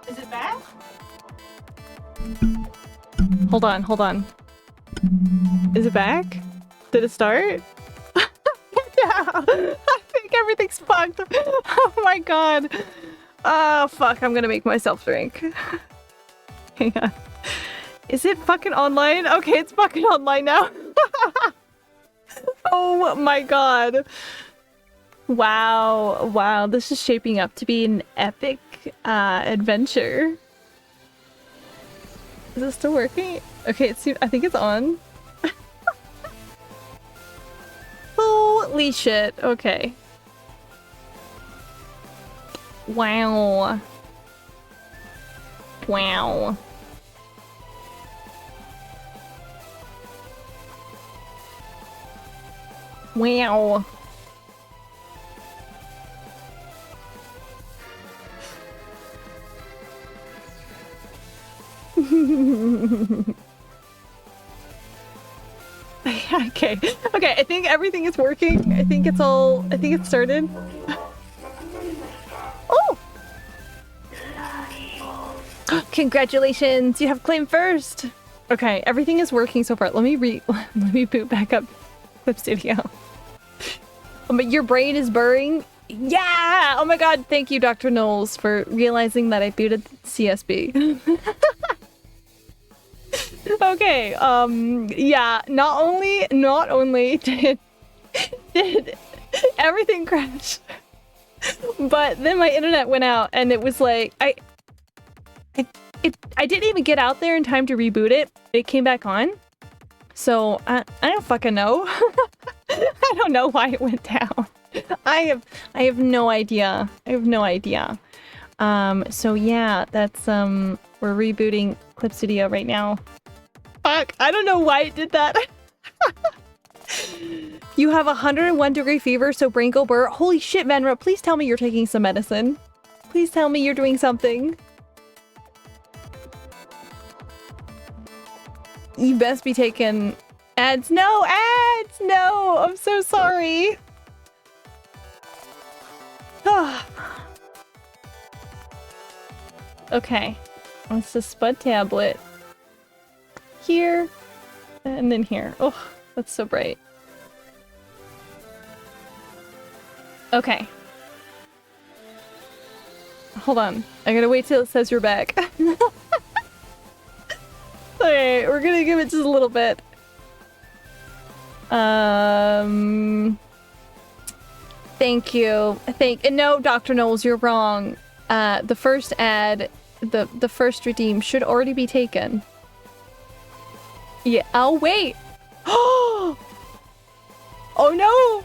Is it back? Hold on, hold on. Is it back? Did it start? Yeah, I think everything's fucked. Oh my god. Oh fuck, I'm gonna make myself drink. Hang on. Is it fucking online? Okay, it's fucking online now. Oh my god. Wow, wow, this is shaping up to be an epic adventure. Is it still working? Okay, I think it's on. Holy shit, okay. Wow. Wow. Wow. Okay. Okay, I think everything is working. I think it's started. Oh! Congratulations! You have claim first! Okay, everything is working so far. Let me boot back up Clip Studio. But your brain is burring? Yeah! Oh my god, thank you, Dr. Knowles, for realizing that I booted CSB. Okay, yeah, not only did everything crash, but then my internet went out and it was like, I didn't even get out there in time to reboot it. It came back on. So, I don't fucking know. I don't know why it went down. I have no idea. I have no idea. So yeah, that's, we're rebooting Clip Studio right now. Fuck, I don't know why it did that. You have 101-degree fever, so brain go burr. Holy shit, Venra, please tell me you're taking some medicine. Please tell me you're doing something. You best be taking ads. No, ads! No, I'm so sorry. Okay, it's the Spud tablet. Here, and then here. Oh, that's so bright. Okay. Hold on. I gotta wait till it says you're back. Okay, we're gonna give it just a little bit. Thank you. No, Dr. Knowles, you're wrong. The first ad, the first redeem should already be taken. Yeah, I'll wait. Oh no!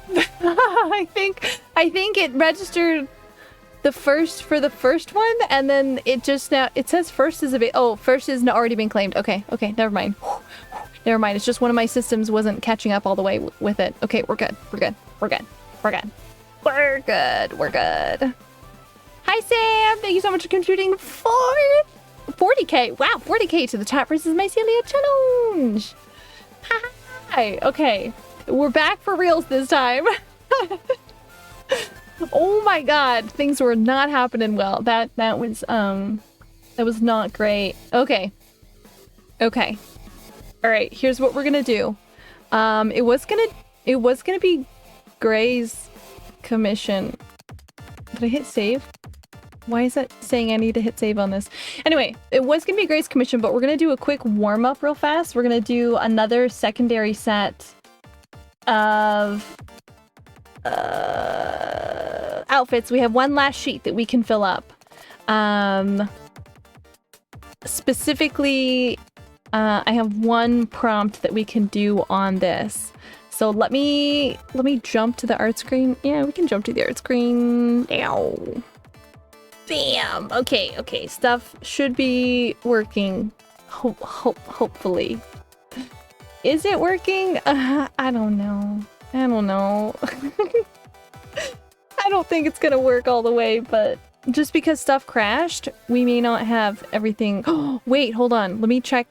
I think it registered the first for the first one, and then it just now it says first is a bit. Oh, first is already been claimed. Okay, never mind. Never mind. It's just one of my systems wasn't catching up all the way with it. Okay, we're good. We're good. Hi Sam, thank you so much for contributing 40k. Wow, 40k to the chat versus Mycelia challenge. Hi. Okay, we're back for reals this time. Oh my god, things were not happening well. That was not great. Okay. All right, here's what we're gonna do. It was gonna be Gray's commission. Did I hit save? Why is that saying I need to hit save on this? Anyway, it was gonna be Gray's commission, but we're gonna do a quick warm-up real fast. We're gonna do another secondary set of outfits. We have one last sheet that we can fill up. Specifically, I have one prompt that we can do on this. So let me jump to the art screen. Yeah, we can jump to the art screen. Ow. Bam. Okay. Stuff should be working. Hopefully. Is it working? I don't know. I don't think it's gonna work all the way, but just because stuff crashed, we may not have everything. Oh, wait, hold on. Let me check.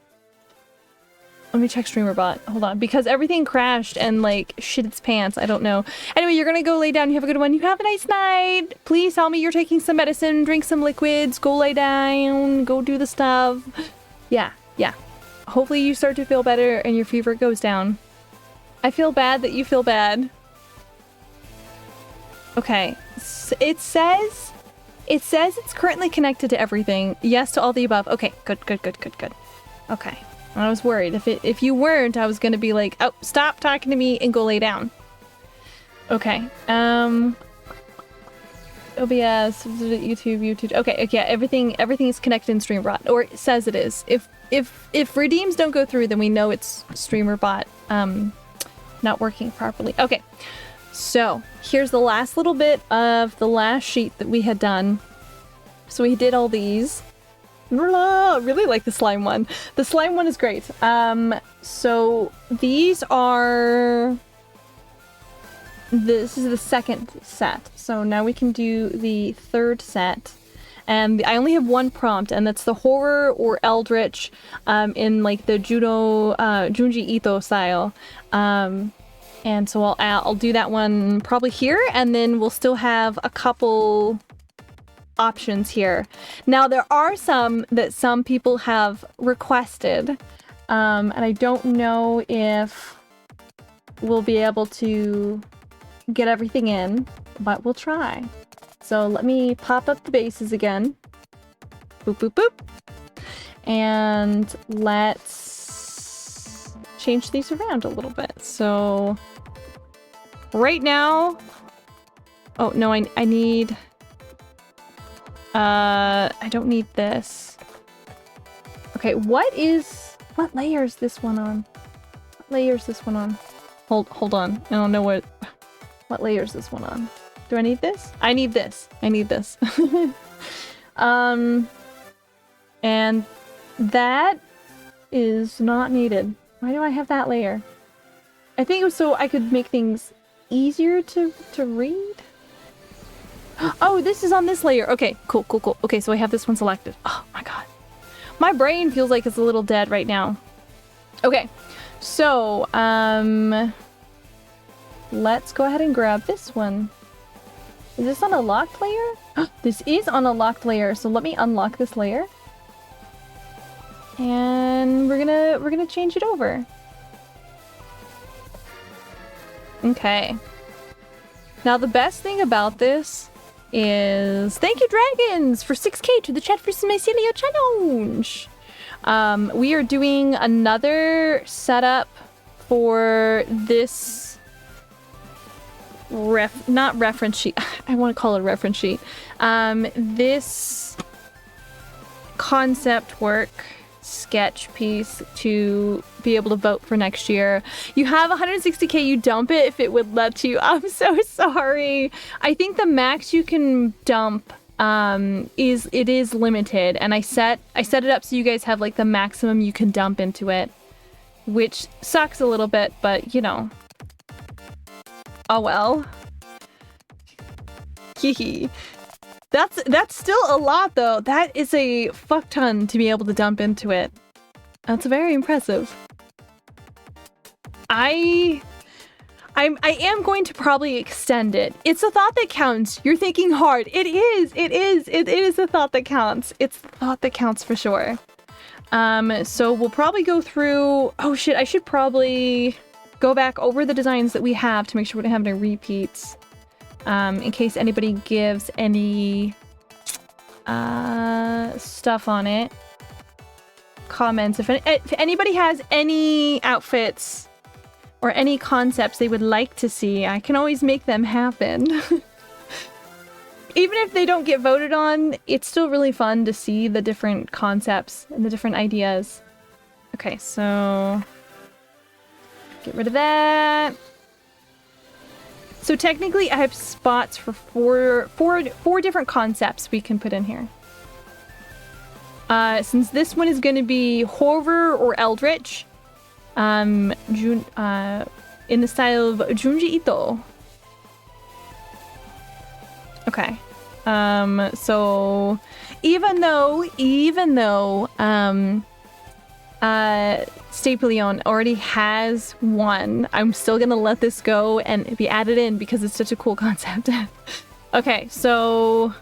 Let me check StreamerBot. Hold on. Because everything crashed and, like, shit its pants. I don't know. Anyway, you're gonna go lay down. You have a good one. You have a nice night. Please tell me you're taking some medicine. Drink some liquids. Go lay down. Go do the stuff. Yeah. Yeah. Hopefully you start to feel better and your fever goes down. I feel bad that you feel bad. Okay. It says it's currently connected to everything. Yes to all the above. Okay. Good. Okay. I was worried. If you weren't, I was gonna be like, oh, stop talking to me and go lay down. Okay. OBS, YouTube. Okay, yeah, everything is connected in StreamerBot, or it says it is. If redeems don't go through, then we know it's StreamerBot not working properly. Okay. So, here's the last little bit of the last sheet that we had done. So we did all these. I really like the slime one. The slime one is great. So these are... This is the second set. So now we can do the third set. And I only have one prompt, and that's the horror or eldritch in like the Junji Ito style. And so I'll do that one probably here, and then we'll still have a couple options here. Now there are some that some people have requested, and I don't know if we'll be able to get everything in, but we'll try. So let me pop up the bases again. Boop, boop, boop. And let's change these around a little bit. So right now, oh no, I need I don't need this. Okay, what layer is this one on? What layer is this one on? Hold on. I don't know what layer is this one on. Do I need this? I need this. And that is not needed. Why do I have that layer? I think it was so I could make things easier to read. Oh, this is on this layer. Okay, cool. Okay, so I have this one selected. Oh my god. My brain feels like it's a little dead right now. Okay, so, let's go ahead and grab this one. Is this on a locked layer? This is on a locked layer, so let me unlock this layer. And we're gonna change it over. Okay. Now the best thing about this is thank you dragons for 6k to the chat for Mycelia challenge. We are doing another setup for this not reference sheet. I want to call it a reference sheet. This concept work sketch piece to be able to vote for next year. You have 160k, you dump it if it would let you. I'm so sorry. I think the max you can dump is limited, and I set it up so you guys have like the maximum you can dump into it, which sucks a little bit, but you know. Oh well. Hehe. That's still a lot though. That is a fuck ton to be able to dump into it. That's very impressive. I am going to probably extend it. It's a thought that counts. You're thinking hard. It is a thought that counts. It's the thought that counts for sure. So we'll probably go through, oh shit, I should probably go back over the designs that we have to make sure we don't have any repeats. In case anybody gives any stuff on it. Comments. If anybody has any outfits or any concepts they would like to see, I can always make them happen. Even if they don't get voted on, it's still really fun to see the different concepts and the different ideas. Okay, so get rid of that. So technically I have spots for four different concepts we can put in here. Since this one is going to be horror or eldritch, in the style of Junji Ito. Okay. So even though Stapleon already has one. I'm still gonna let this go and be added in because it's such a cool concept. Okay, so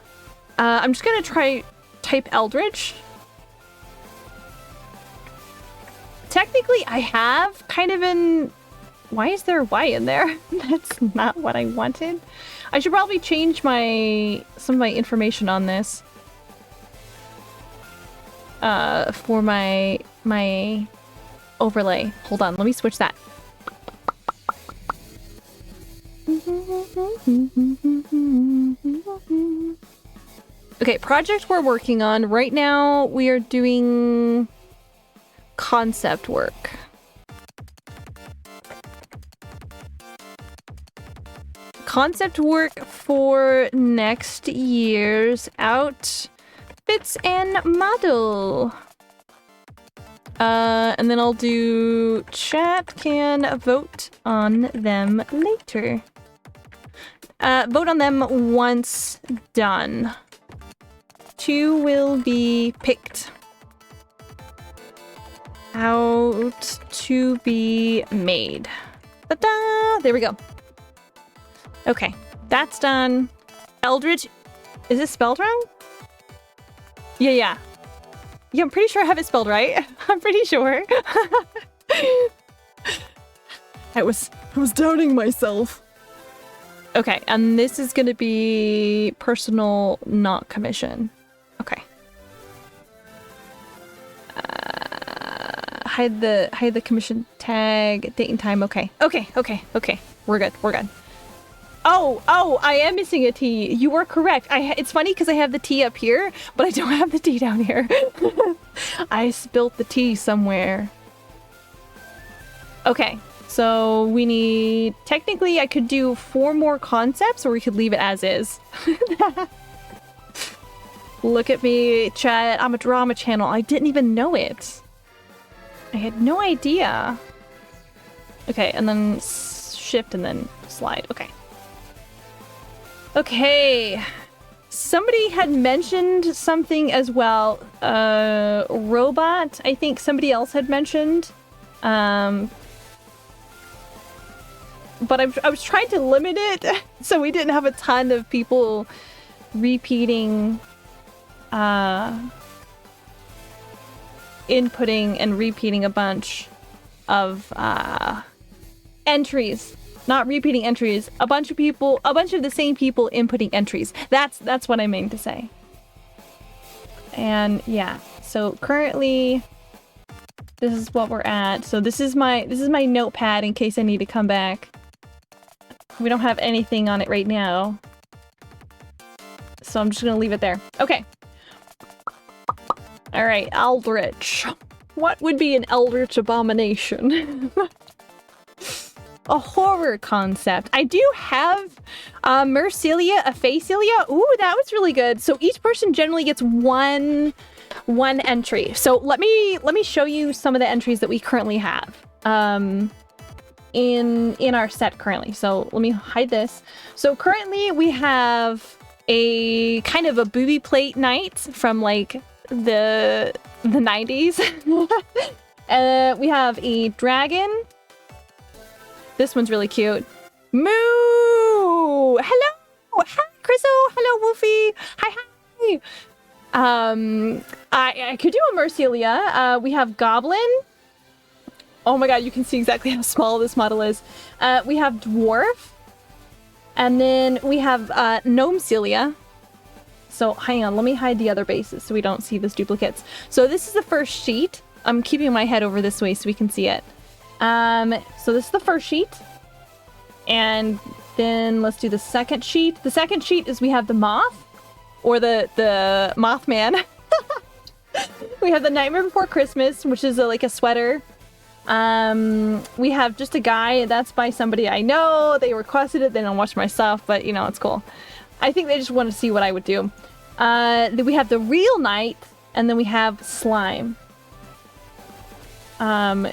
I'm just gonna try type Eldritch. Technically, I have kind of an... Why is there a Y in there? That's not what I wanted. I should probably change some of my information on this. For my overlay. Hold on, let me switch that. Okay, project we're working on. Right now, we are doing concept work. Concept work for next year's outfits and model. And then I'll do chat can vote on them later. Vote on them once done. 2 will be picked out to be made. Ta-da! There we go. Okay, that's done. Eldritch, is it spelled wrong? Yeah, I'm pretty sure I have it spelled right. I'm pretty sure. I was doubting myself. Okay, and this is gonna be personal, not commission. Okay. Hide the commission tag, date and time. Okay. We're good. Oh, I am missing a T. You are correct. It's funny because I have the T up here, but I don't have the T down here. I spilt the T somewhere. Okay, so we need... Technically, I could do 4 more concepts, or we could leave it as is. Look at me, chat. I'm a drama channel. I didn't even know it. I had no idea. Okay, and then shift and then slide. Okay, somebody had mentioned something as well. Robot, I think somebody else had mentioned. But I was trying to limit it so we didn't have a ton of people repeating, inputting and repeating a bunch of entries. Not repeating entries. A bunch of the same people inputting entries. That's what I meant to say. And yeah, so currently this is what we're at. So this is my notepad in case I need to come back. We don't have anything on it right now. So I'm just gonna leave it there. Okay. Alright, Eldritch. What would be an Eldritch abomination? A horror concept. I do have Mercilia, a Faecilia. Ooh, that was really good. So each person generally gets one entry. So let me show you some of the entries that we currently have in our set currently. So let me hide this. So currently we have a kind of a booby plate knight from like the 90s. We have a dragon. This one's really cute. Moo! Hello! Hi, Chriso! Hello, Wolfie! Hi! I could do a Mercilia. We have Goblin. Oh my god, you can see exactly how small this model is. We have Dwarf. And then we have Gnomecilia. So hang on, let me hide the other bases so we don't see those duplicates. So this is the first sheet. I'm keeping my head over this way so we can see it. So this is the first sheet. And then let's do the second sheet. The second sheet is we have the moth. Or the Mothman. We have the Nightmare Before Christmas, which is like a sweater. We have just a guy. That's by somebody I know. They requested it. They don't watch my stuff, but you know, it's cool. I think they just want to see what I would do. Then we have the real knight. And then we have slime.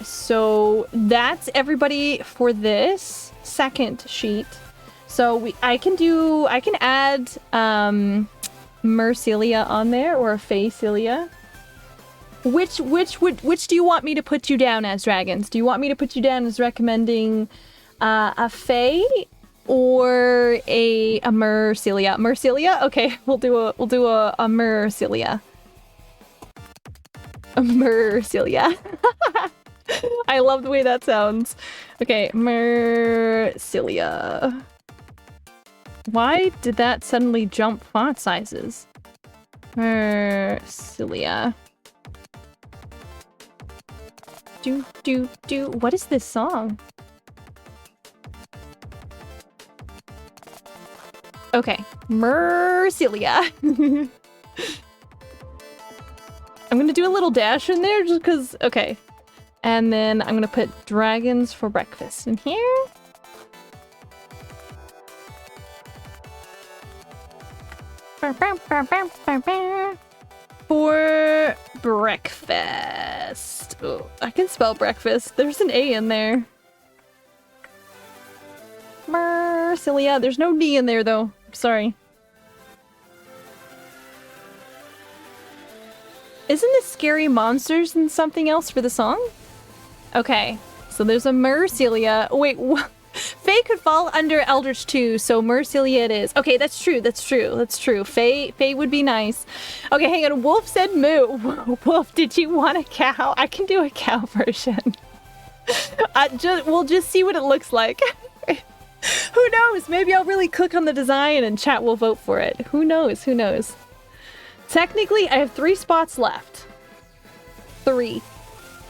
So that's everybody for this second sheet. So I can add Mercilia on there or a Faecilia. Which do you want me to put you down as, dragons? Do you want me to put you down as recommending a Fae or a Mercilia? Mercilia? Okay, we'll do a Mercilia. A Mercilia. I love the way that sounds. Okay, Mercilia. Why did that suddenly jump font sizes? Mercilia. Do. What is this song? Okay, Mercilia. I'm gonna do a little dash in there just because, okay. And then I'm gonna put dragons for breakfast in here. For breakfast. Oh, I can spell breakfast. There's an A in there. Mercilia. There's no D in there though. Sorry. Isn't this Scary Monsters and something else for the song? Okay, so there's a Mercilia. Wait, Fae could fall under Eldritch too, so Mercilia it is. Okay, that's true. Fae would be nice. Okay, hang on. Wolf said moo. Wolf, did you want a cow? I can do a cow version. We'll just see what it looks like. Who knows? Maybe I'll really click on the design and chat will vote for it. Who knows? Technically, I have 3 spots left. 3.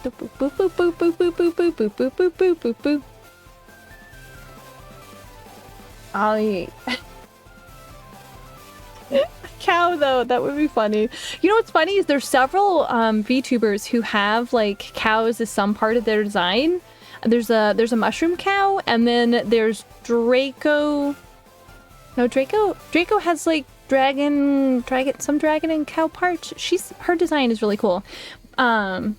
Boop, boop, boop, boop, boop, boop, boop, boop, boop, boop, boop, boop, boop, boop. I'll eat. Cow, though, that would be funny. You know what's funny is there's several VTubers who have like cows as some part of their design. There's a mushroom cow, and then there's Draco. No, Draco has like dragon and cow parts. Her design is really cool. And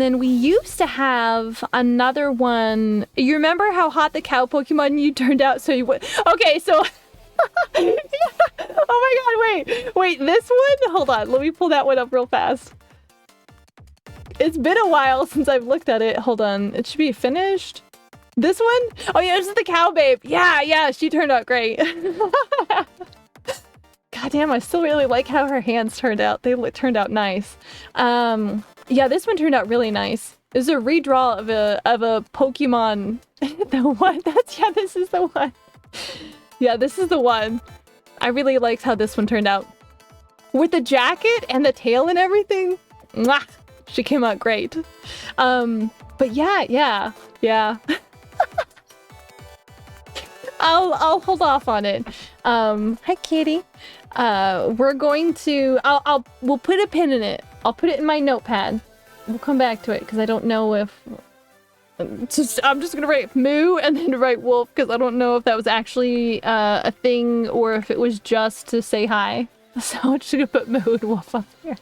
then we used to have another one. You remember how hot the cow Pokemon you turned out? So you would. Okay, so. Yeah. Oh my god! Wait, this one. Hold on, let me pull that one up real fast. It's been a while since I've looked at it. Hold on, it should be finished. This one? Oh yeah, this is the cow babe. Yeah, she turned out great. God damn, I still really like how her hands turned out. They turned out nice. Yeah, this one turned out really nice. It was a redraw of a Pokemon. The one this is the one. Yeah, this is the one. I really liked how this one turned out. With the jacket and the tail and everything. Mwah! She came out great. But yeah. I'll hold off on it. Hi Katie. We're going to we'll put a pin in it. I'll put it in my notepad. We'll come back to it because I don't know if I'm just gonna write moo and then write wolf because I don't know if that was actually a thing or if it was just to say hi. So I'm just gonna put moo and wolf up here.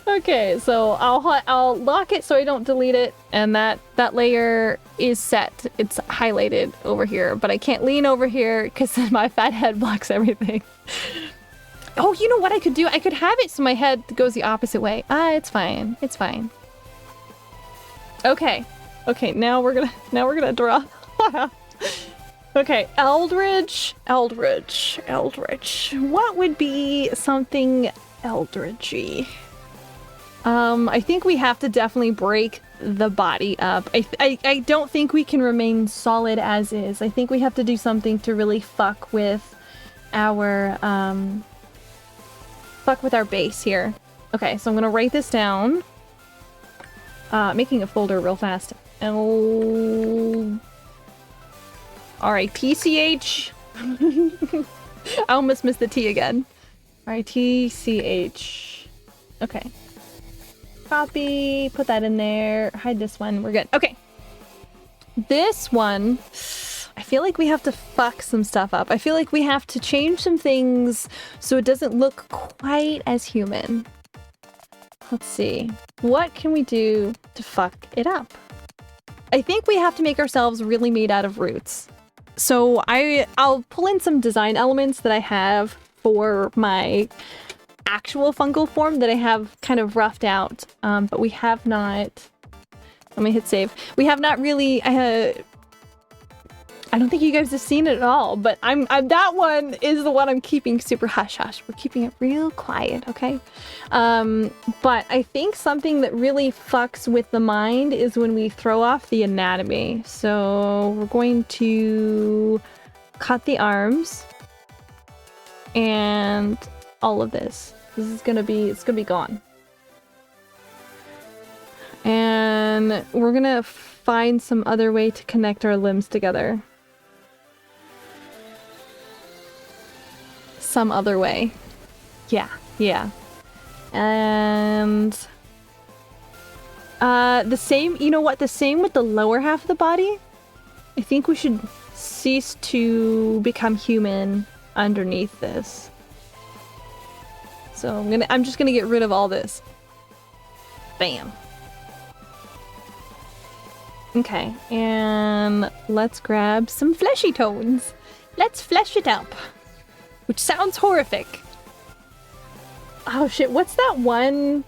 Okay, so I'll lock it so I don't delete it, and that layer is set. It's highlighted over here, but I can't lean over here because my fat head blocks everything. Oh, you know what I could do? I could have it so my head goes the opposite way. It's fine. It's fine. Okay, now we're gonna draw. Okay, Eldritch. What would be something Eldritchy? I think we have to definitely break the body up. I don't think we can remain solid as is. I think we have to do something to really fuck with our base here. Okay, so I'm gonna write this down. Making a folder real fast. R-I-T-C-H. I almost missed the T again. R-I-T-C-H. Okay. Copy, put that in there, hide this one, we're good. Okay. This one, I feel like we have to fuck some stuff up. I feel like we have to change some things so it doesn't look quite as human. Let's see. What can we do to fuck it up? I think we have to make ourselves really made out of roots. So I'll pull in some design elements that I have for my actual fungal form that I have kind of roughed out. But we have not... Let me hit save. We have not really... I don't think you guys have seen it at all, but I'm that one is the one I'm keeping super hush-hush. We're keeping it real quiet, okay? But I think something that really fucks with the mind is when we throw off the anatomy. So we're going to cut the arms and all of this. This is gonna be, it's gonna be gone. And we're gonna find some other way to connect our limbs together. Some other way. Yeah. And the same, you know what? The same with the lower half of the body. I think we should cease to become human underneath this. So I'm just gonna get rid of all this. Bam. Okay, and let's grab some fleshy tones. Let's flesh it up. Which sounds horrific. Oh shit, what's that one,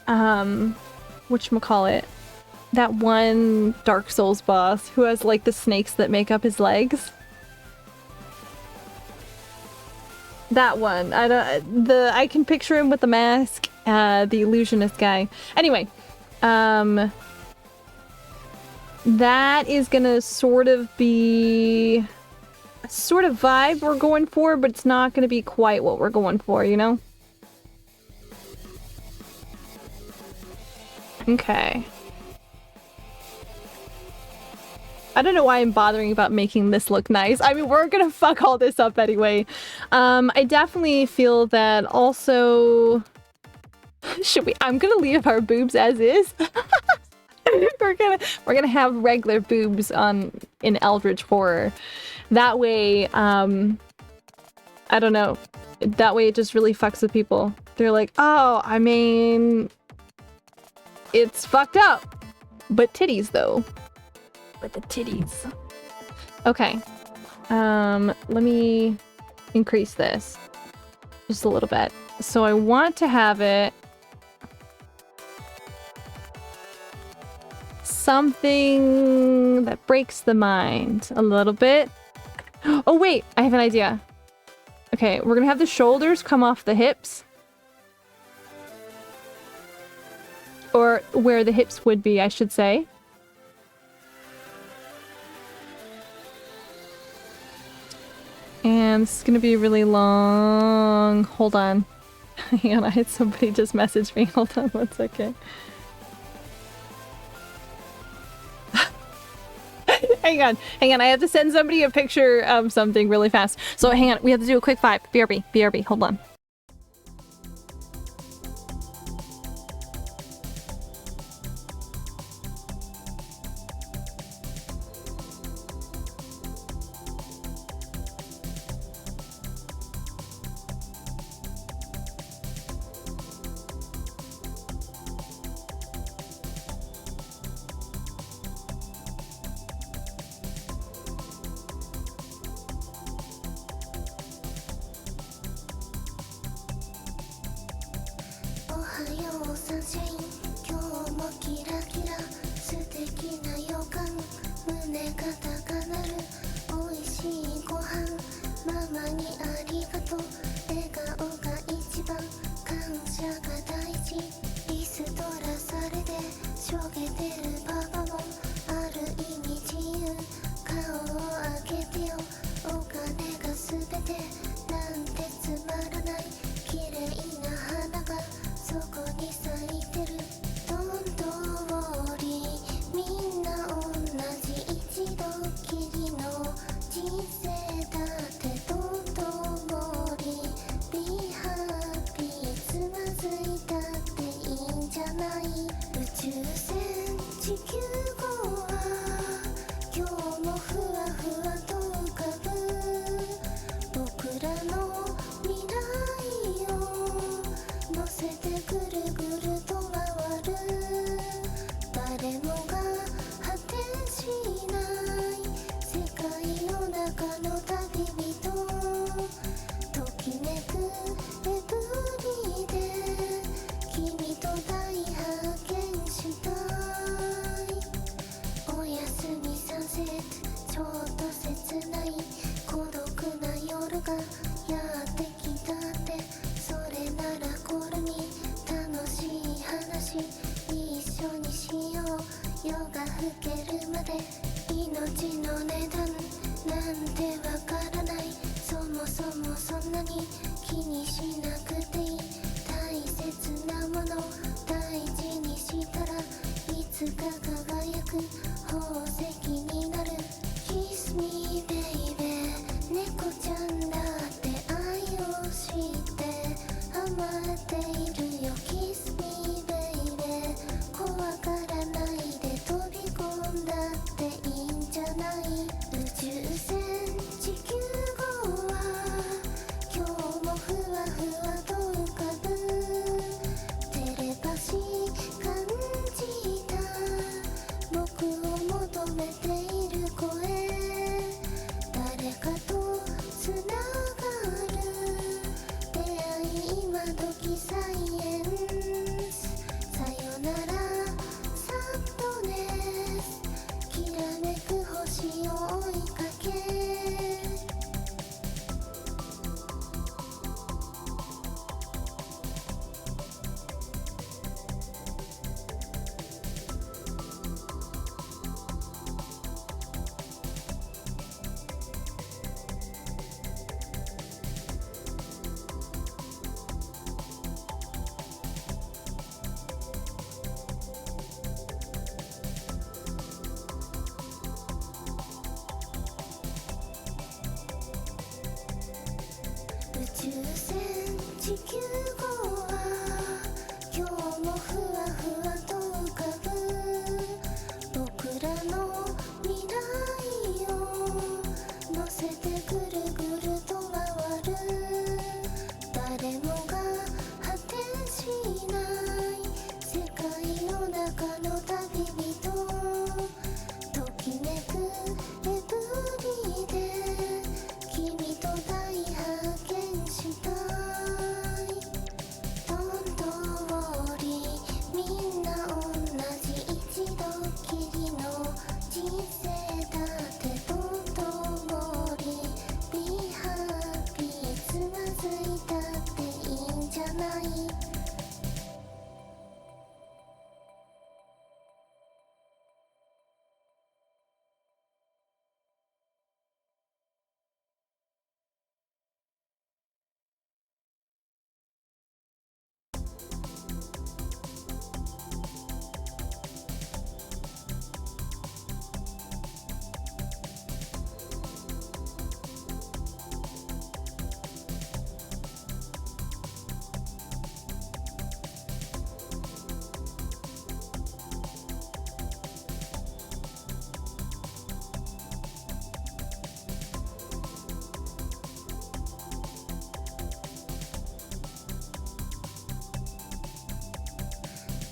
whatchamacallit? That one Dark Souls boss who has like the snakes that make up his legs? That one. I can picture him with the mask, the illusionist guy. Anyway, that is gonna sort of be a sort of vibe we're going for, but it's not gonna be quite what we're going for, you know? Okay. I don't know why I'm bothering about making this look nice. I mean, we're gonna fuck all this up anyway. I definitely feel that also... Should we... I'm gonna leave our boobs as is. We're gonna have regular boobs in Eldritch Horror. That way, I don't know. That way it just really fucks with people. They're like, oh, I mean... It's fucked up. But titties, though. But the titties. Okay. Let me increase this. Just a little bit. So I want to have it... something that breaks the mind a little bit. Oh wait, I have an idea. Okay, we're gonna have the shoulders come off the hips. Or where the hips would be, I should say. And this is gonna be really long. Hold on. Hang on, I had somebody just message me. Hold on 1 second. Hang on. I have to send somebody a picture of something really fast. So hang on, we have to do a quick 5. BRB, hold on. っているよ Kiss me baby 怖がらないで飛び込んだっていいんじゃない宇宙船地球号は今日もふわふわと浮かぶテレパシー感じた僕を求めている声誰かとつながる出会い今時サイエンスさよならサッドネスきらめく星を追いかけ宇宙船地球号は今日もふわふわと浮かぶ僕らの未来を乗せてぐるぐると回る誰もが果てしない世界の中の旅人ときめくエブリデ君と大発見したい Don't worry みんな同じ一度きりの人生だって Don't worry Be happy つまずいたっていいんじゃない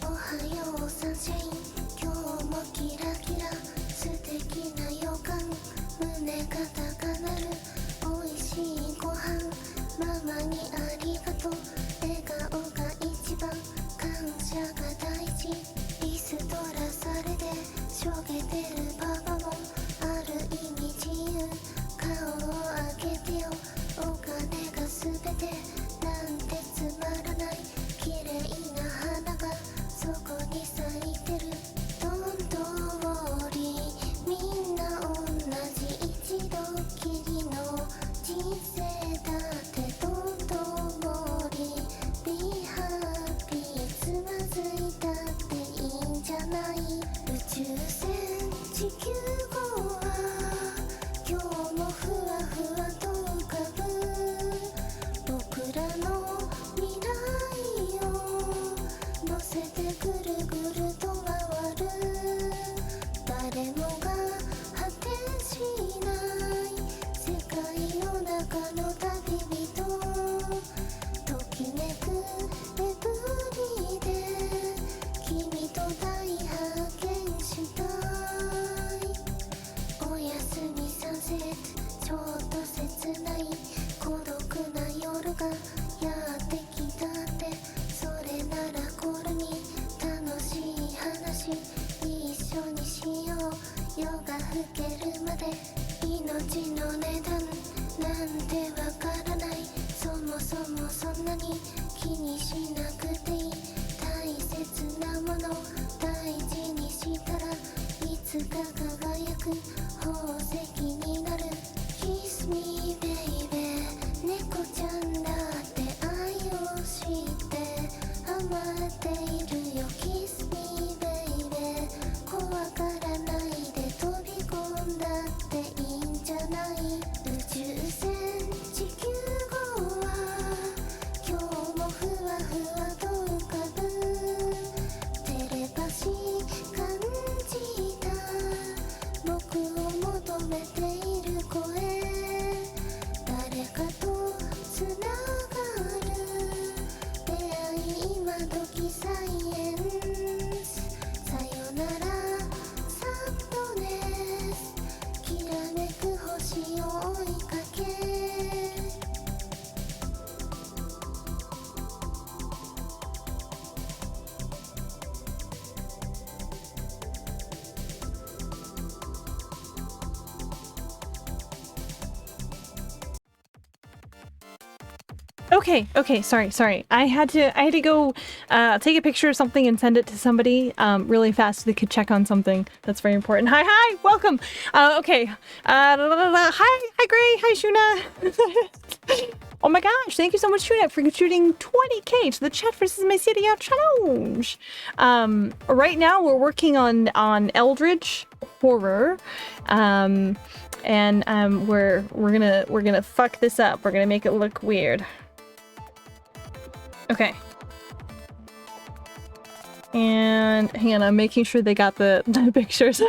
おはようサンシャイン今日もキラキラ素敵な予感胸が高鳴る美味しいご飯ママにありがとう笑顔が一番感謝が大事リストラされてしょげてるパパもある意味自由顔を上げてよお金が全てなんてつまらない綺麗な花がそこに咲いてる Don't worry みんな同じ一度きりの人生だって Don't worry Be happy つまずいたっていいんじゃない宇宙船地球号は今日もふわふわと浮かぶ僕らの未来を乗せてぐるぐると回る誰もが果てしない世界の中の旅人ときめくエブリデ君と大発見したいおやすみサンセットちょっと切ない孤独な夜がやってきたってそれならこれに楽しい話一緒にしよう夜が更けるまで命の値段なんてわからないそもそもそんなに気にしなくていい大切なもの大事にしたらいつか輝く宝石になる Kiss me baby 猫ちゃんだって愛を知って余っているよ Kiss me baby 怖がらないで飛び込んだっていいんじゃない宇宙船地球号は今日もふわふ時サイエンスさよならサッドネスきらめく星を追いかけOkay, sorry. I had to go take a picture of something and send it to somebody really fast so they could check on something that's very important. Hi, welcome. Okay. Hi, Gray. Hi, Shuna. Oh my gosh, thank you so much, Shuna, for contributing 20k to the Chat versus My City challenge. Right now we're working on Eldritch Horror. And we're gonna fuck this up. We're gonna make it look weird. Okay. And hang on, I'm making sure they got the pictures.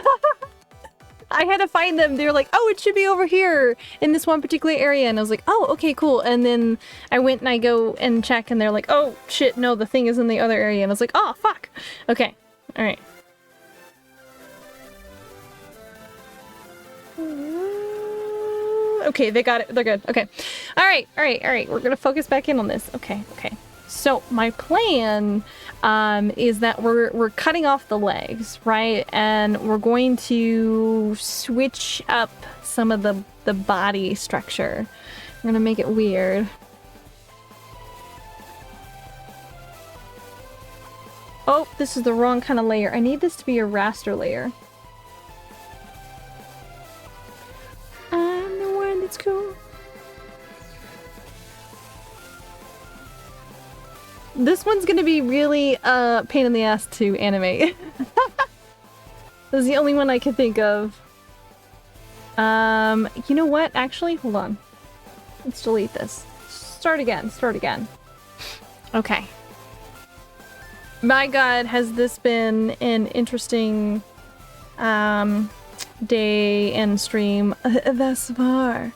I had to find them. They were like, oh, it should be over here in this one particular area. And I was like, oh, okay, cool. And then I went and I go and check and they're like, oh, shit, no, the thing is in the other area. And I was like, oh, fuck. Okay. All right. Okay, they got it. They're good. Okay. All right. We're going to focus back in on this. Okay. So my plan is that we're cutting off the legs, right? And we're going to switch up some of the body structure. We're gonna make it weird. Oh, this is the wrong kind of layer. I need this to be a raster layer. I'm the one that's cool. This one's gonna be really pain in the ass to animate. This is the only one I can think of. You know what? Actually, hold on. Let's delete this. Start again. Okay. My god, has this been an interesting day and stream thus far.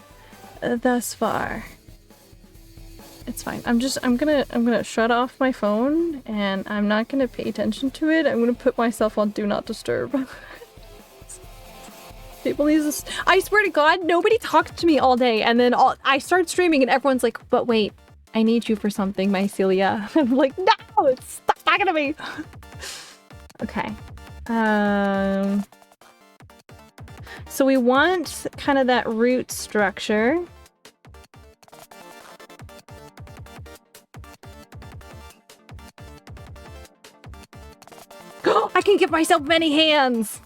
It's fine. I'm gonna shut off my phone and I'm not gonna pay attention to it. I'm gonna put myself on do not disturb. People need this. I swear to God, nobody talked to me all day, and then I start streaming and everyone's like, but wait, I need you for something, my Celia. I'm like, no, stop talking to me. Okay. So we want kind of that root structure. I can give myself many hands!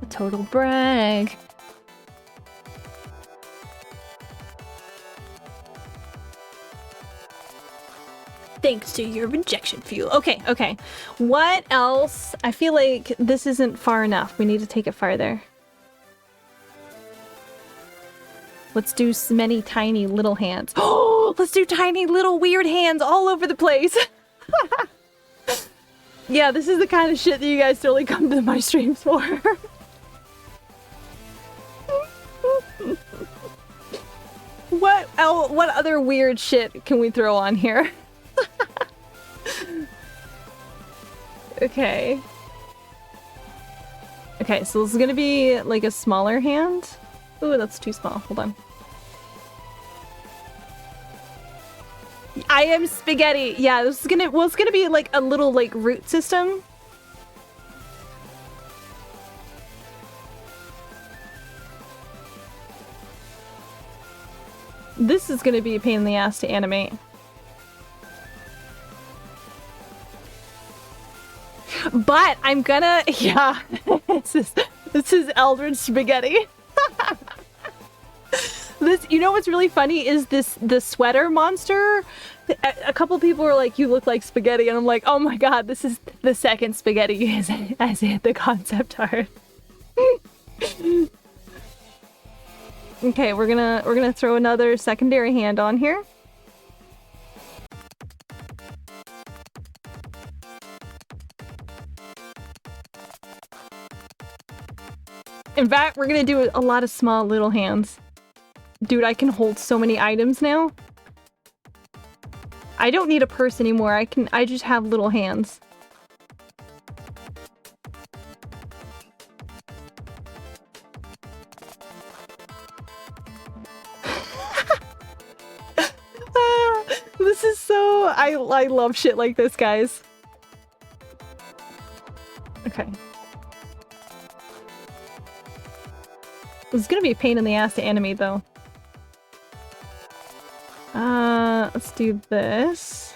A total brag. Thanks to your rejection fuel. Okay. What else? I feel like this isn't far enough. We need to take it farther. Let's do many tiny little hands. Oh, let's do tiny little weird hands all over the place. Yeah, this is the kind of shit that you guys totally come to my streams for. What other weird shit can we throw on here? Okay, so this is gonna be like a smaller hand. Ooh, that's too small. Hold on. I am spaghetti. Yeah, this is gonna, well, it's gonna be like a little like root system. This is gonna be a pain in the ass to animate. But I'm gonna, yeah, this is Eldritch spaghetti. This, you know what's really funny is the sweater monster. A couple people were like, "You look like spaghetti," and I'm like, "Oh my god, this is the second spaghetti as hit the concept art." Okay, we're gonna throw another secondary hand on here. In fact, we're gonna do a lot of small little hands. Dude, I can hold so many items now. I don't need a purse anymore. I just have little hands. This is so... I love shit like this, guys. Okay. It's gonna be a pain in the ass to animate, though. Let's do this.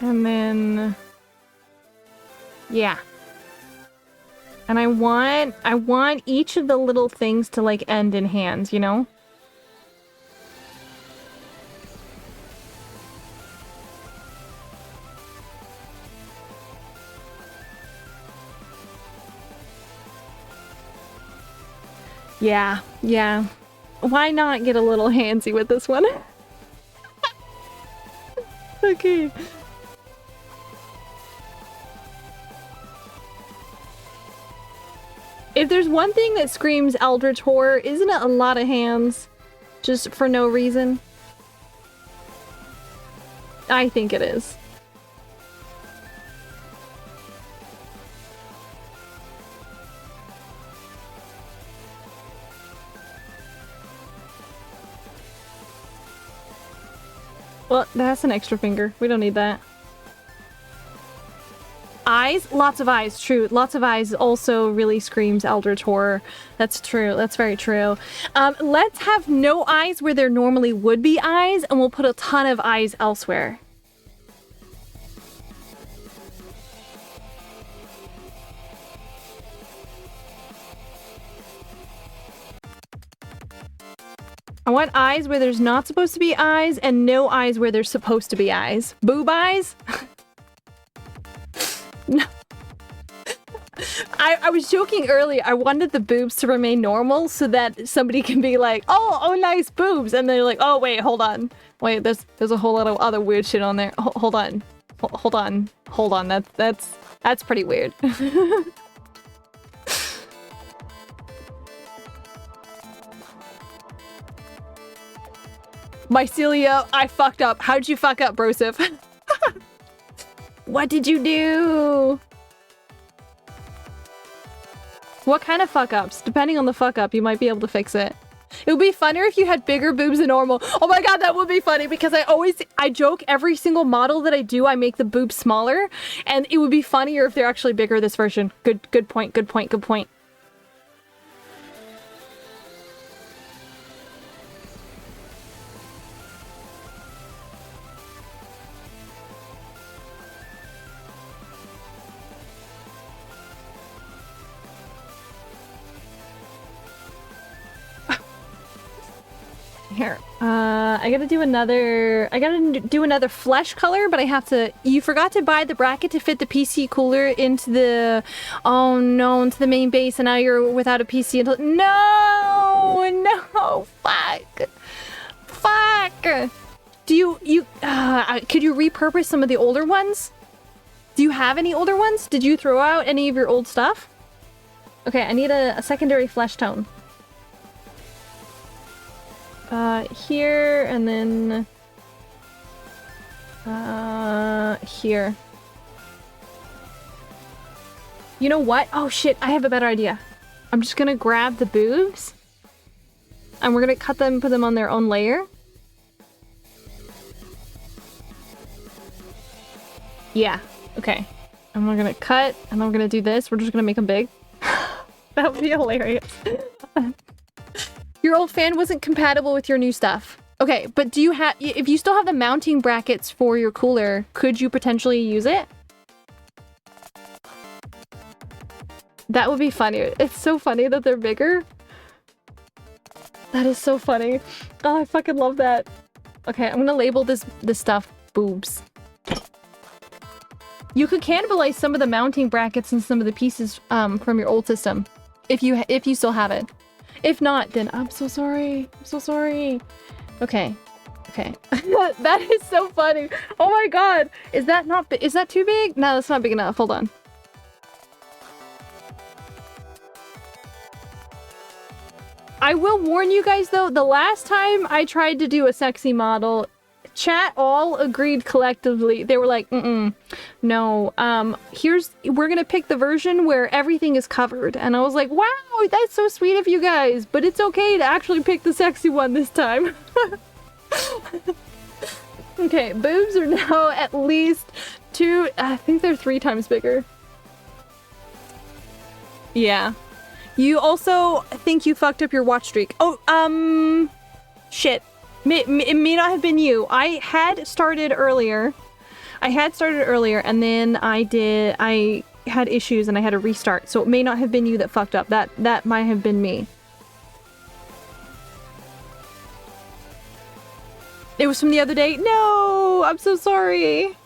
And then... yeah. And I want each of the little things to, like, end in hands, you know? Yeah, yeah. Why not get a little handsy with this one? Okay. If there's one thing that screams Eldritch Horror, isn't it a lot of hands? Just for no reason? I think it is. Well, that's an extra finger. We don't need that. Eyes? Lots of eyes. True. Lots of eyes also really screams Eldritch Horror. That's true. That's very true. Let's have no eyes where there normally would be eyes, and we'll put a ton of eyes elsewhere. I want eyes where there's not supposed to be eyes, and no eyes where there's supposed to be eyes. Boob eyes? No. I was joking earlier. I wanted the boobs to remain normal so that somebody can be like, oh, nice boobs. And they're like, oh, wait, hold on. Wait, there's a whole lot of other weird shit on there. Hold on. Hold on. That's pretty weird. Mycelia, I fucked up. How'd you fuck up, Broseph? What did you do? What kind of fuck ups? Depending on the fuck up, you might be able to fix it. It would be funnier if you had bigger boobs than normal. Oh my god, that would be funny because I joke every single model that I do, I make the boobs smaller, and it would be funnier if they're actually bigger this version. Good point. Here, I gotta do another flesh color, but I have to, you forgot to buy the bracket to fit the PC cooler into the, oh no, into the main base, and now you're without a PC until, no, fuck. Do you, could you repurpose some of the older ones? Do you have any older ones? Did you throw out any of your old stuff? Okay, I need a secondary flesh tone. Here, and then... here. You know what? Oh shit, I have a better idea. I'm just gonna grab the boobs, and we're gonna cut them, put them on their own layer. Yeah, okay. And we're gonna cut, and then we're gonna do this. We're just gonna make them big. That would be hilarious. Your old fan wasn't compatible with your new stuff. Okay, but do you have, if you still have the mounting brackets for your cooler, could you potentially use it? That would be funny. It's so funny that they're bigger. That is so funny. Oh, I fucking love that. Okay, I'm gonna label this stuff boobs. You could cannibalize some of the mounting brackets and some of the pieces from your old system, if you still have it. If not, then I'm so sorry. I'm so sorry. Okay. Okay. That is so funny. Oh my god. Is that too big? No, that's not big enough. Hold on. I will warn you guys though, the last time I tried to do a sexy model, chat all agreed collectively. They were like, no, we're gonna pick the version where everything is covered. And I was like, wow, that's so sweet of you guys, but it's okay to actually pick the sexy one this time. Okay, boobs are now at least I think they're 3 times bigger. Yeah. You also think you fucked up your watch streak. Oh, shit. It may not have been you. I had started earlier, and then I had issues and I had to restart. So it may not have been you that fucked up. That might have been me. It was from the other day? No! I'm so sorry.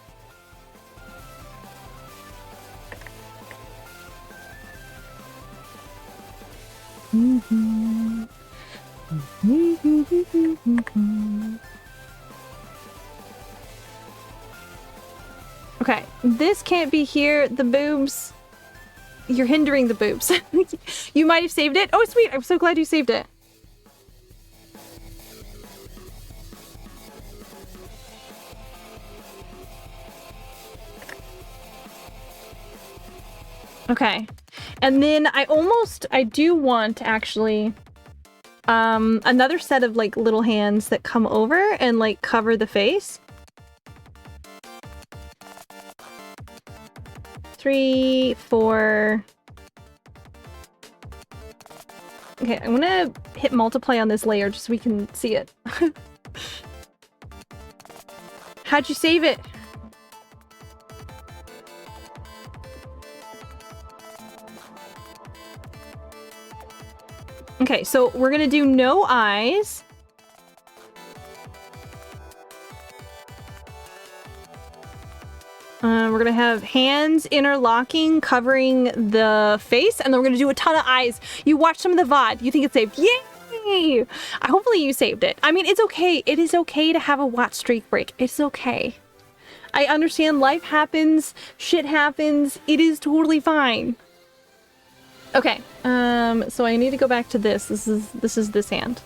Okay, this can't be here. The boobs. You're hindering the boobs. You might have saved it. Oh, sweet. I'm so glad you saved it. Okay. And then I do want actually another set of like little hands that come over and like cover the face. 3, 4. Okay, I'm gonna hit multiply on this layer just so we can see it. How'd you save it? Okay, so we're gonna do no eyes. We're gonna have hands interlocking, covering the face, and then we're gonna do a ton of eyes. You watch some of the VOD, you think it's saved. Yay! Hopefully you saved it. I mean, it's okay. It is okay to have a watch streak break. It's okay. I understand life happens, shit happens. It is totally fine. Okay, so I need to go back to this. This is this hand.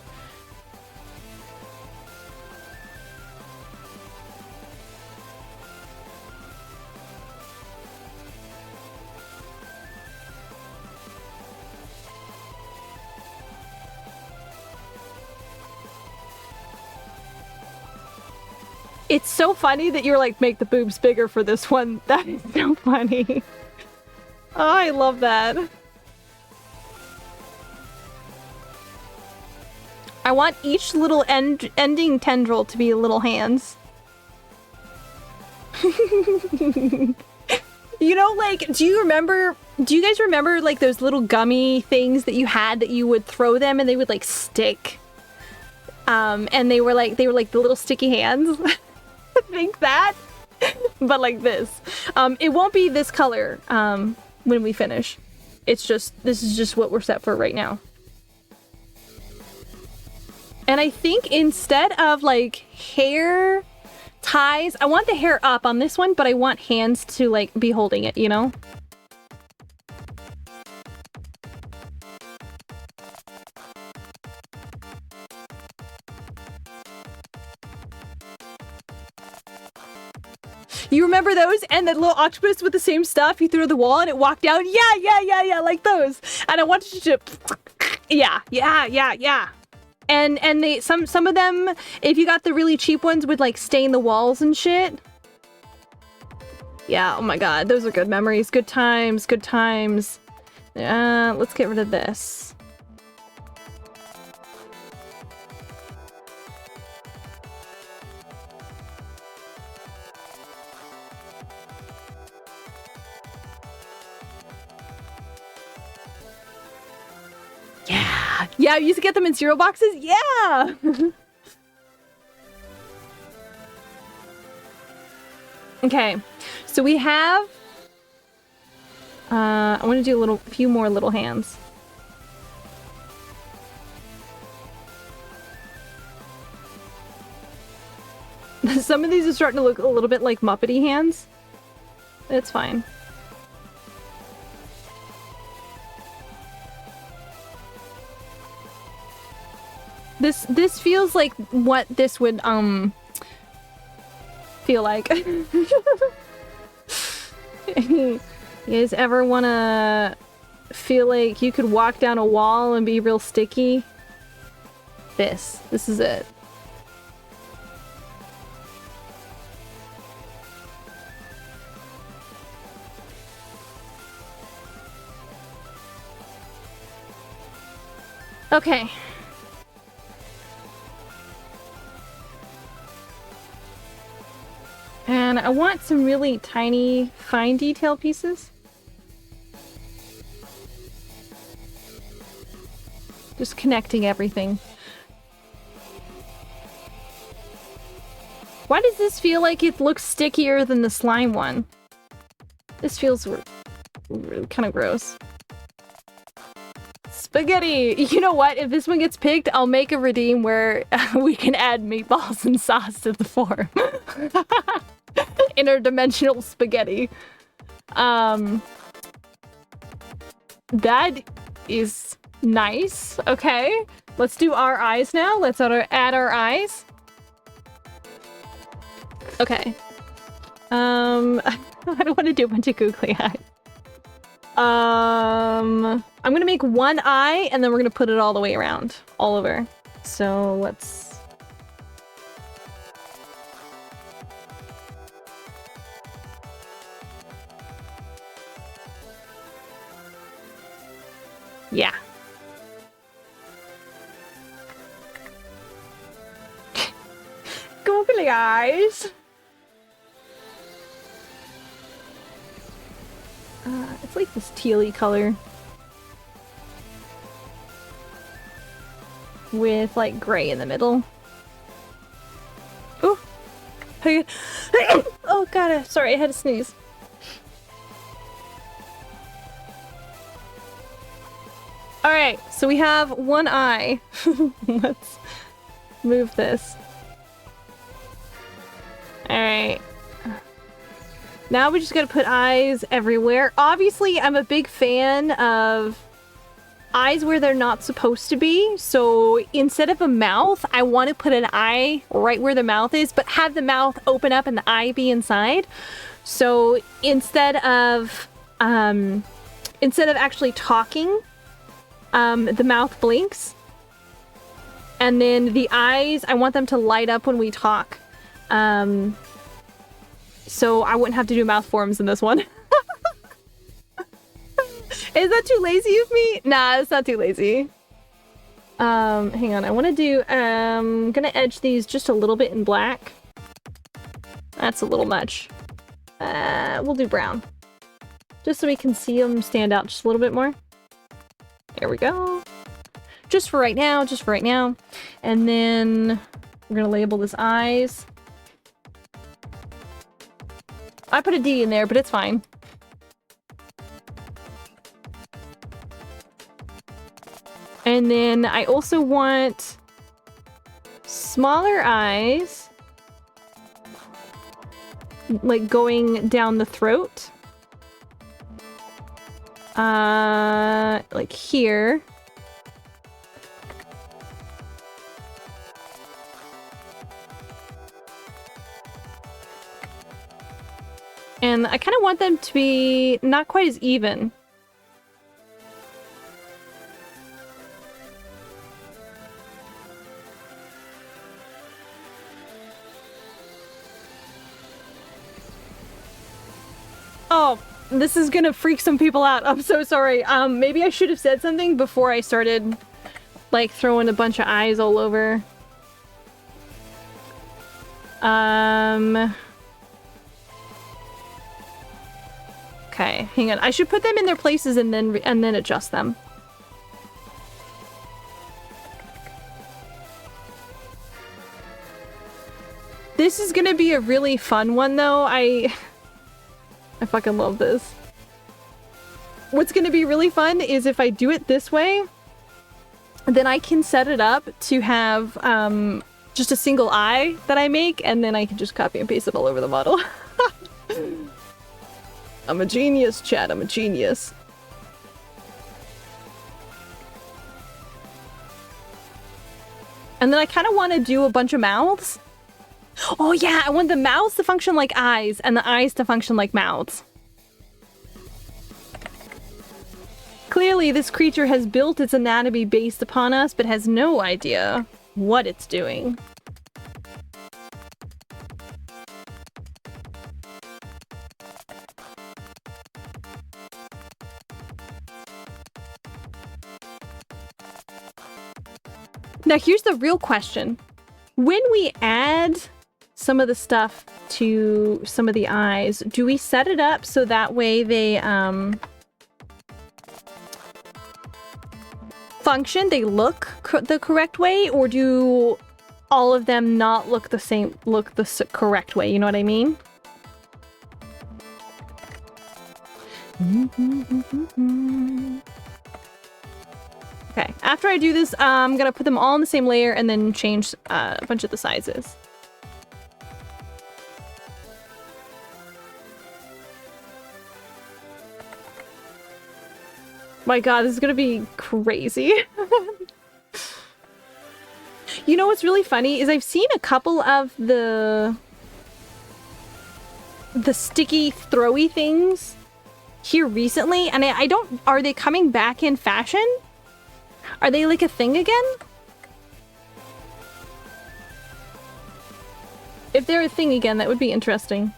It's so funny that you're like, make the boobs bigger for this one. That is so funny. Oh, I love that. I want each little ending tendril to be little hands. You know, like, do you guys remember like those little gummy things that you had that you would throw them and they would like stick? And they were like the little sticky hands. Think that, but like this. It won't be this color when we finish. This is just what we're set for right now. And I think instead of like hair ties, I want the hair up on this one, but I want hands to like be holding it, you know? You remember those? And the little octopus with the same stuff, you threw the wall and it walked out? Yeah, like those. And I wanted you to, yeah. And they some of them, if you got the really cheap ones, would like stain the walls and shit. Yeah, oh my god, those are good memories. Good times, good times. Let's get rid of this. Yeah, you used to get them in cereal boxes? Yeah! Okay, so we have... I want to do a few more little hands. Some of these are starting to look a little bit like Muppety hands. It's fine. This feels like what this would feel like. You guys ever wanna feel like you could walk down a wall and be real sticky? This is it. Okay. And I want some really tiny, fine detail pieces. Just connecting everything. Why does this feel like it looks stickier than the slime one? This feels kind of gross. Spaghetti! You know what? If this one gets picked, I'll make a redeem where we can add meatballs and sauce to the form. Interdimensional spaghetti. That is nice. Okay. Let's do our eyes now. Let's add our eyes. Okay. I don't want to do a bunch of googly eyes. I'm gonna make one eye and then we're gonna put it all the way around, all over. So let's... Yeah. Googly eyes. It's like this tealy color with like gray in the middle. Ooh. Oh god, sorry, I had to sneeze. Alright, so we have one eye. Let's move this. Alright. Now we just gotta put eyes everywhere. Obviously, I'm a big fan of eyes where they're not supposed to be. So instead of a mouth, I want to put an eye right where the mouth is, but have the mouth open up and the eye be inside. So instead of actually talking, the mouth blinks. And then the eyes, I want them to light up when we talk. So I wouldn't have to do mouth forms in this one. Is that too lazy of me? Nah, it's not too lazy. Hang on, I want to do, I'm gonna edge these just a little bit in black. That's a little much. We'll do brown. Just so we can see them stand out just a little bit more. There we go. Just for right now, just for right now. And then we're gonna label this eyes. I put a D in there, but it's fine. And then I also want smaller eyes, like going down the throat. Like here. And I kind of want them to be not quite as even. Oh, this is gonna freak some people out. I'm so sorry. Maybe I should have said something before I started, like, throwing a bunch of eyes all over. Okay, hang on. I should put them in their places and then adjust them. This is gonna be a really fun one, though. I fucking love this. What's gonna be really fun is if I do it this way, then I can set it up to have just a single eye that I make, and then I can just copy and paste it all over the model. I'm a genius, chat. I'm a genius. And then I kind of want to do a bunch of mouths. Oh yeah, I want the mouths to function like eyes and the eyes to function like mouths. Clearly, this creature has built its anatomy based upon us, but has no idea what it's doing. Now, here's the real question. When we add some of the stuff to some of the eyes, do we set it up so that way they function, they look the correct way, or do all of them not look the same, look the correct way? You know what I mean? Okay, after I do this, I'm gonna put them all in the same layer and then change a bunch of the sizes. My god, this is gonna be crazy. You know what's really funny is I've seen a couple of the sticky, throwy things here recently, and I don't... Are they coming back in fashion? Are they like a thing again? If they're a thing again, that would be interesting.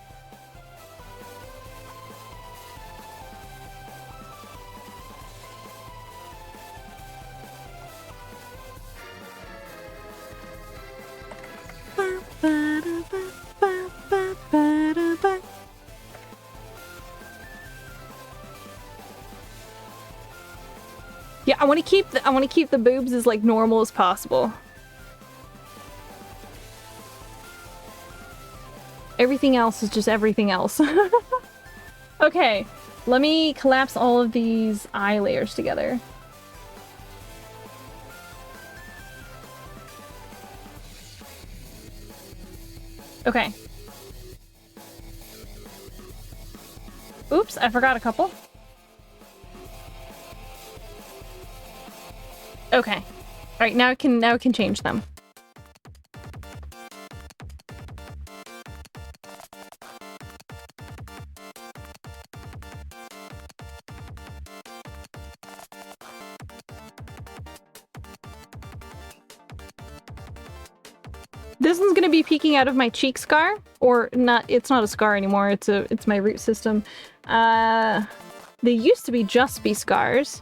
Yeah, I want to keep the boobs as like normal as possible. Everything else is just everything else. Okay, let me collapse all of these eye layers together. Okay. Oops, I forgot a couple. Okay. All right, now I can change them. This one's gonna be peeking out of my cheek scar, or not. It's not a scar anymore. It's my root system. They used to be just be scars.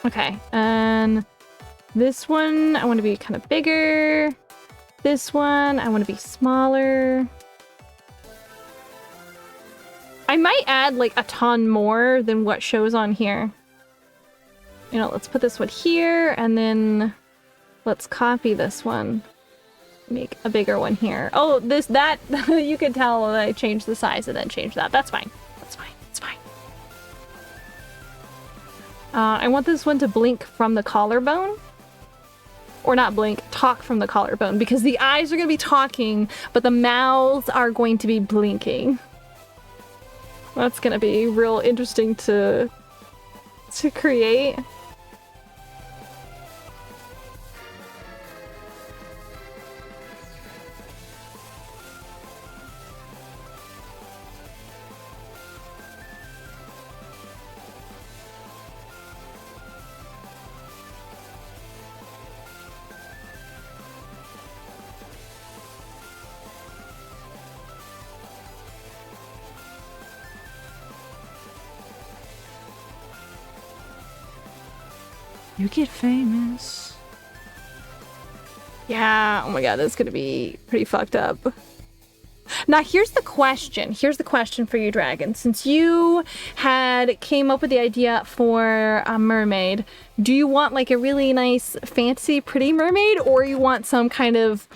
Okay, and this one I want to be kind of bigger. This one I want to be smaller. I might add like a ton more than what shows on here. You know, let's put this one here, and then let's copy this one. Make a bigger one here. Oh, that, you can tell that I changed the size and then changed that. That's fine. That's fine. It's fine. I want this one to blink from the collarbone. Or not blink, talk from the collarbone, because the eyes are going to be talking, but the mouths are going to be blinking. That's going to be real interesting to create. You get famous. Yeah, oh my god, that's gonna be pretty fucked up. Now here's the question. Here's the question for you, Dragon. Since you came up with the idea for a mermaid, do you want like a really nice, fancy, pretty mermaid, or you want some kind of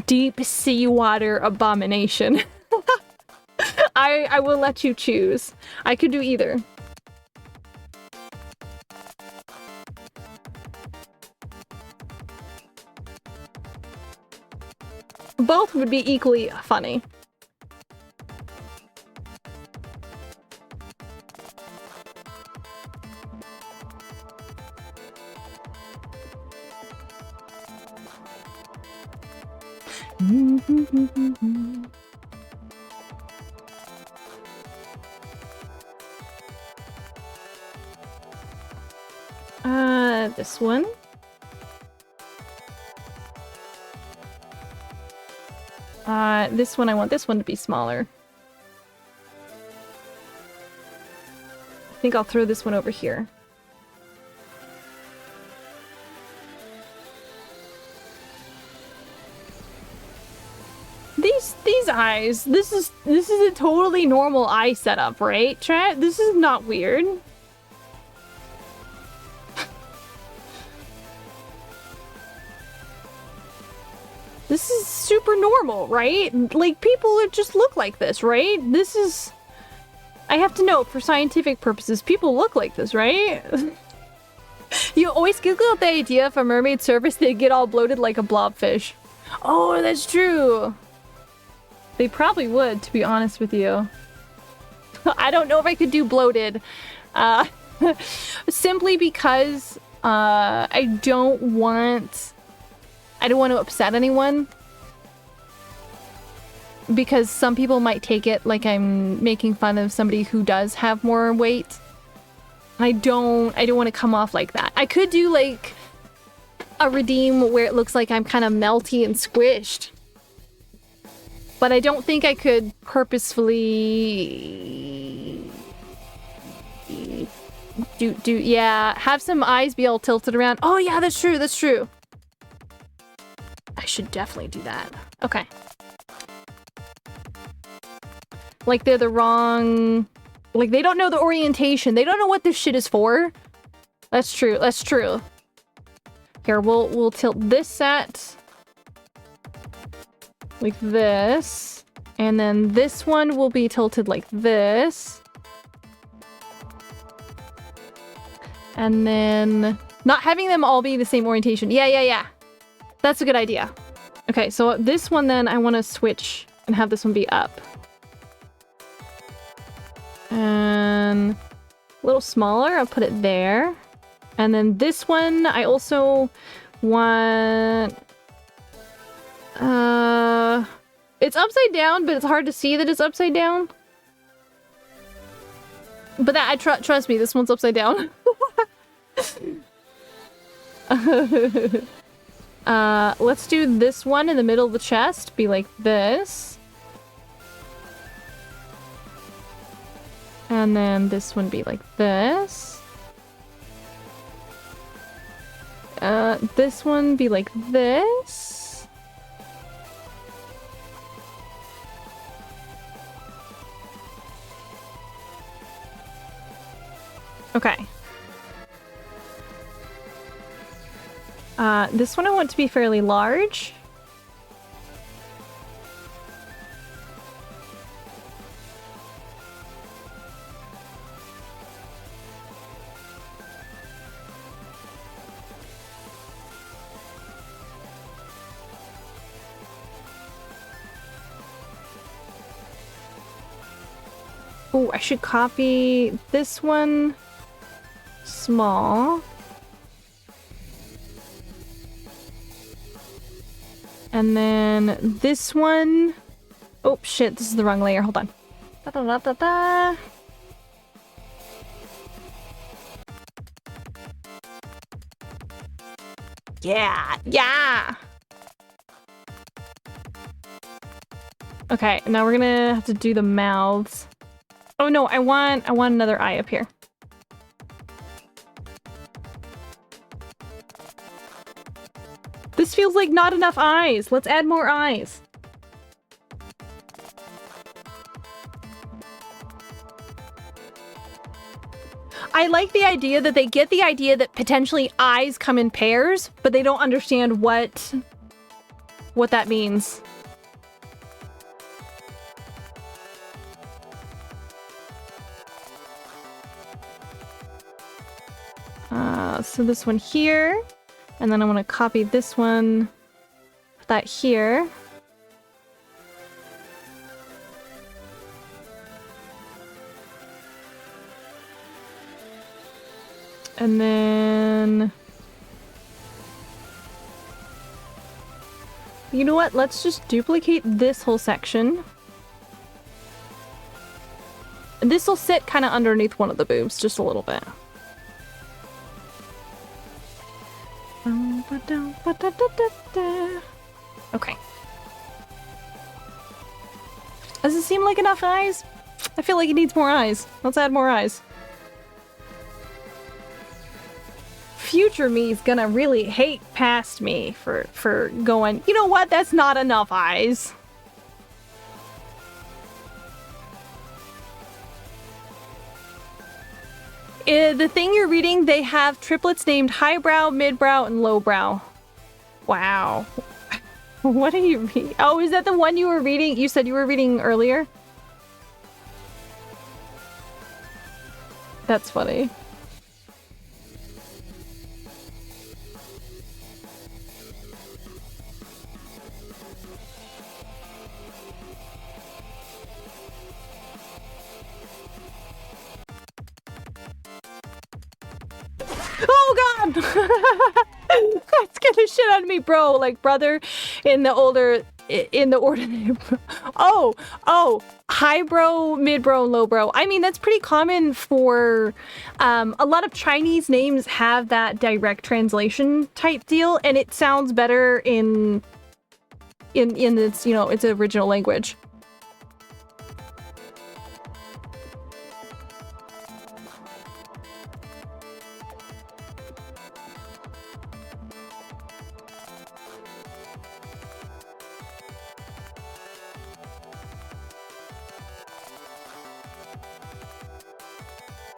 deep seawater abomination? I will let you choose. I could do either. Both would be equally funny. This one. This one, I want this one to be smaller. I think I'll throw this one over here. These eyes, this is a totally normal eye setup, right, chat? This is not weird. This is super normal, right? Like, people just look like this, right? This is... I have to note, for scientific purposes, people look like this, right? You always giggle at the idea of a mermaid surface, they'd get all bloated like a blobfish. Oh, that's true. They probably would, to be honest with you. I don't know if I could do bloated. Simply because I don't want to upset anyone. Because some people might take it like I'm making fun of somebody who does have more weight. I don't want to come off like that. I could do like a redeem where it looks like I'm kind of melty and squished. But I don't think I could purposefully yeah, have some eyes be all tilted around. Oh yeah, that's true, that's true. I should definitely do that. Okay. Like they're the wrong... Like they don't know the orientation. They don't know what this shit is for. That's true, that's true. Here, we'll tilt this set. Like this. And then this one will be tilted like this. And then... Not having them all be the same orientation. Yeah. That's a good idea. Okay, so this one then I want to switch and have this one be up. And a little smaller, I'll put it there. And then this one I also want... It's upside down, but it's hard to see that it's upside down. But that, trust me, this one's upside down. Let's do this one in the middle of the chest, be like this. And then this one be like this. This one be like this. Okay. This one I want to be fairly large. Oh, I should copy this one small. And then this one... Oh, shit, this is the wrong layer. Hold on. Da-da-da-da-da. Yeah! Okay, now we're gonna have to do the mouths. Oh no, I want another eye up here. This feels like not enough eyes. Let's add more eyes. I like the idea that they get the idea that potentially eyes come in pairs, but they don't understand what that means. So this one here. And then I want to copy this one, put that here. And then... You know what? Let's just duplicate this whole section. And this will sit kind of underneath one of the boobs, just a little bit. Okay. Does it seem like enough eyes? I feel like it needs more eyes. Let's add more eyes. Future me is gonna really hate past me for going, you know what, that's not enough eyes. The thing you're reading, they have triplets named highbrow, midbrow, and lowbrow. Wow. What are you reading? Oh, is that the one you were reading? You said you were reading earlier? That's funny. Oh god! That scared the shit out of me, bro. Like, brother in the order. Oh, highbrow, midbrow, lowbrow. I mean, that's pretty common for a lot of Chinese names have that direct translation type deal, and it sounds better in its, you know, its original language.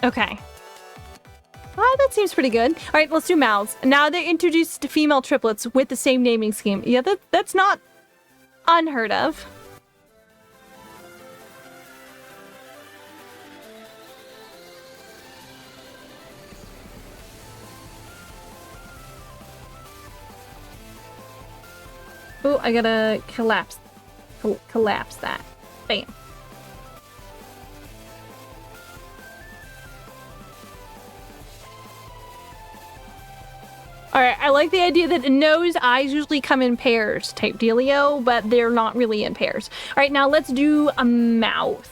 Okay. Oh, that seems pretty good. All right, let's do mouths. Now they introduced female triplets with the same naming scheme. Yeah, that's not unheard of. Oh, I gotta collapse that. Bam. Alright, I like the idea that nose, eyes usually come in pairs type dealio, but they're not really in pairs. Alright, now let's do a mouth.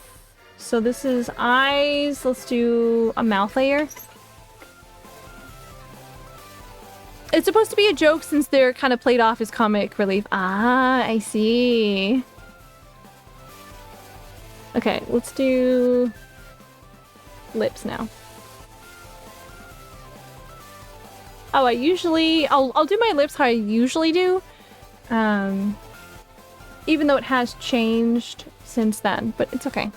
So this is eyes. Let's do a mouth layer. It's supposed to be a joke since they're kind of played off as comic relief. Ah, I see. Okay, let's do lips now. Oh, I'll do my lips how I usually do. Even though it has changed since then, but it's okay.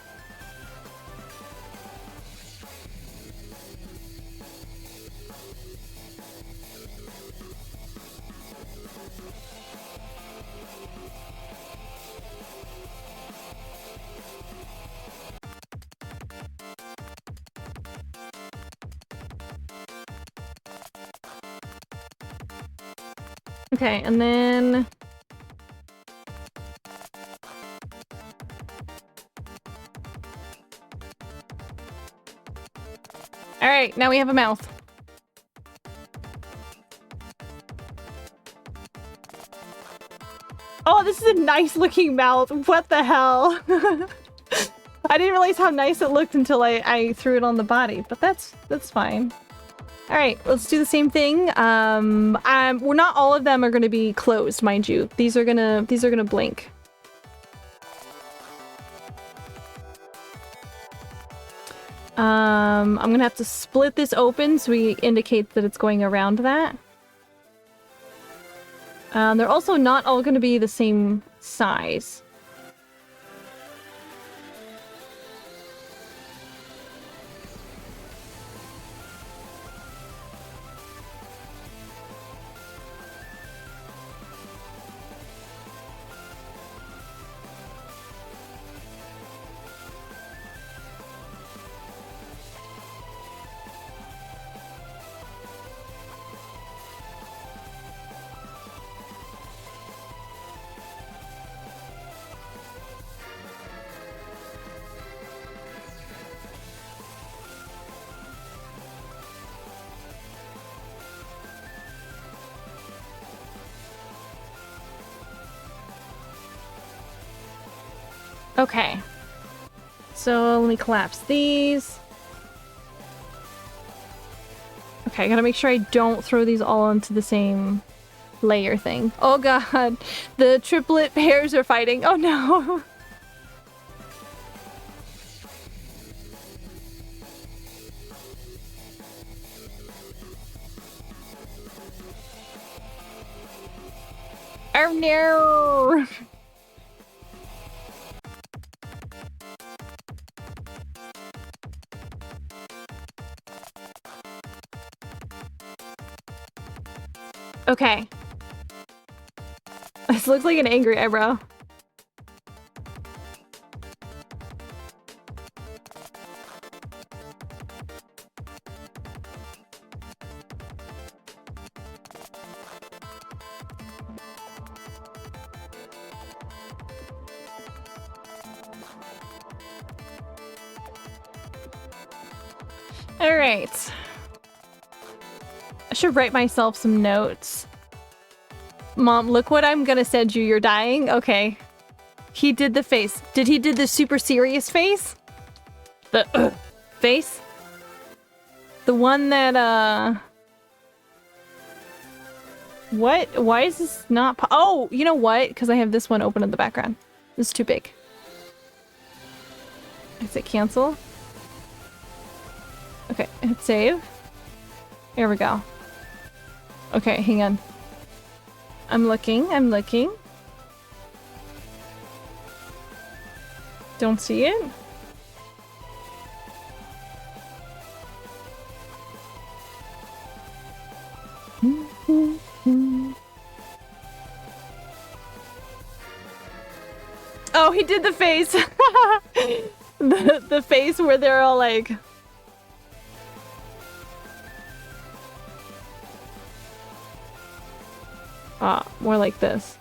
Okay, and then... Alright, now we have a mouth. Oh, this is a nice looking mouth. What the hell? I didn't realize how nice it looked until I threw it on the body, but that's fine. All right, let's do the same thing. We're not all of them are going to be closed, mind you. These are gonna blink. I'm gonna have to split this open so we indicate that it's going around that. They're also not all going to be the same size. Okay. So let me collapse these. Okay, I gotta make sure I don't throw these all onto the same layer thing. Oh god, the triplet pairs are fighting. Oh no. Oh no. Okay. This looks like an angry eyebrow. All right. I should write myself some notes. Mom, look what I'm gonna send you. You're dying? Okay. He did the face. Did he did the super serious face? The face? The one that, What? Why is this not oh, you know what? Because I have this one open in the background. This is too big. Is it cancel? Okay, hit save. Here we go. Okay, hang on. I'm looking. Don't see it. Oh, he did the face. the face where they're all like... Ah, more like this.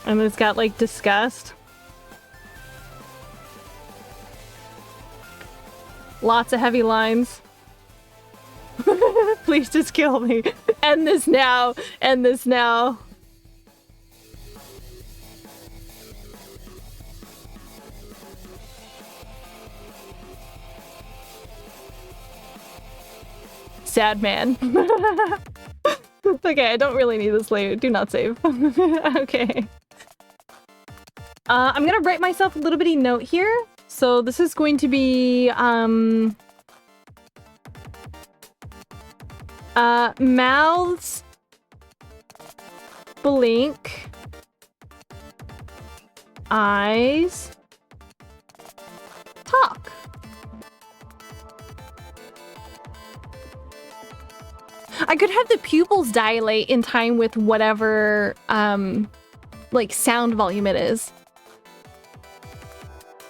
And it's got like disgust. Lots of heavy lines. Please just kill me. End this now. End this now. Sad man. Okay, I don't really need this later. Do not save. Okay. I'm gonna write myself a little bitty note here. So this is going to be, mouths blink, eyes talk. I could have the pupils dilate in time with whatever, like sound volume it is.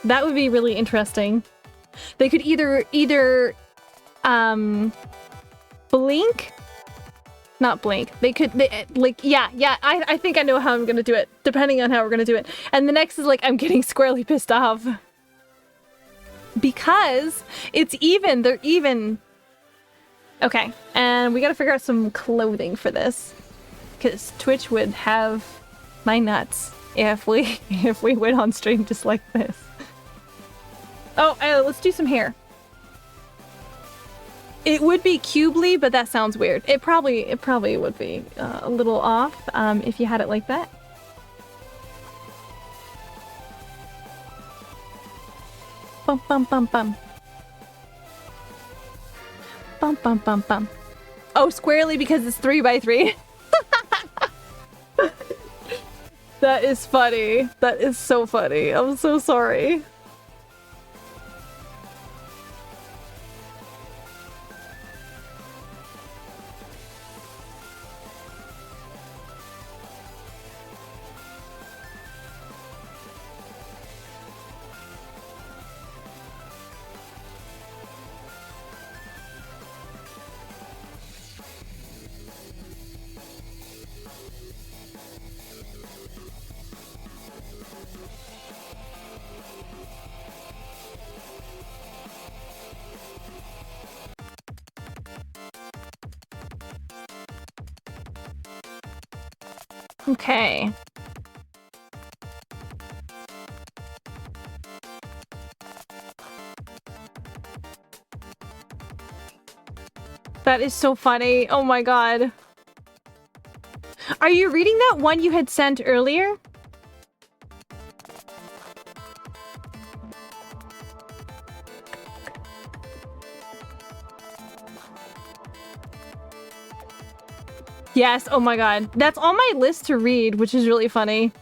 That would be really interesting. They could either blink, not blink. They could, I think I know how I'm gonna do it, depending on how we're gonna do it. And the next is like, I'm getting squarely pissed off. Because it's even, they're even. Okay, and we gotta figure out some clothing for this. Because Twitch would have my nuts if we went on stream just like this. Oh, let's do some hair. It would be cubely, but that sounds weird. It probably would be a little off if you had it like that. Bum bum bum bum. Bum bum bum bum. Oh, squarely because it's 3x3. That is funny. That is so funny. I'm so sorry. Okay. That is so funny. Oh my god. Are you reading that one you had sent earlier? Yes, oh my god. That's on my list to read, which is really funny.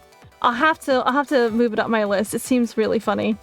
I'll have to move it up my list. It seems really funny.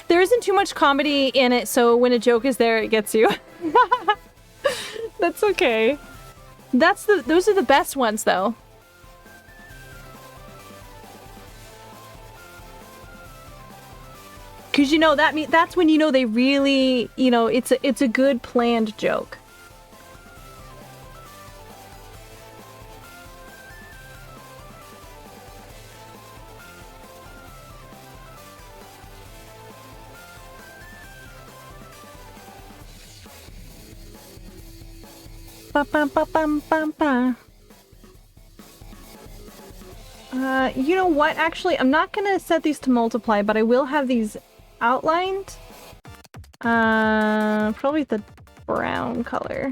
There isn't too much comedy in it, so when a joke is there, it gets you. That's okay. Those are the best ones, though. Because you know that's when you know they really, you know, it's a good planned joke. You know what? Actually, I'm not gonna set these to multiply, but I will have these outlined. Probably the brown color.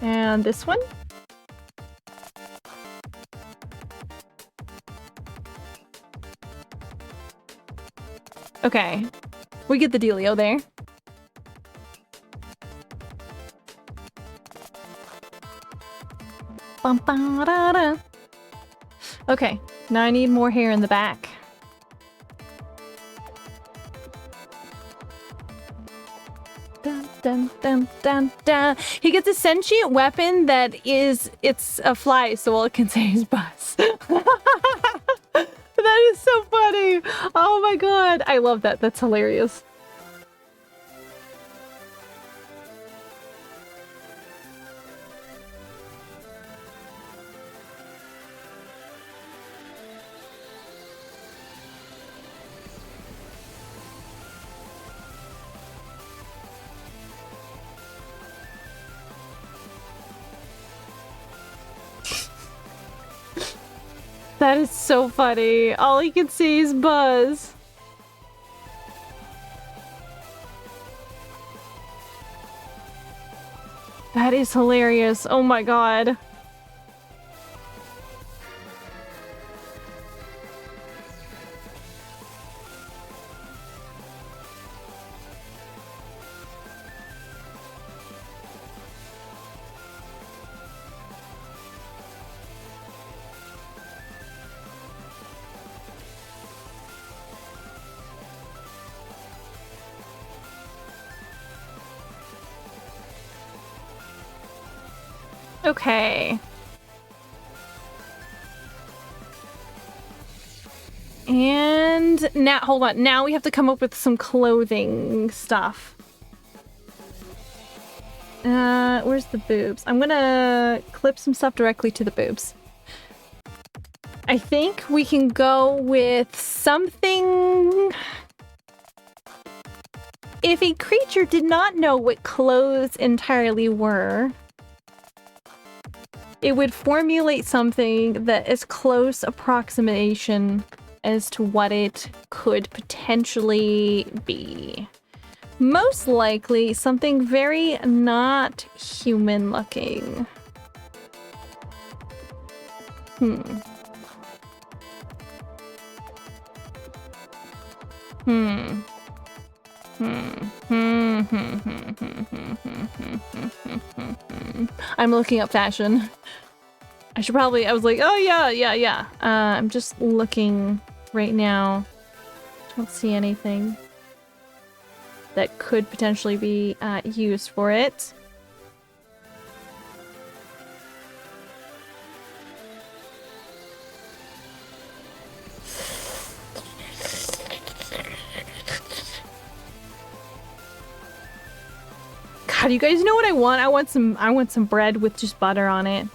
And this one. Okay. We get the dealio there. Okay, now I need more hair in the back. Dun, dun, dun, dun, dun. He gets a sentient weapon it's a fly, so all it can say is buzz. That is so funny. Oh my god. I love that. That's hilarious. That is so funny. All he can see is Buzz. That is hilarious. Oh my god. Okay. And now, hold on. Now we have to come up with some clothing stuff. Where's the boobs? I'm gonna clip some stuff directly to the boobs. I think we can go with something... If a creature did not know what clothes entirely were, it would formulate something that is close approximation as to what it could potentially be. Most likely something very not human looking. I'm looking up fashion. I should probably, I was like, oh yeah. I'm just looking right now. Don't see anything that could potentially be used for it. God, you guys know what I want? I want some bread with just butter on it.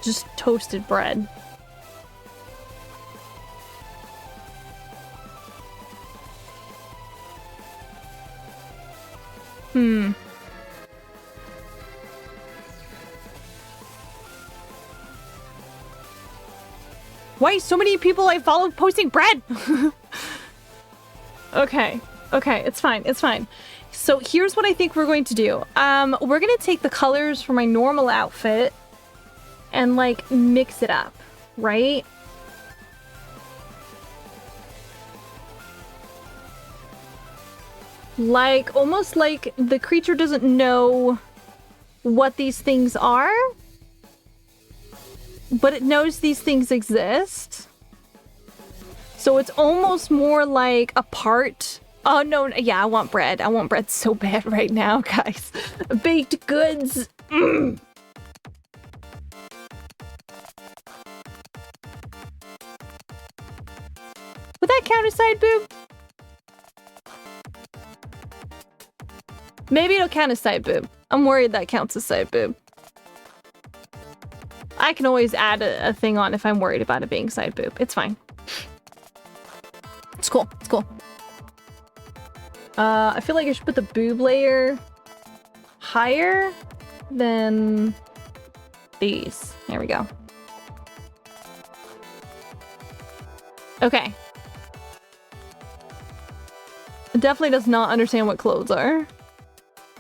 Just toasted bread. Why so many people I follow posting bread? Okay, it's fine. So here's what I think we're going to do. We're gonna take the colors from my normal outfit and like mix it up, right? Like almost like the creature doesn't know what these things are, but it knows these things exist. So it's almost more like a part. Oh no, yeah, I want bread. I want bread so bad right now, guys. Baked goods. Would that count as side boob? Maybe it'll count as side boob. I'm worried that counts as side boob. I can always add a thing on if I'm worried about it being side boob. It's fine. It's cool. I feel like I should put the boob layer higher than these. There we go. Okay. It definitely does not understand what clothes are.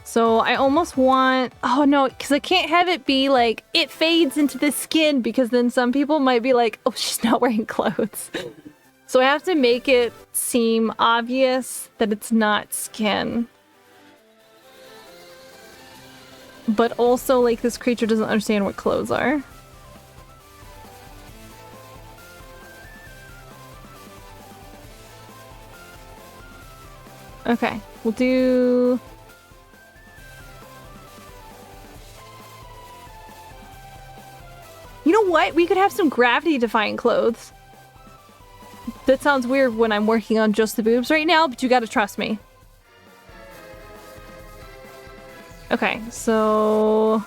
So I almost want... Oh no, because I can't have it be like, it fades into the skin, because then some people might be like, oh, she's not wearing clothes. So I have to make it seem obvious that it's not skin. But also, like, this creature doesn't understand what clothes are. Okay, we'll do... You know what? We could have some gravity-defying clothes. That sounds weird when I'm working on just the boobs right now, but you gotta trust me. Okay, so...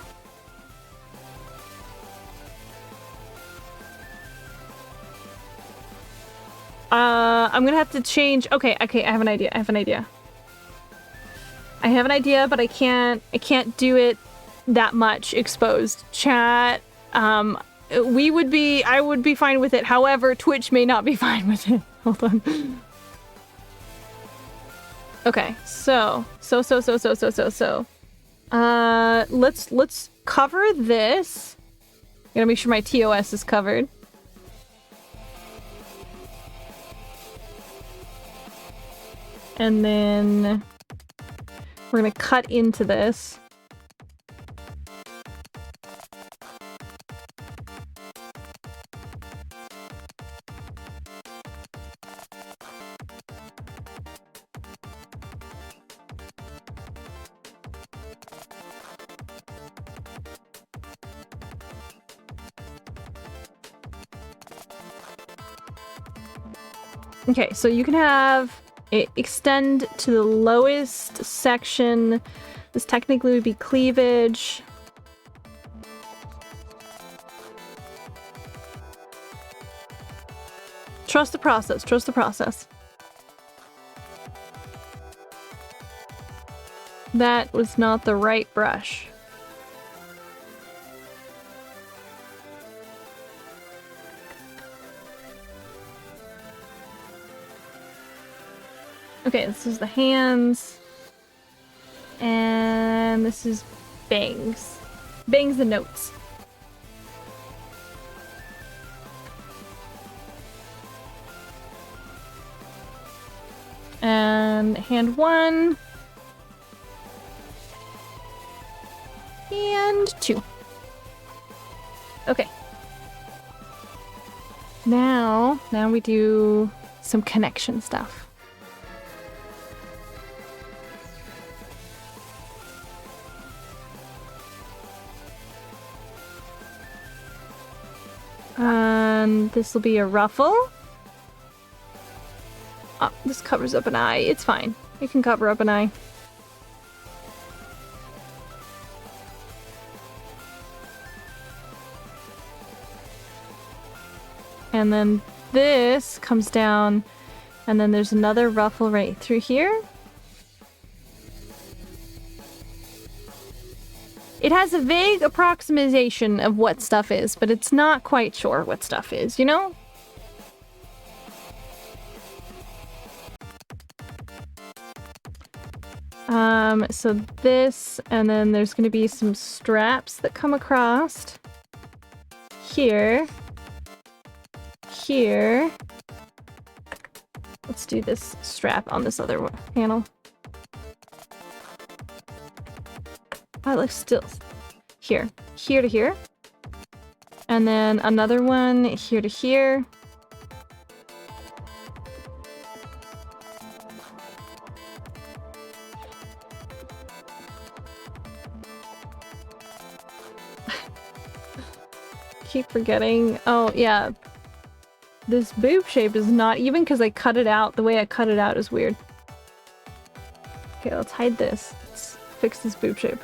I'm gonna have to change... Okay, I have an idea. I have an idea, but I can't do it that much exposed. Chat, I would be fine with it. However, Twitch may not be fine with it. Hold on. Okay, so. Let's cover this. Gotta make sure my TOS is covered. And then we're gonna cut into this. Okay, so you can have it extend to the lowest section. This technically would be cleavage. Trust the process. Trust the process. That was not the right brush. Okay, this is the hands. And this is bangs. Bangs and notes. And hand 1. And 2. Okay. Now we do some connection stuff. And this will be a ruffle. Oh, this covers up an eye. It's fine. It can cover up an eye. And then this comes down, and then there's another ruffle right through here. It has a vague approximation of what stuff is, but it's not quite sure what stuff is, you know? So this, and then there's gonna be some straps that come across. Here. Here. Let's do this strap on this other panel. I look still here to here, and then another one here to here. Keep forgetting. Oh yeah, this boob shape is not even because I cut it out. The way I cut it out is weird. Okay, let's hide this. Let's fix this boob shape.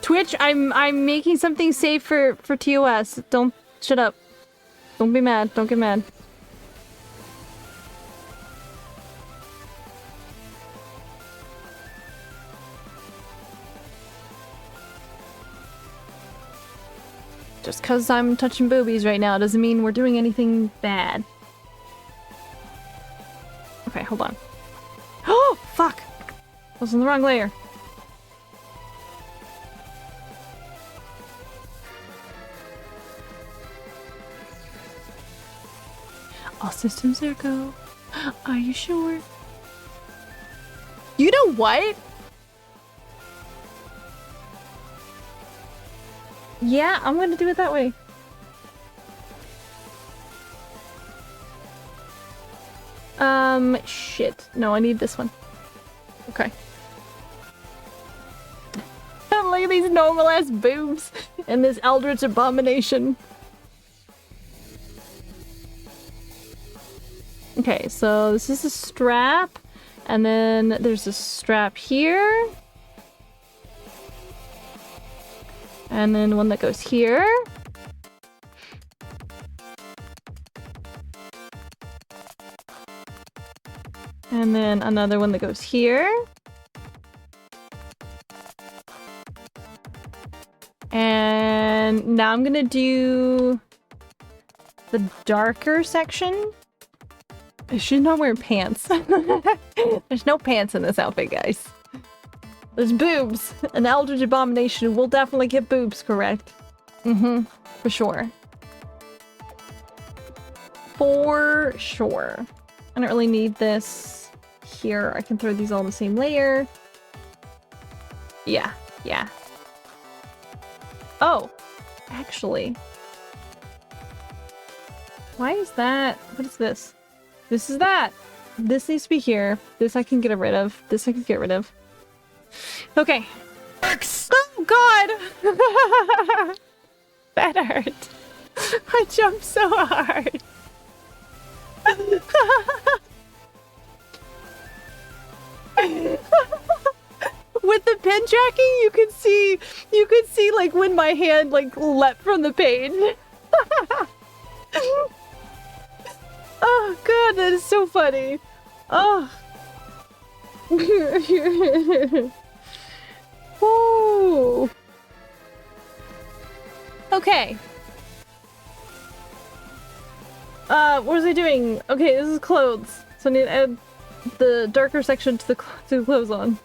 Twitch, I'm making something safe for TOS. Don't shut up. Don't be mad. Don't get mad. Just because I'm touching boobies right now doesn't mean we're doing anything bad. Okay, hold on. Oh, fuck! I was on the wrong layer. All systems are go. Are you sure? You know what? Yeah, I'm gonna do it that way. Shit. No, I need this one. Okay. Look at these normal ass boobs and this eldritch abomination. Okay, so this is a strap, and then there's a strap here. And then one that goes here. And then another one that goes here. And now I'm gonna do the darker section. She's not wearing pants. There's no pants in this outfit, guys. There's boobs. An eldritch abomination will definitely get boobs correct. Mm-hmm. For sure. For sure. I don't really need this here. I can throw these all in the same layer. Yeah. Yeah. Oh. Actually. Why is that? What is this? This is that. This needs to be here. This I can get rid of. This I can get rid of. Okay. Oh god! That hurt. I jumped so hard. With the pen tracking, you could see like when my hand like leapt from the page. Oh god, that is so funny. Oh. Woo. Okay. What was I doing? Okay, this is clothes. So I need to add the darker section to the clothes on.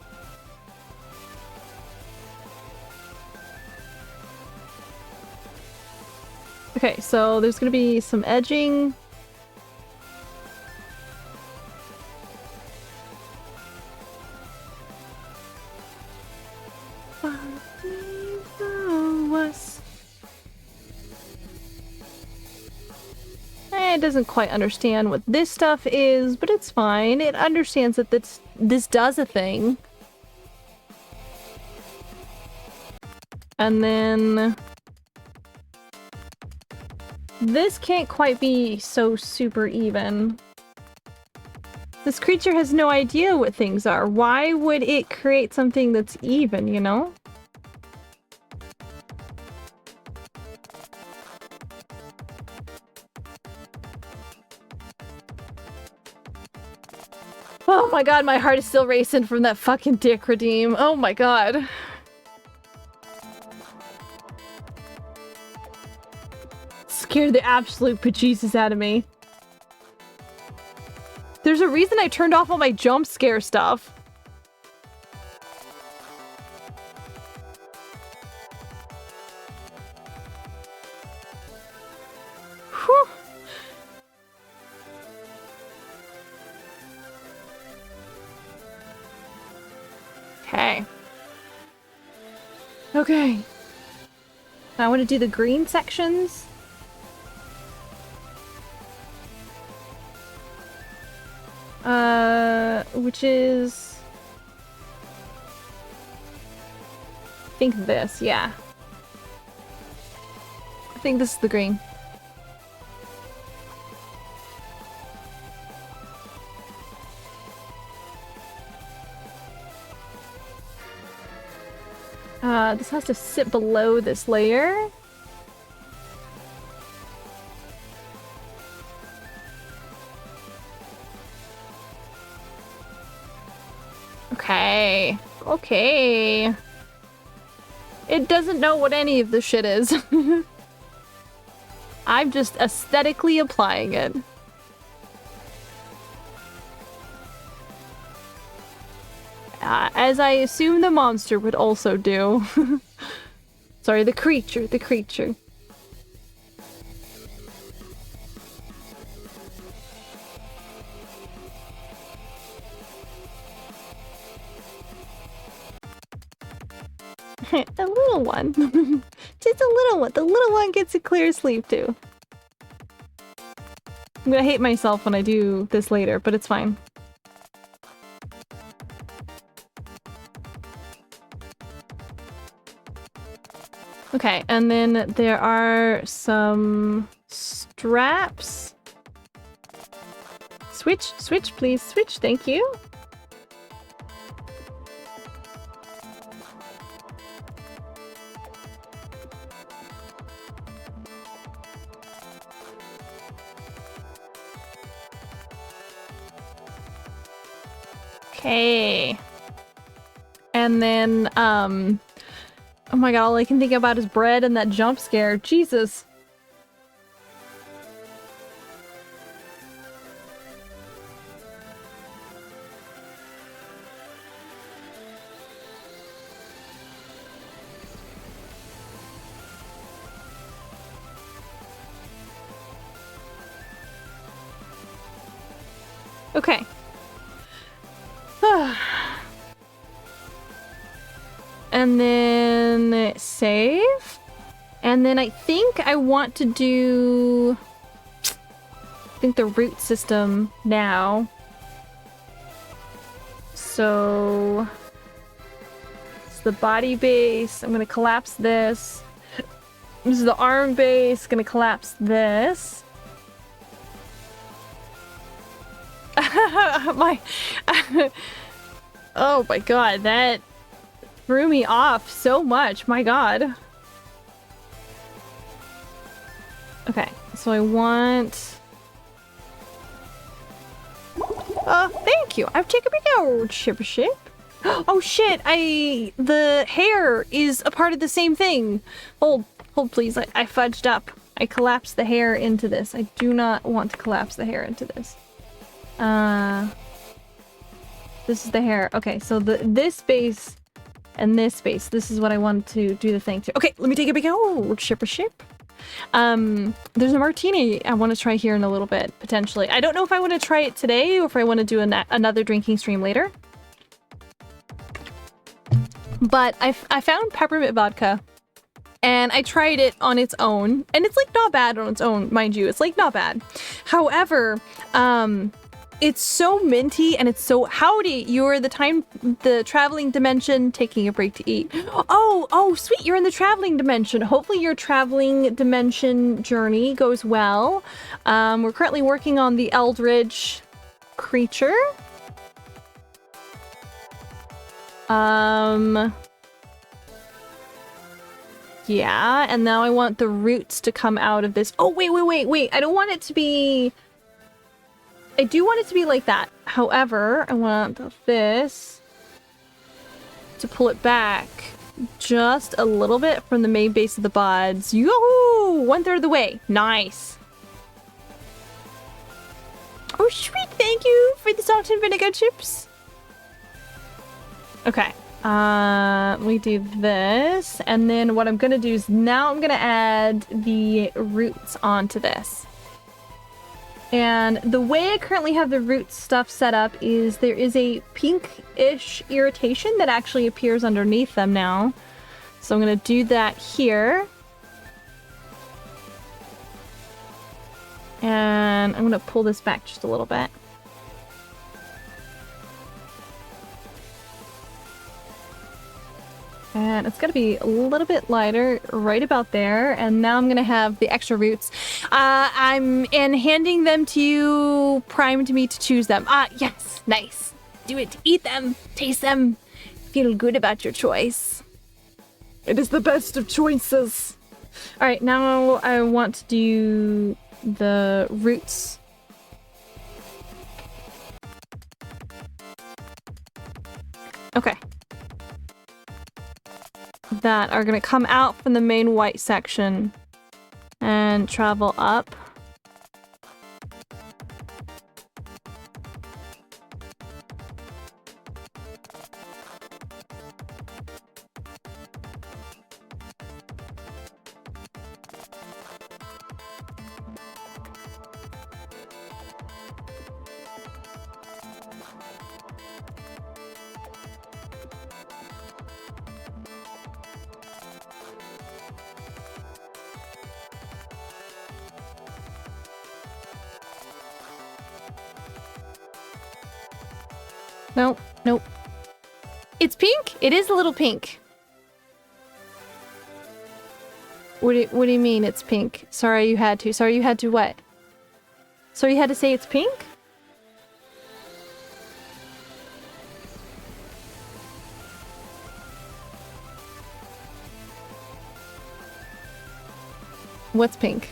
Okay, so there's gonna be some edging. It doesn't quite understand what this stuff is, but it's fine. It understands that this does a thing. And then this can't quite be so super even. This creature has no idea what things are. Why would it create something that's even, you know? Oh my god, my heart is still racing from that fucking dick redeem. Oh my god. Scared the absolute bejesus out of me. There's a reason I turned off all my jump scare stuff. Whew. Okay. Okay. I want to do the green sections. Which is... I think this, yeah. I think this is the green. This has to sit below this layer. Okay. Okay. It doesn't know what any of this shit is. I'm just aesthetically applying it. As I assume the monster would also do. Sorry, the creature, the creature. A little one. Just a little one. The little one gets a clear sleep too. I'm gonna hate myself when I do this later, but it's fine. Okay, and then there are some straps. Switch, switch, please. Switch, thank you. Okay. And then, oh my god, all I can think about is bread and that jump scare. Jesus. Okay. And then save. And then I think I want to do... I think the root system now. So... it's the body base. I'm gonna collapse this. This is the arm base. Gonna collapse this. Oh my god, that threw me off so much. My god. Okay, so I want... thank you. I've taken a big old ship. Oh shit, the hair is a part of the same thing. Hold please. I fudged up. I collapsed the hair into this. I do not want to collapse the hair into this. This is the hair. Okay, so this base and this base. This is what I want to do the thing to. Okay, let me take a big old ship. There's a martini I want to try here in a little bit, potentially. I don't know if I want to try it today or if I want to do another drinking stream later. But I found peppermint vodka and I tried it on its own, and it's like not bad on its own, mind you. It's like not bad. However, it's so minty and it's so howdy. You're the traveling dimension, taking a break to eat. Oh, sweet. You're in the traveling dimension. Hopefully your traveling dimension journey goes well. We're currently working on the Eldritch creature. Yeah, and now I want the roots to come out of this. Oh, wait. I don't want it to be... I do want it to be like that. However, I want this to pull it back just a little bit from the main base of the buds. Yoo-hoo! 1/3 of the way. Nice. Oh, sweet. Thank you for the salt and vinegar chips. Okay. We do this, and then what I'm gonna do is now I'm gonna add the roots onto this. And the way I currently have the root stuff set up is there is a pinkish irritation that actually appears underneath them now. So I'm gonna do that here. And I'm gonna pull this back just a little bit. And it's gonna be a little bit lighter right about there. And now I'm gonna have the extra roots. I'm handing them to you, primed me to choose them. Ah, yes, nice. Do it, eat them, taste them, feel good about your choice. It is the best of choices. All right, now I want to do the roots. Okay. That are gonna come out from the main white section and travel up. Nope. It's pink? It is a little pink. What do you mean it's pink? Sorry you had to. Sorry you had to what? Sorry you had to say it's pink? What's pink?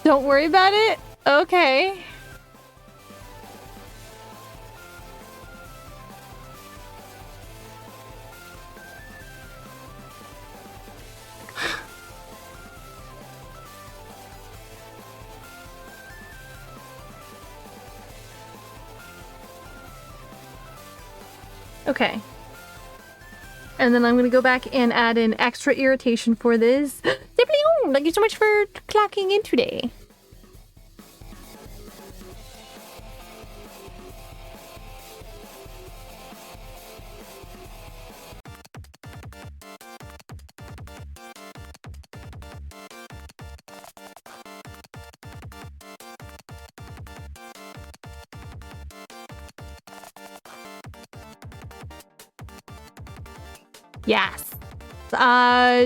Don't worry about it? Okay. Okay. And then I'm gonna go back and add in extra irritation for this. Thank you so much for clocking in today. Yes.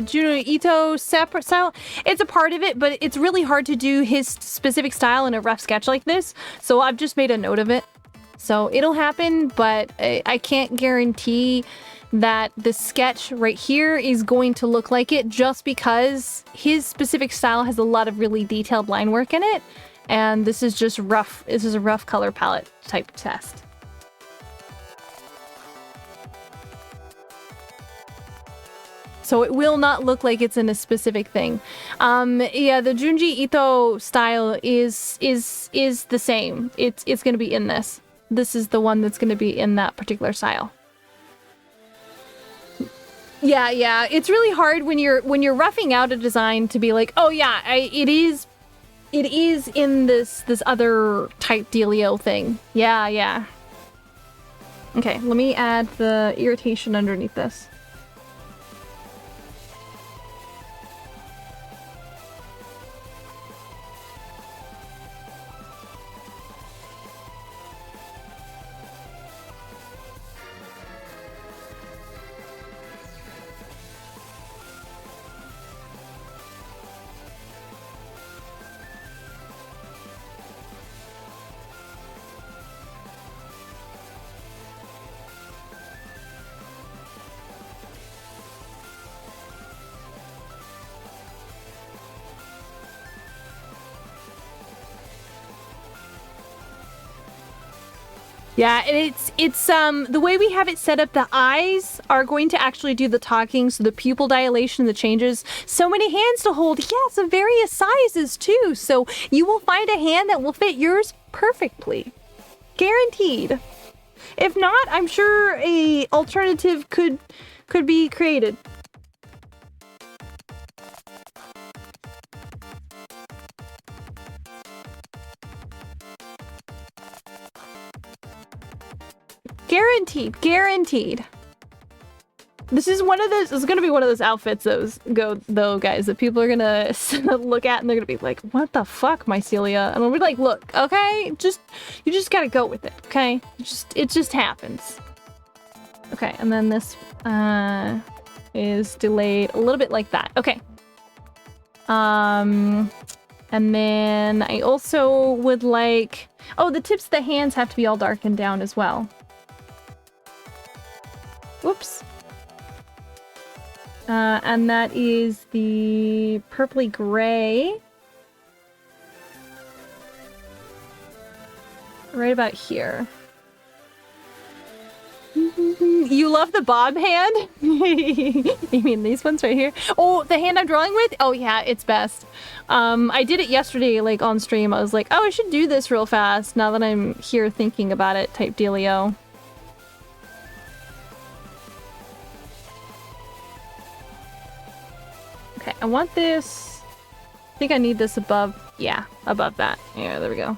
Juno Ito separate style. It's a part of it, but it's really hard to do his specific style in a rough sketch like this. So I've just made a note of it. So it'll happen, but I can't guarantee that the sketch right here is going to look like it just because his specific style has a lot of really detailed line work in it. And this is just rough. This is a rough color palette type test. So it will not look like it's in a specific thing. Yeah, the Junji Ito style is the same. It's gonna be in this. This is the one that's gonna be in that particular style. Yeah. It's really hard when you're roughing out a design to be like, oh yeah, it is in this other type dealio thing. Yeah. Okay, let me add the irritation underneath this. Yeah, and it's the way we have it set up, the eyes are going to actually do the talking, so the pupil dilation, the changes. So many hands to hold, yes, of various sizes too. So you will find a hand that will fit yours perfectly. Guaranteed. If not, I'm sure a alternative could be created. Guaranteed. This is one of those. This is gonna be one of those outfits though, guys, that people are gonna look at and they're gonna be like, "What the fuck, Mycelia?" And we'll be like, "Look, okay, you just gotta go with it, okay? It just happens." Okay, and then this is delayed a little bit like that. Okay. And then I also would like. Oh, the tips of the hands have to be all darkened down as well. Whoops. And that is the purpley gray. Right about here. You love the bob hand? You mean these ones right here? Oh, the hand I'm drawing with? Oh yeah, it's best. I did it yesterday, like on stream. I was like, oh, I should do this real fast now that I'm here thinking about it type dealio. Okay, I want this. I think I need this above. Yeah, above that. Yeah, there we go.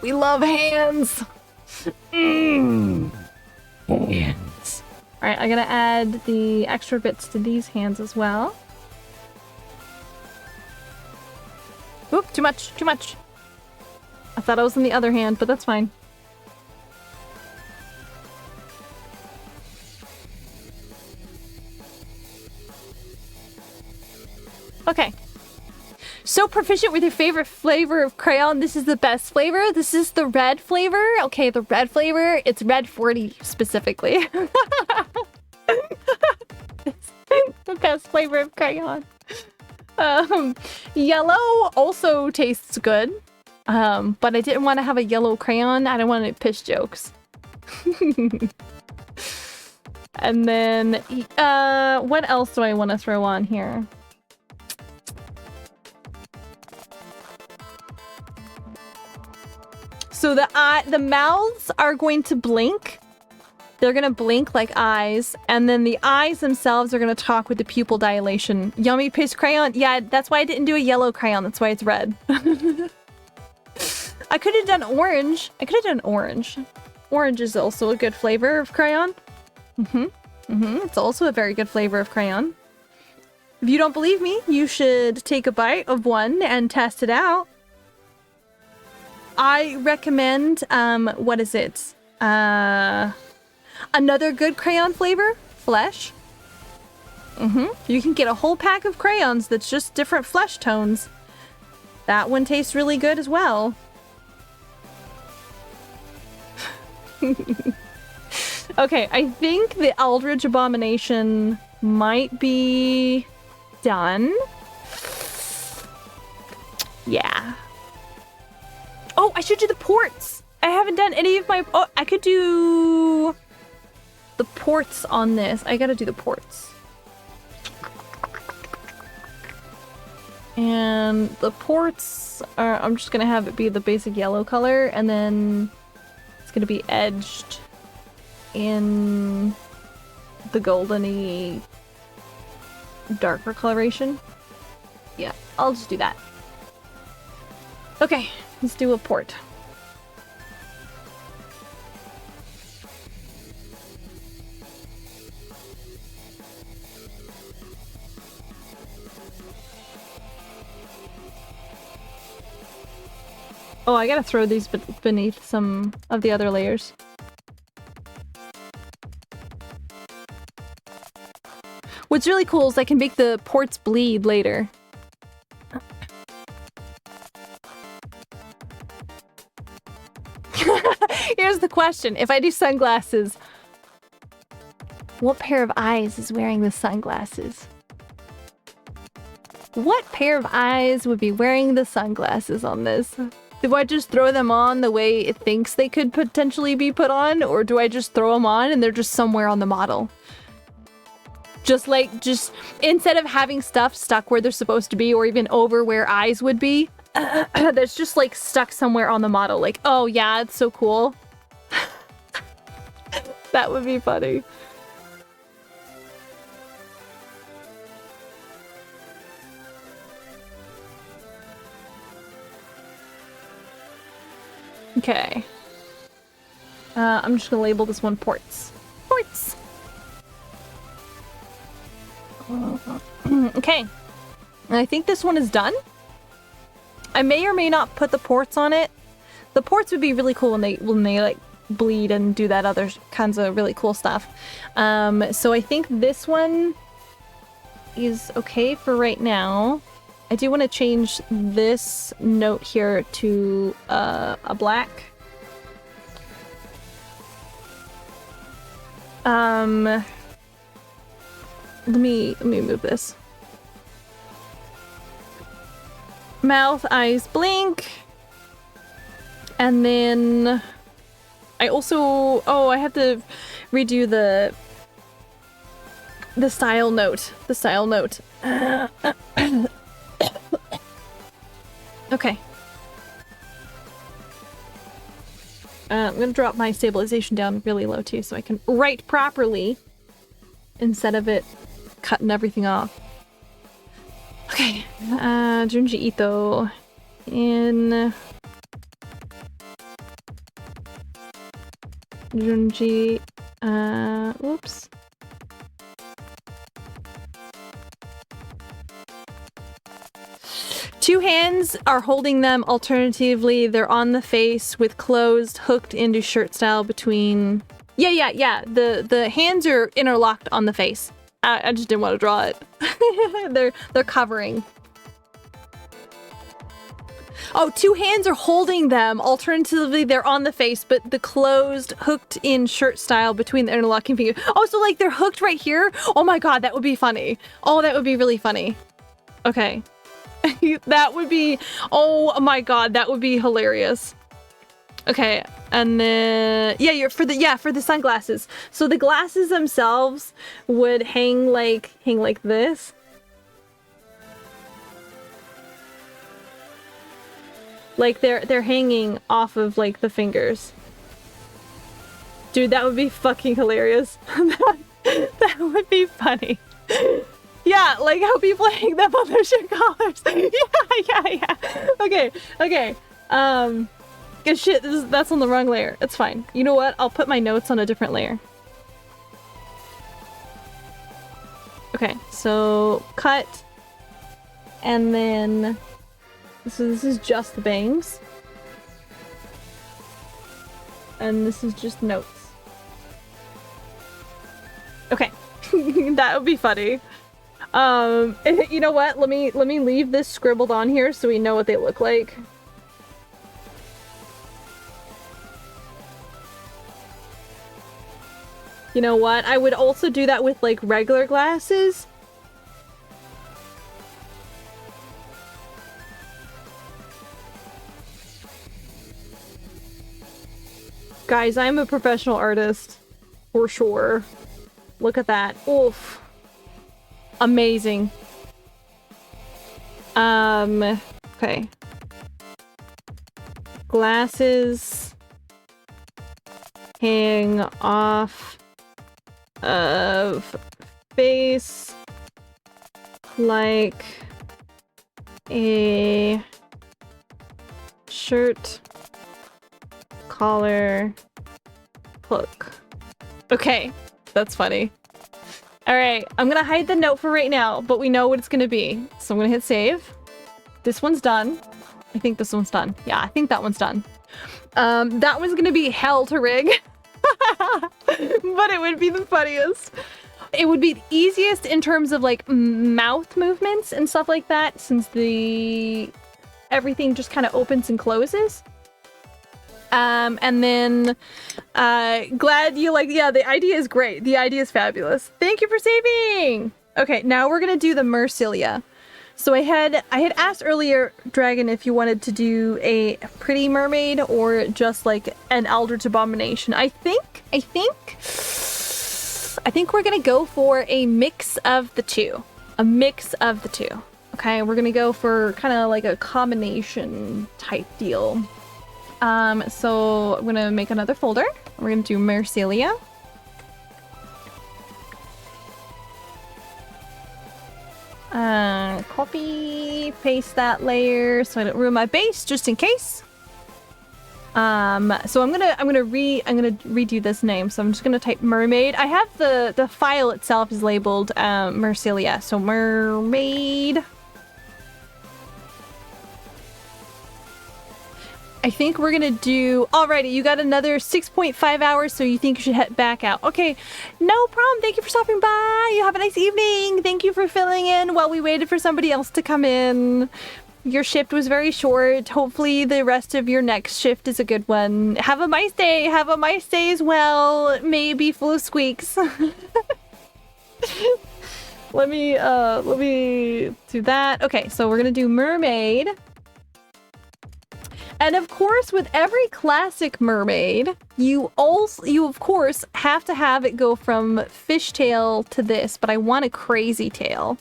We love hands. Hands. All right, I'm gonna add the extra bits to these hands as well. Oop, too much. I thought I was in the other hand, but that's fine. Okay. So proficient with your favorite flavor of crayon. This is the best flavor. This is the red flavor. Okay, the red flavor. It's red 40 specifically. It's the best flavor of crayon. Yellow also tastes good, but I didn't want to have a yellow crayon. I didn't want any piss jokes. And then, what else do I want to throw on here? So the mouths are going to blink. They're gonna blink like eyes, and then the eyes themselves are gonna talk with the pupil dilation. Yummy piss crayon. Yeah, that's why I didn't do a yellow crayon. That's why it's red. I could have done orange. Orange is also a good flavor of crayon. It's also a very good flavor of crayon. If you don't believe me, you should take a bite of one and test it out. I recommend, what is it? Another good crayon flavor, flesh. You can get a whole pack of crayons that's just different flesh tones. That one tastes really good as well. Okay, I think the Eldritch Abomination might be done. Yeah. Oh, I should do the ports. I haven't done any of my... Oh, I could do the ports on this. I gotta do the ports. And the ports are... I'm just gonna have it be the basic yellow color, and then it's gonna be edged in the goldeny darker coloration. Yeah, I'll just do that. Okay, let's do a port. Oh, I gotta throw these beneath some of the other layers. What's really cool is I can make the ports bleed later. Here's the question. If I do sunglasses, what pair of eyes is wearing the sunglasses? What pair of eyes would be wearing the sunglasses on this? Do I just throw them on the way it thinks they could potentially be put on? Or do I just throw them on and they're just somewhere on the model? Just instead of having stuff stuck where they're supposed to be or even over where eyes would be, that's just like stuck somewhere on the model. Like, oh yeah, it's so cool. That would be funny. Okay. I'm just gonna label this one ports. Ports! Okay. I think this one is done. I may or may not put the ports on it. The ports would be really cool when they like bleed and do that other kinds of really cool stuff. So I think this one is okay for right now. I do want to change this note here to a black. Let me move this. Mouth, eyes, blink. And then I also, I have to redo the style note. The style note. Okay. I'm gonna drop my stabilization down really low too so I can write properly instead of it cutting everything off. Okay. Junji Ito in Junji, oops. Two hands are holding them. Alternatively, they're on the face with closed, hooked into shirt style between... Yeah. The hands are interlocked on the face. I just didn't want to draw it. They're covering. Oh, two hands are holding them. Alternatively, they're on the face, but the closed, hooked in shirt style between the interlocking fingers. Oh, so like they're hooked right here? Oh my god, that would be funny. Oh, that would be really funny. Okay. That would be, oh my god, that would be hilarious. Okay, and then for the sunglasses. So the glasses themselves would hang like this. Like they're hanging off of like the fingers. Dude, that would be fucking hilarious. That would be funny. Yeah, like how people hang them on their shirt collars. Yeah. Okay. Good shit, that's on the wrong layer. It's fine. You know what? I'll put my notes on a different layer. Okay, so cut. And then... So this is just the bangs. And this is just notes. Okay. That would be funny. You know what? Let me leave this scribbled on here so we know what they look like. You know what? I would also do that with like regular glasses. Guys, I'm a professional artist. For sure. Look at that. Oof. Amazing. Okay. Glasses hang off of face like a shirt collar hook. Okay, that's funny. All right, I'm gonna hide the note for right now, but we know what it's gonna be. So I'm gonna hit save. This one's done. I think this one's done. Yeah, I think that one's done. That one's gonna be hell to rig, but it would be the funniest. It would be the easiest in terms of like mouth movements and stuff like that, since everything just kind of opens and closes. And then, glad you like, yeah, the idea is great. The idea is fabulous. Thank you for saving. Okay, now we're gonna do the Mercilia. So I had asked earlier, Dragon, if you wanted to do a pretty mermaid or just like an Eldritch Abomination. I think we're gonna go for a mix of the two. A mix of the two. Okay, we're gonna go for kind of like a combination type deal. So I'm gonna make another folder. We're gonna do Mercilia. Copy, paste that layer so I don't ruin my base, just in case. So I'm gonna redo this name. So I'm just gonna type mermaid. I have the file itself is labeled Mercilia. So mermaid. I think we're gonna do... Alrighty, you got another 6.5 hours, so you think you should head back out. Okay, no problem. Thank you for stopping by. You have a nice evening. Thank you for filling in while we waited for somebody else to come in. Your shift was very short. Hopefully the rest of your next shift is a good one. Have a nice day. Have a nice day as well. Maybe full of squeaks. Let me do that. Okay, so we're gonna do mermaid. And of course, with every classic mermaid, you of course have to have it go from fishtail to this, but I want a crazy tail.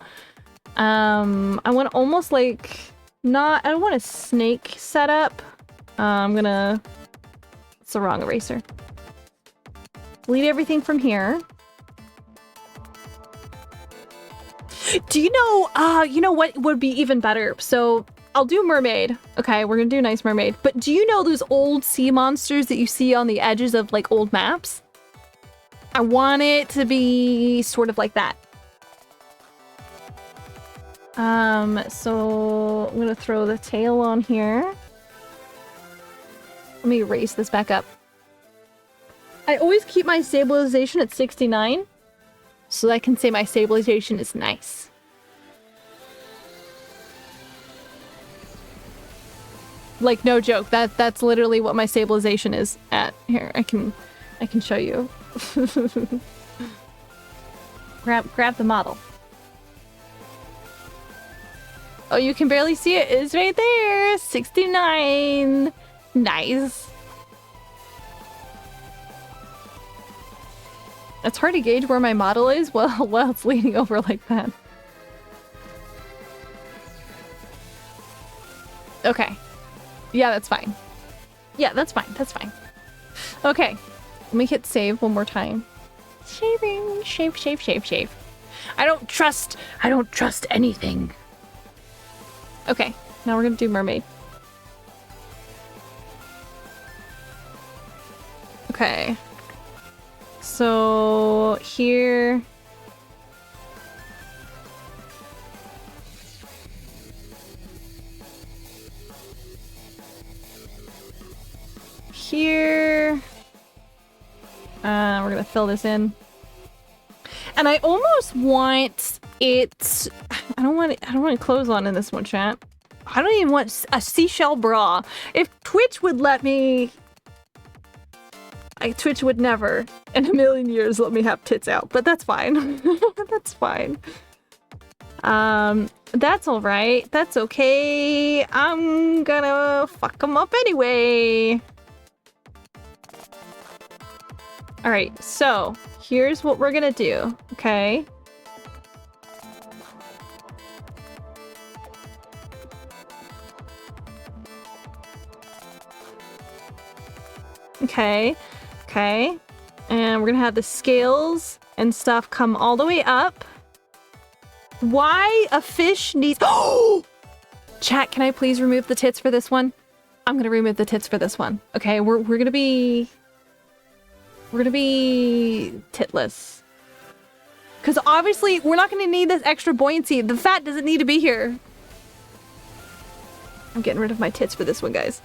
I want almost like I don't want a snake setup. It's the wrong eraser. Delete everything from here. Do you know what would be even better? So I'll do mermaid. Okay, we're gonna do a nice mermaid. But do you know those old sea monsters that you see on the edges of like old maps? I want it to be sort of like that. So I'm gonna throw the tail on here. Let me erase this back up. I always keep my stabilization at 69, so I can say my stabilization is nice. Like, no joke. That's literally what my stabilization is at. Here, I can show you. grab the model. Oh, you can barely see it. It's right there. 69. Nice. It's hard to gauge where my model is while it's leaning over like that. Okay. Yeah, that's fine. Yeah, that's fine. That's fine. Okay. Let me hit save one more time. Shaving. Shave, shave, shave, shave. I don't trust anything. Okay. Now we're gonna do mermaid. Okay. So here. Here. We're gonna fill this in. And I almost want it. I don't want clothes on in this one, chat. I don't even want a seashell bra. If Twitch would let me, Twitch would never in a million years let me have tits out, but that's fine. That's fine. That's all right. That's okay. I'm gonna fuck them up anyway. All right, so here's what we're gonna do, okay? Okay, okay. And we're gonna have the scales and stuff come all the way up. Why a fish needs... Oh! Chat, can I please remove the tits for this one? I'm gonna remove the tits for this one. Okay, we're gonna be... We're gonna be titless. Because obviously, we're not gonna need this extra buoyancy. The fat doesn't need to be here. I'm getting rid of my tits for this one, guys.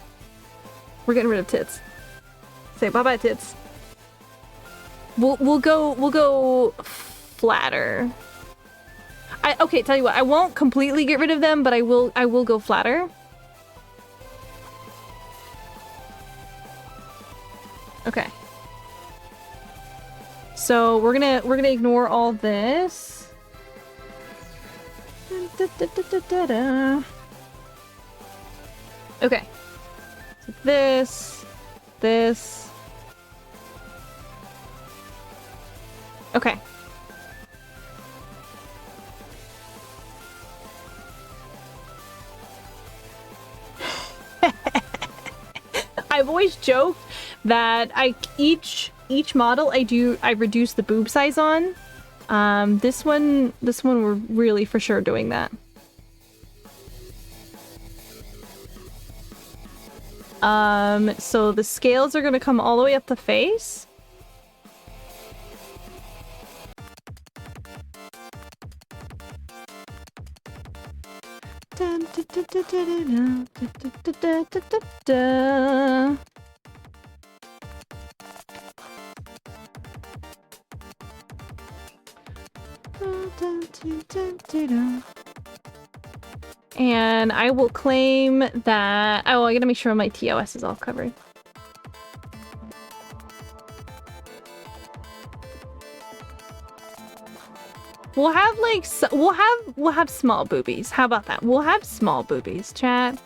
We're getting rid of tits. Say bye-bye, tits. We'll go flatter. Okay, tell you what, I won't completely get rid of them, but I will go flatter. Okay. So we're gonna ignore all this. Okay. So this. Okay. I've always joked that each model I reduce the boob size on. This one we're really for sure doing that. So the scales are gonna come all the way up the face. And I will claim that... Oh, I gotta make sure my TOS is all covered. We'll have like we'll have small boobies. How about that? We'll have small boobies, chat.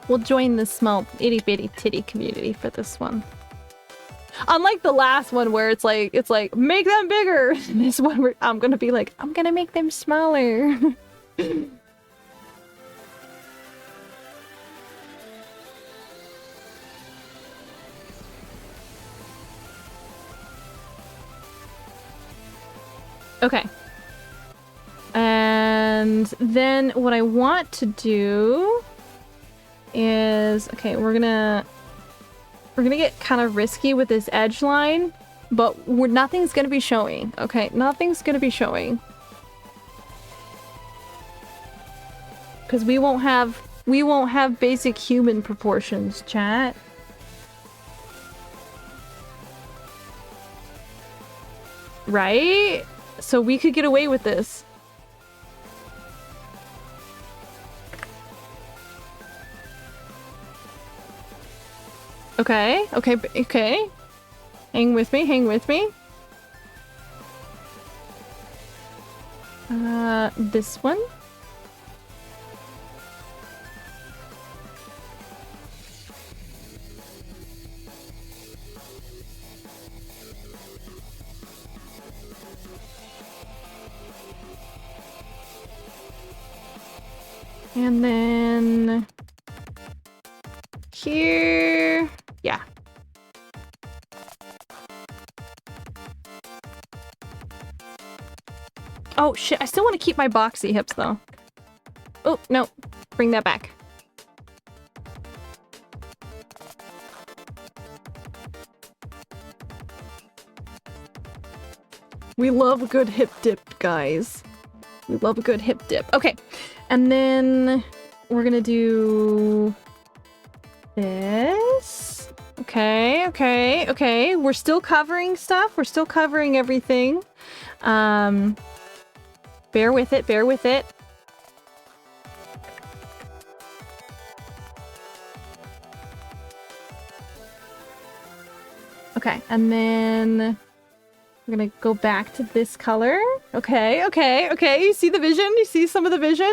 We'll join the small itty bitty titty community for this one. Unlike the last one where it's like make them bigger. This one where I'm gonna be like, I'm gonna make them smaller. Okay. And then what I want to do is, okay, we're gonna get kind of risky with this edge line, but nothing's gonna be showing. Okay, nothing's gonna be showing. Because we won't have basic human proportions, chat. Right? So we could get away with this. Okay, okay, okay. Hang with me, hang with me. This one? And then here, yeah. Oh shit, I still want to keep my boxy hips though. Oh, no, bring that back. We love a good hip dip, guys. We love a good hip dip. Okay. And then we're gonna do this. Okay, okay, okay. We're still covering stuff. We're still covering everything. Bear with it, bear with it. Okay, and then we're gonna go back to this color. Okay, okay, okay. You see the vision? You see some of the vision?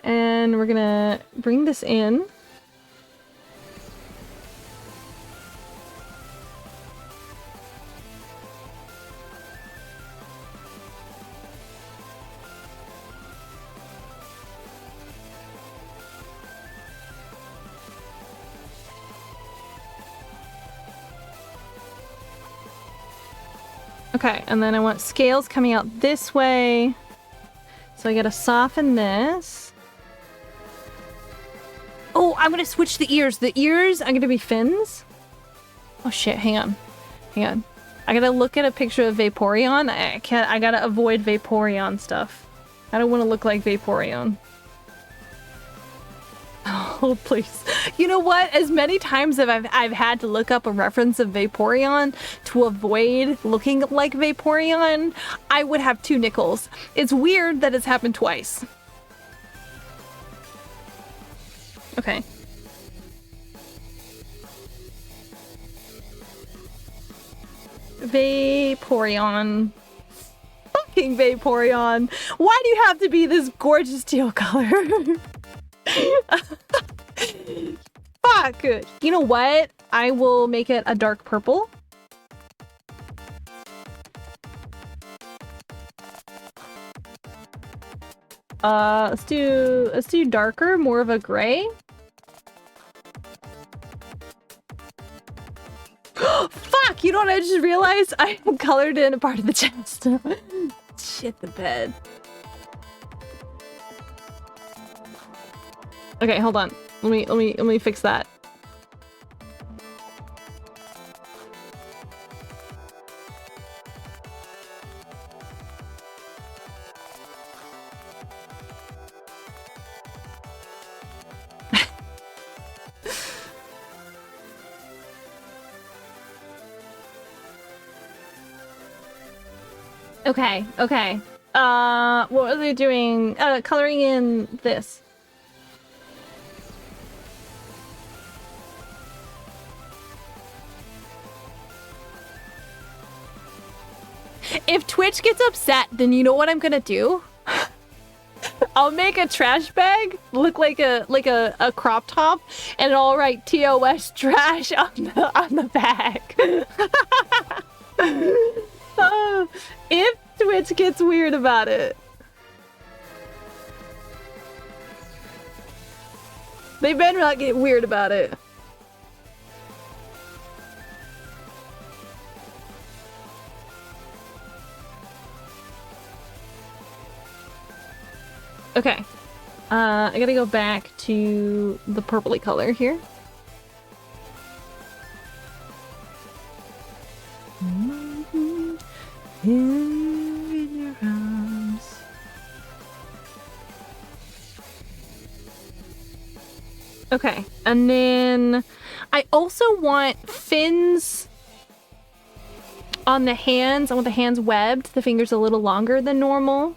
And we're gonna bring this in. Okay, and then I want scales coming out this way. So I gotta soften this. Oh, I'm gonna switch the ears. The ears are gonna be fins. Oh shit, hang on. Hang on. I gotta look at a picture of Vaporeon. I gotta avoid Vaporeon stuff. I don't want to look like Vaporeon. Oh, please. You know what? As many times as I've had to look up a reference of Vaporeon to avoid looking like Vaporeon, I would have 2 nickels. It's weird that it's happened twice. Okay. Vaporeon. Fucking Vaporeon. Why do you have to be this gorgeous teal color? Fuck. You know what? I will make it a dark purple. Let's do darker, more of a gray. Fuck! You know what I just realized? I colored in a part of the chest. Shit the bed. Okay, hold on. Let me fix that. Okay, okay. What are they doing? Coloring in this. If Twitch gets upset, then you know what I'm gonna do? I'll make a trash bag look like a crop top, and I'll write TOS trash on the bag. If Twitch gets weird about it. They better not get weird about it. Okay. I gotta go back to the purpley color here. In your arms. Okay, and then I also want fins on the hands. I want the hands webbed, the fingers a little longer than normal.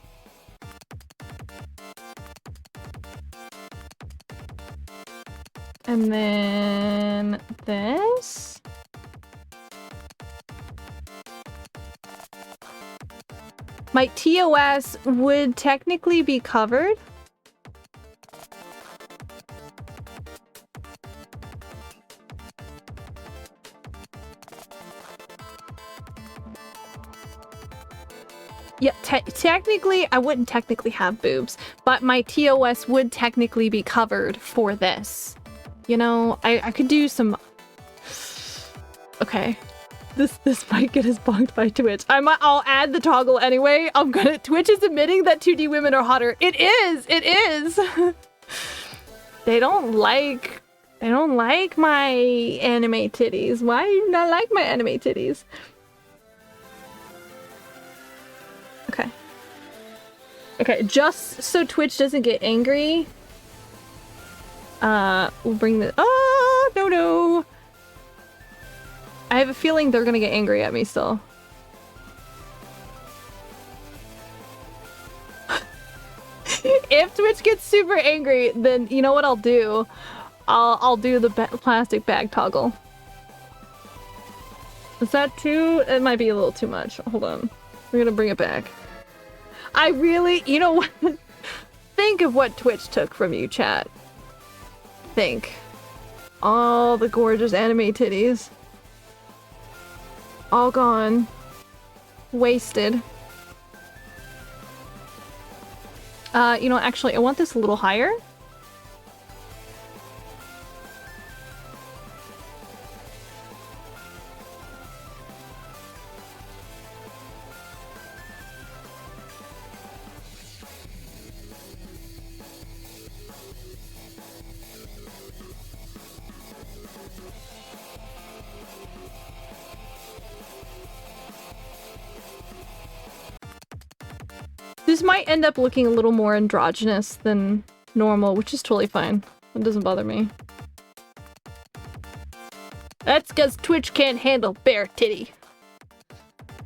And then this. My TOS would technically be covered. Yeah, technically, I wouldn't technically have boobs, but my TOS would technically be covered for this. You know, I could do some... Okay. This might get us bonked by Twitch. I'll add the toggle anyway. Twitch is admitting that 2D women are hotter. It is! It is! They don't like my anime titties. Why do you not like my anime titties? Okay. Okay, just so Twitch doesn't get angry. We'll bring the... Oh, no. I have a feeling they're gonna get angry at me still. If Twitch gets super angry, then you know what I'll do? I'll do the plastic bag toggle. Is that too? It might be a little too much. Hold on. We're gonna bring it back. I really... You know what? Think of what Twitch took from you, chat. Think. All the gorgeous anime titties. All gone. Wasted. You know, actually, I want this a little higher. This might end up looking a little more androgynous than normal, which is totally fine. It doesn't bother me. That's because Twitch can't handle bare titty.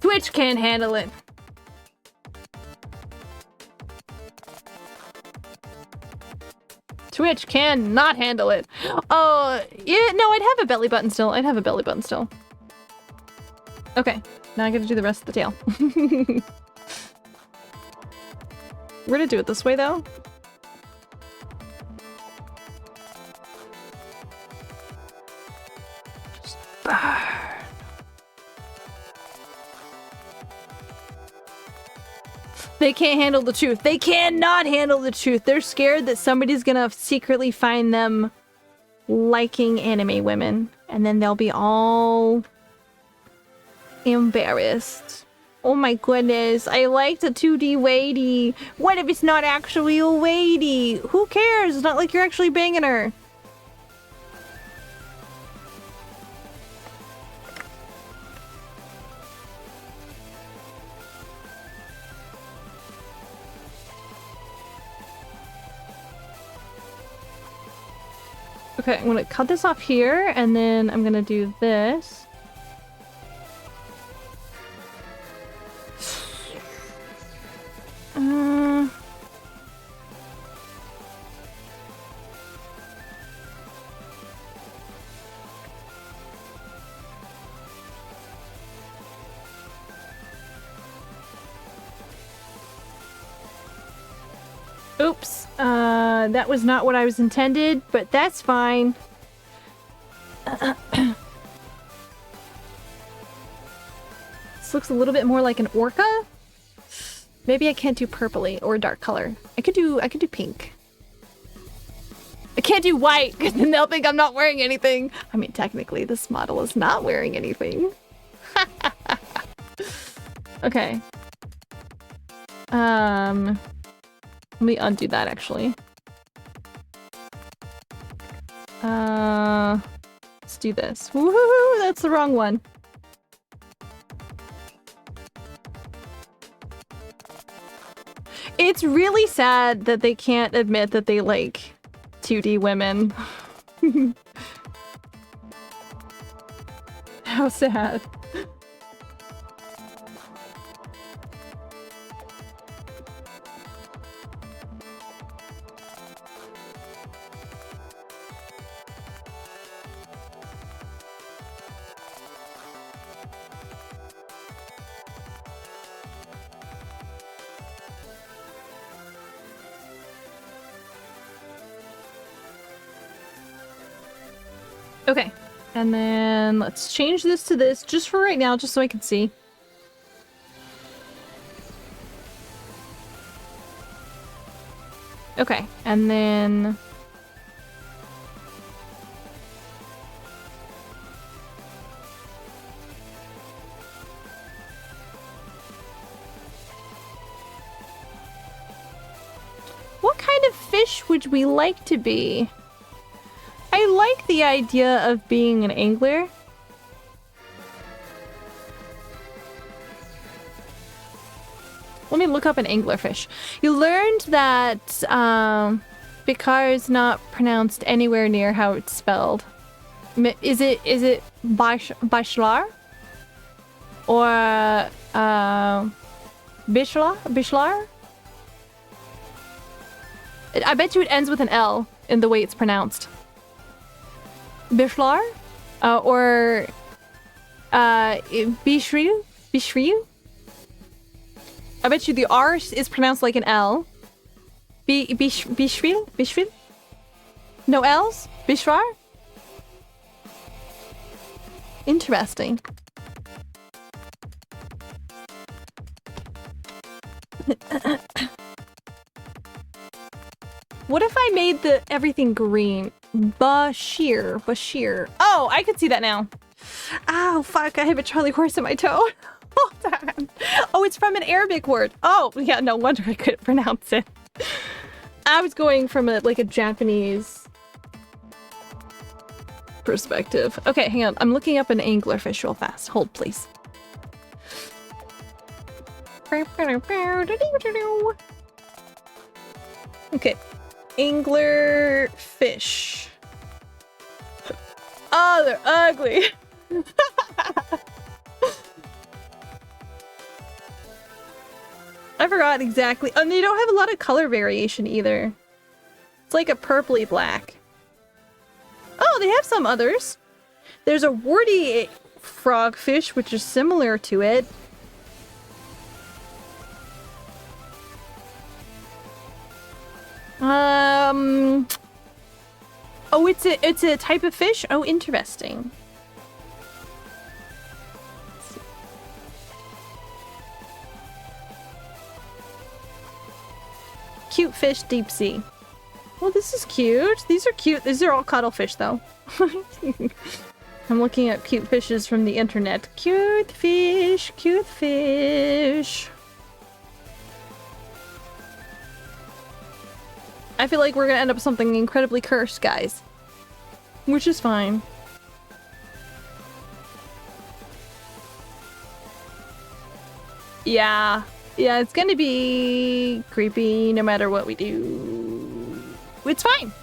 Twitch can't handle it. Twitch can not handle it. Oh, yeah, no, I'd have a belly button still. I'd have a belly button still. Okay, now I gotta do the rest of the tail. We're gonna do it this way, though. Just burn. They can't handle the truth. They cannot handle the truth. They're scared that somebody's gonna secretly find them liking anime women. And then they'll be all embarrassed. Oh my goodness, I like the 2D weighty. What if it's not actually a weighty? Who cares? It's not like you're actually banging her. Okay, I'm gonna cut this off here, and then I'm gonna do this. Oops, that was not what I was intended, but that's fine. This looks a little bit more like an orca. Maybe I can't do purpley or dark color. I could do pink. I can't do white because then they'll think I'm not wearing anything. I mean, technically this model is not wearing anything. Okay. Let me undo that actually. Let's do this. Woohoo! That's the wrong one. It's really sad that they can't admit that they like 2D women. How sad. Okay, and then let's change this to this just for right now, just so I can see. Okay, and then... what kind of fish would we like to be? I like the idea of being an angler. Let me look up an anglerfish. You learned that Bikar is not pronounced anywhere near how it's spelled. Is it Bishlar? Or Bishlar? I bet you it ends with an L in the way it's pronounced. Bishlar? Or Bishriu? Bishriu? I bet you the R is pronounced like an L. Bishvil? Bishvil? No L's? Bishvar? Interesting. What if I made everything green? Bashir. Oh, I could see that now. Oh, fuck, I have a Charlie horse in my toe. Hold on. Oh, it's from an Arabic word. Oh, yeah, no wonder I couldn't pronounce it. I was going from a Japanese perspective. Okay, hang on. I'm looking up an anglerfish real fast. Hold, please. Okay. Anglerfish. Oh, they're ugly. I forgot exactly. And they don't have a lot of color variation either. It's like a purpley black. Oh, they have some others. There's a warty frogfish, which is similar to it. Oh, it's a type of fish? Oh, interesting. Cute fish, deep sea. Well, this is cute. These are cute. These are all cuttlefish, though. I'm looking at cute fishes from the internet. Cute fish, cute fish. I feel like we're gonna end up with something incredibly cursed, guys. Which is fine. Yeah. Yeah, it's gonna be creepy no matter what we do. It's fine.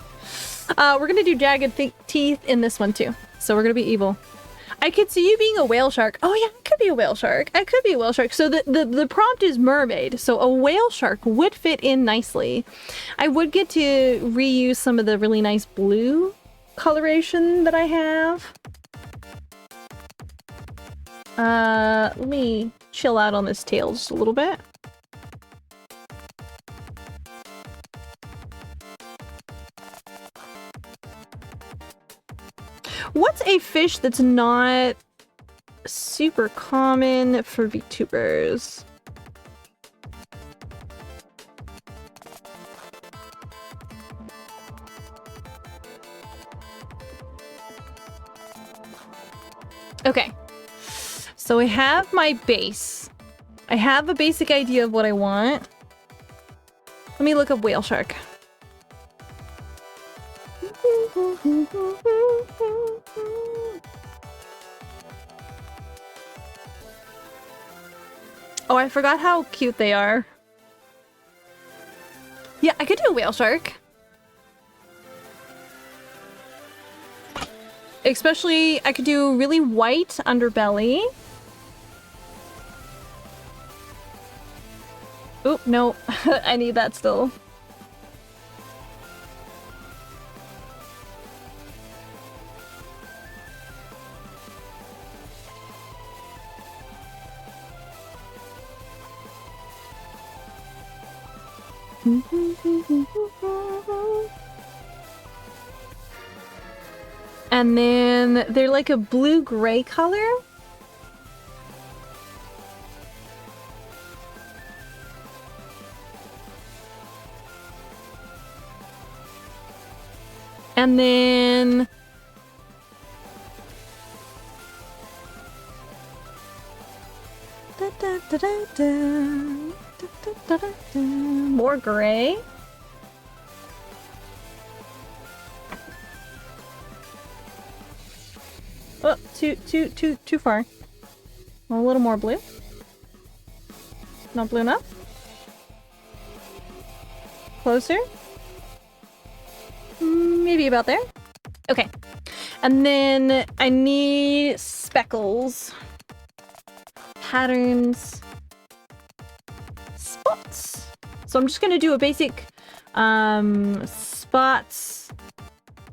We're gonna do jagged teeth in this one too. So we're gonna be evil. I could see you being a whale shark. Oh yeah, I could be a whale shark. I could be a whale shark. So the prompt is mermaid. So a whale shark would fit in nicely. I would get to reuse some of the really nice blue coloration that I have. Let me chill out on this tail just a little bit. What's a fish that's not super common for VTubers? Okay. So I have my base. I have a basic idea of what I want. Let me look up whale shark. Oh, I forgot how cute they are. Yeah, I could do a whale shark. Especially, I could do really white underbelly. Oop, no. I need that still. And then they're like a blue-gray color. And then more gray. Oh, too far. A little more blue. Not blue enough. Closer. Maybe about there. Okay. And then I need speckles. Patterns. Spots. So I'm just gonna do a basic spots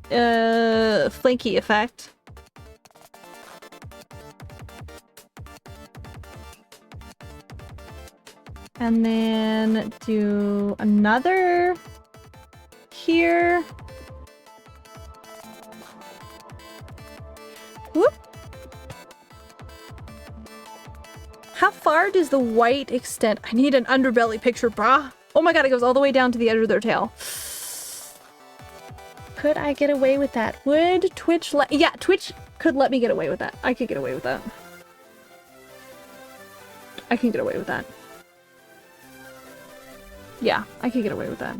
flaky effect. And then do another here. Whoop. How far does the white extend? I need an underbelly picture, brah. Oh my god, it goes all the way down to the edge of their tail. Could I get away with that? Would Twitch let... Yeah, Twitch could let me get away with that. I could get away with that. I can get away with that. Yeah, I could get away with that.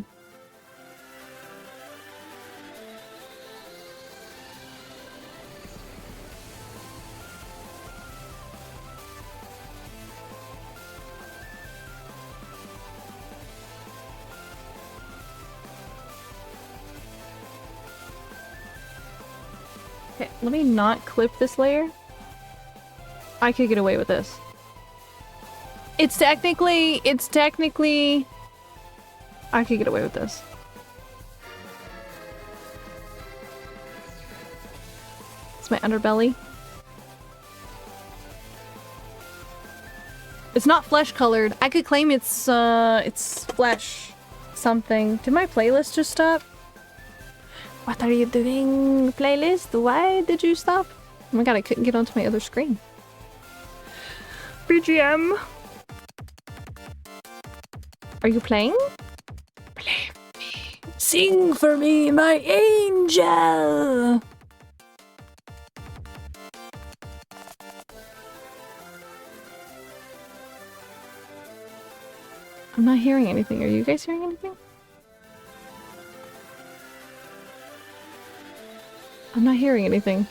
Okay, let me not clip this layer. I could get away with this. It's technically... I could get away with this. It's my underbelly. It's not flesh colored. I could claim it's flesh something. Did my playlist just stop? What are you doing, playlist? Why did you stop? Oh my god, I couldn't get onto my other screen. BGM. Are you playing? Play me. Sing for me, my angel. I'm not hearing anything. Are you guys hearing anything? I'm not hearing anything.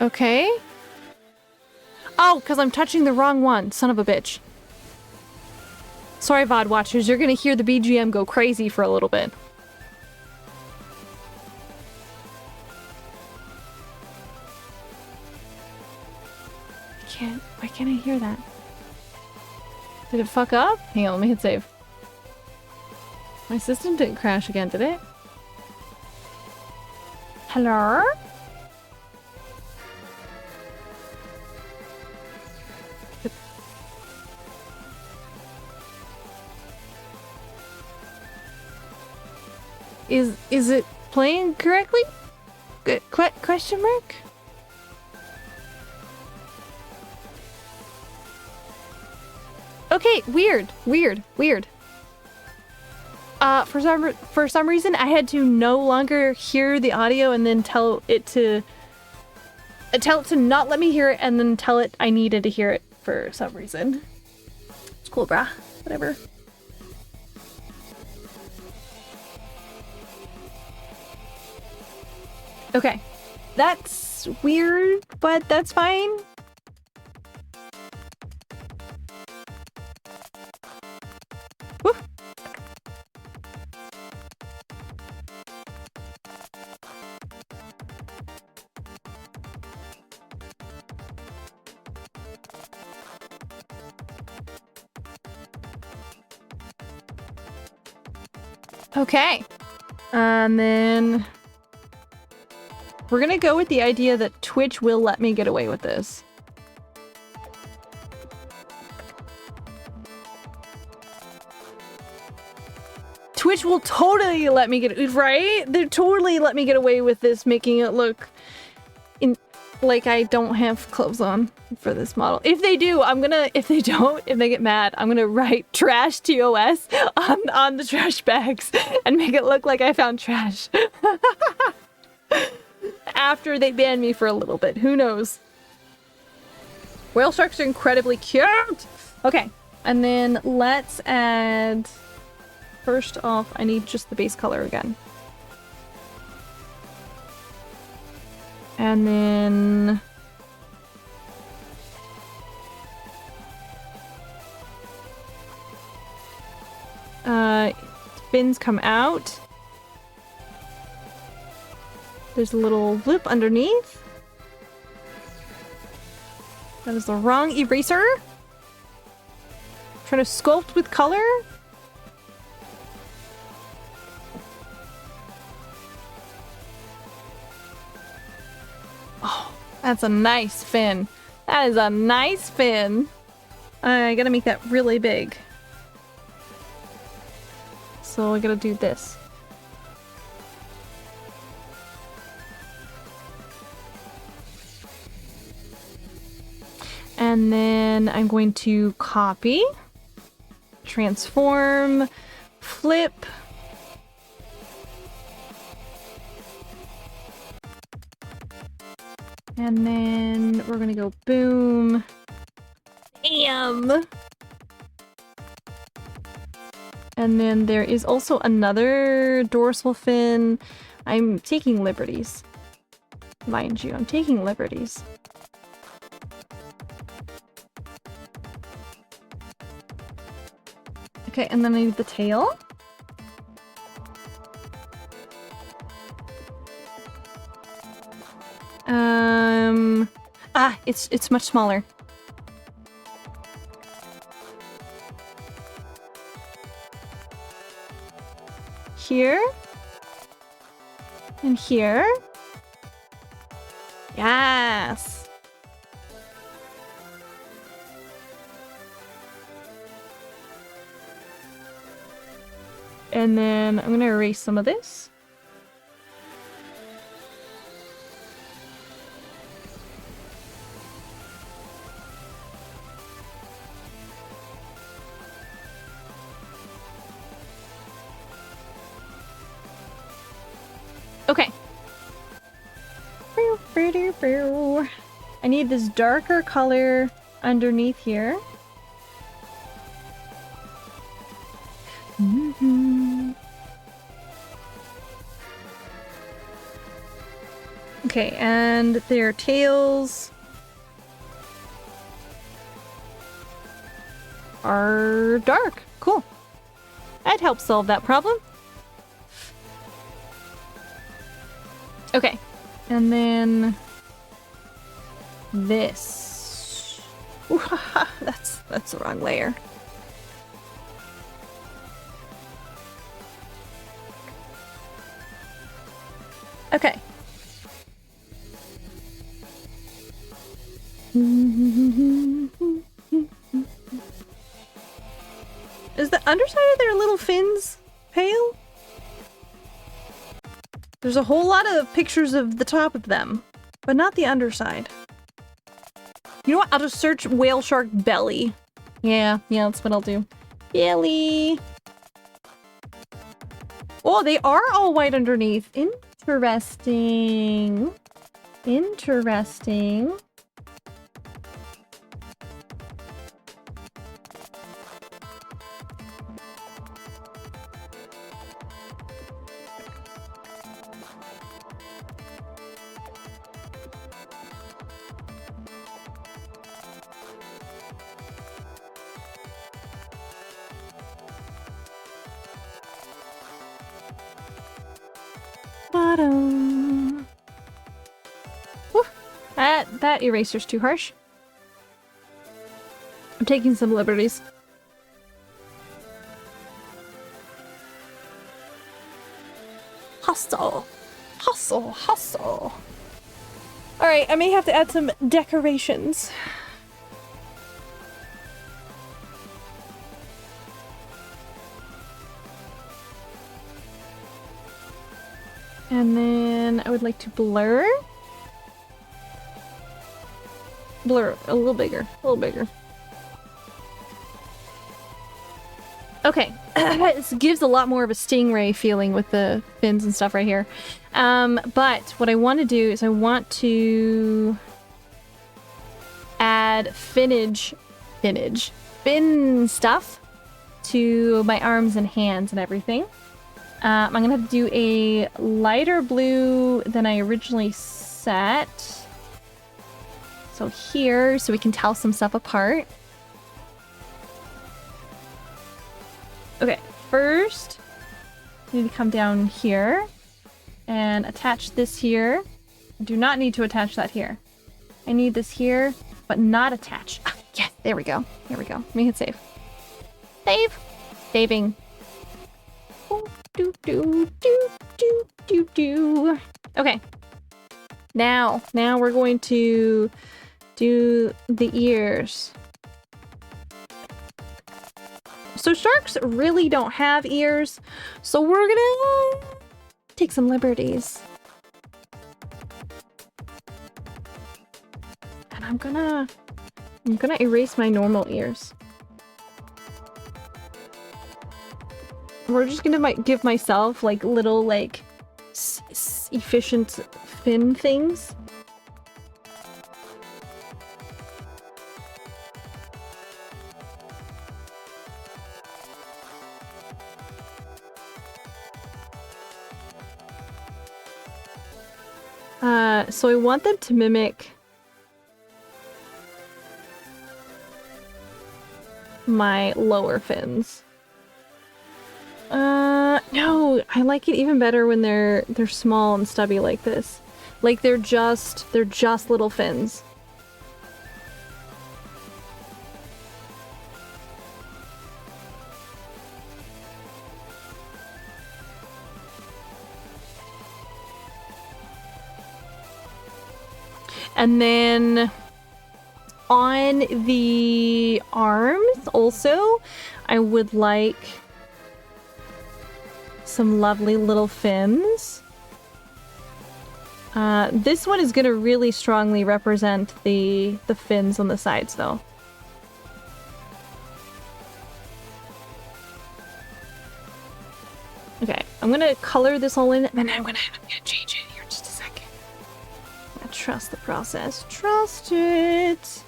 Okay. Oh, because I'm touching the wrong one. Son of a bitch. Sorry, VOD watchers. You're gonna hear the BGM go crazy for a little bit. Why can't I hear that? Did it fuck up? Hang on, let me hit save. My system didn't crash again, did it? Hello? Is it playing correctly? Question mark? Okay, weird. For some reason, I had to no longer hear the audio and then tell it to not let me hear it and then tell it I needed to hear it for some reason. It's cool, brah. Whatever. Okay. That's weird, but that's fine. Woo. Okay. And then we're gonna go with the idea that Twitch will let me get away with this. Twitch will totally let me get, right? They totally let me get away with this, making it look like I don't have clothes on for this model. If they do, if they get mad, I'm gonna write trash TOS on the trash bags and make it look like I found trash. After they ban me for a little bit, who knows? Whale sharks are incredibly cute! Okay, and then let's add... First off, I need just the base color again. And then... fins come out. There's a little loop underneath. That is the wrong eraser. Trying to sculpt with color. Oh, that's a nice fin. That is a nice fin. I gotta make that really big. So I gotta do this. And then I'm going to copy, transform, flip. And then we're gonna go boom. Bam! And then there is also another dorsal fin. I'm taking liberties. Mind you, I'm taking liberties. Okay, and then I need the tail. It's much smaller. Here. And here. Yes. And then I'm gonna erase some of this. Okay. I need this darker color underneath here. Okay, and their tails are dark. Cool. That helps solve that problem. Okay, and then this. Ooh, that's the wrong layer. Okay. Is the underside of their little fins pale? There's a whole lot of pictures of the top of them, but not the underside. You know what? I'll just search whale shark belly. Yeah, that's what I'll do. Belly. Oh, they are all white underneath. Interesting. Interesting. Bottom. Whew. That eraser's too harsh. I'm taking some liberties. Hustle. Hustle, hustle. Alright, I may have to add some decorations. And then I would like to blur. Blur a little bigger, a little bigger. Okay, this gives a lot more of a stingray feeling with the fins and stuff right here. But what I want to do is I want to add fin stuff to my arms and hands and everything. I'm gonna have to do a lighter blue than I originally set. So here, so we can tell some stuff apart. Okay, first, I need to come down here and attach this here. I do not need to attach that here. I need this here, but not attach. Ah, yes, there we go. There we go. Let me hit save. Save. Saving. Do, do, do, do, do, do. Okay. Now we're going to do the ears. So sharks really don't have ears, so we're gonna take some liberties. And I'm gonna erase my normal ears. We're just gonna give myself like little like efficient fin things. So I want them to mimic my lower fins. No, I like it even better when they're small and stubby like this. Like they're just little fins. And then on the arms also, I would like some lovely little fins. This one is going to really strongly represent the fins on the sides though. Okay, I'm going to color this all in and then I'm gonna change it here in just a second. Trust the process. Trust it.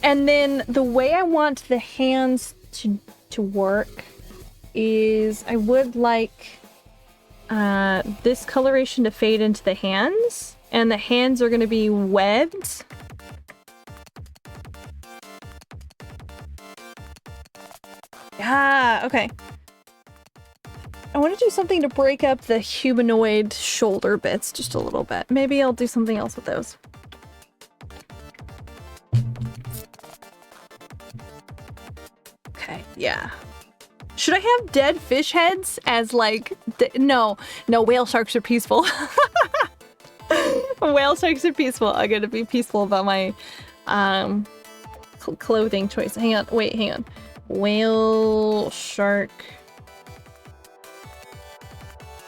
And then the way I want the hands to work is I would like this coloration to fade into the hands, and the hands are going to be webbed. Yeah, okay. I want to do something to break up the humanoid shoulder bits just a little bit. Maybe I'll do something else with those. Okay, yeah. Should I have dead fish heads as like... No, whale sharks are peaceful. Whale sharks are peaceful. I'm gonna be peaceful about my clothing choice. Hang on. Whale shark...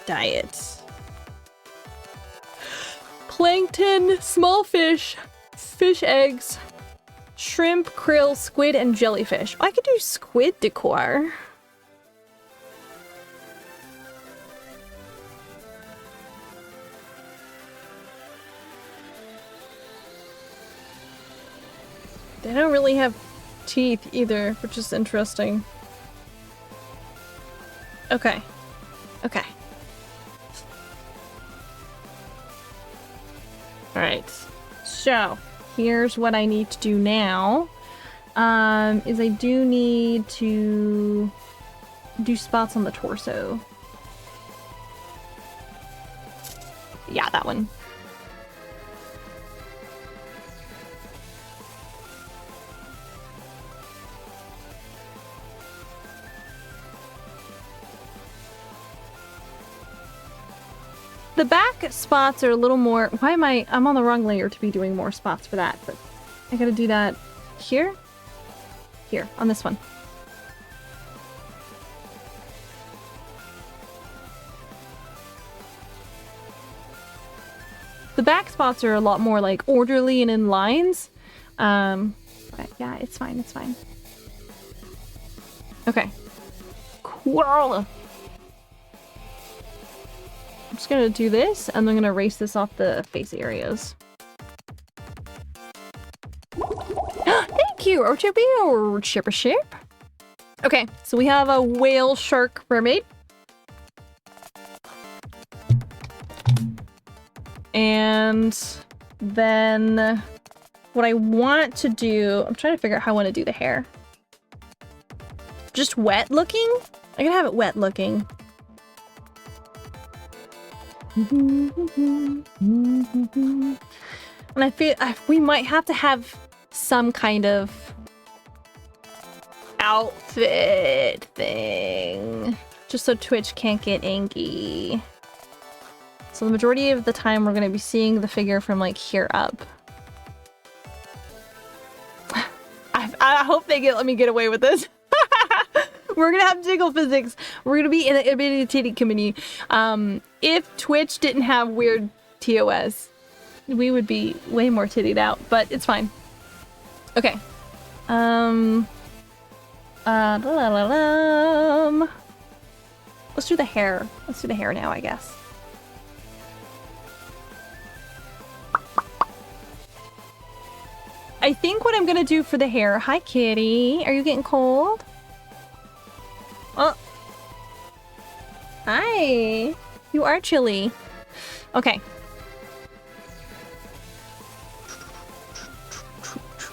diet. Plankton, small fish, fish eggs, shrimp, krill, squid, and jellyfish. Oh, I could do squid decor. They don't really have teeth either, which is interesting. Okay. Alright, so here's what I need to do now, is I do need to do spots on the torso. Yeah, that one. The back spots are a little more... Why am I'm on the wrong layer to be doing more spots for that, but I gotta do that here? Here, on this one. The back spots are a lot more like orderly and in lines. But yeah, it's fine. Okay. Cool. I'm just gonna do this, and I'm gonna erase this off the face areas. Thank you, Ochobi, Shipper Ship. Okay, so we have a whale shark mermaid. And then what I want to do, I'm trying to figure out how I want to do the hair. Just wet looking? I gotta have it wet looking. And I feel we might have to have some kind of outfit thing. Just so Twitch can't get angry. So the majority of the time we're gonna be seeing the figure from like here up. I hope they let me get away with this. We're gonna have jiggle physics. We're gonna be in the titty community. If Twitch didn't have weird TOS, we would be way more tittied out, but it's fine. Okay. Let's do the hair. Let's do the hair now, I guess. I think what I'm gonna do for the hair... Hi, kitty. Are you getting cold? Oh. Hi. You are chilly. Okay.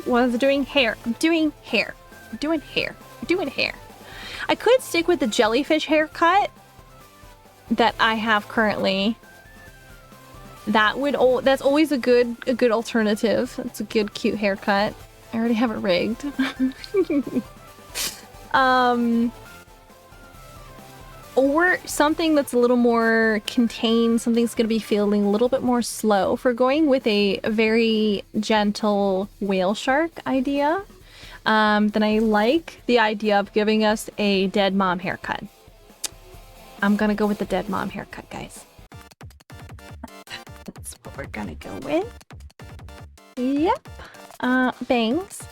Was doing hair. I'm doing hair. I'm doing hair. I'm doing hair. I could stick with the jellyfish haircut that I have currently. That's always a good alternative. It's a good cute haircut. I already have it rigged. Or something that's a little more contained, something's gonna be feeling a little bit more slow. If we're going with a very gentle whale shark idea, then I like the idea of giving us a dead mom haircut. I'm gonna go with the dead mom haircut, guys. That's what we're gonna go with. Yep. Bangs.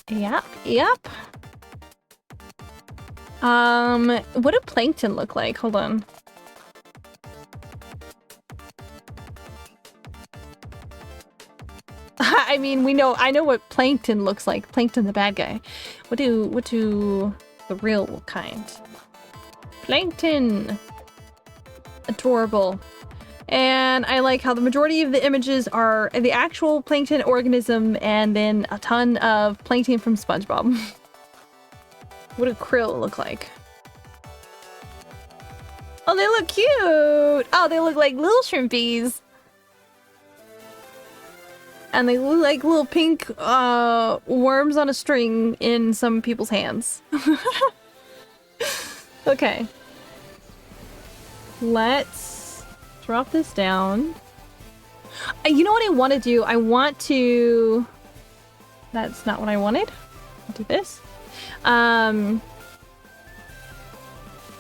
Yep, yep. What do plankton look like? Hold on. I mean, I know what plankton looks like. Plankton the bad guy. What do the real kind? Plankton. Adorable. And I like how the majority of the images are the actual plankton organism and then a ton of plankton from SpongeBob. What do krill look like? Oh, they look cute! Oh, they look like little shrimpies. And they look like little pink worms on a string in some people's hands. Okay. Let's drop this down. You know what I want to do? I want to... That's not what I wanted. I'll do this.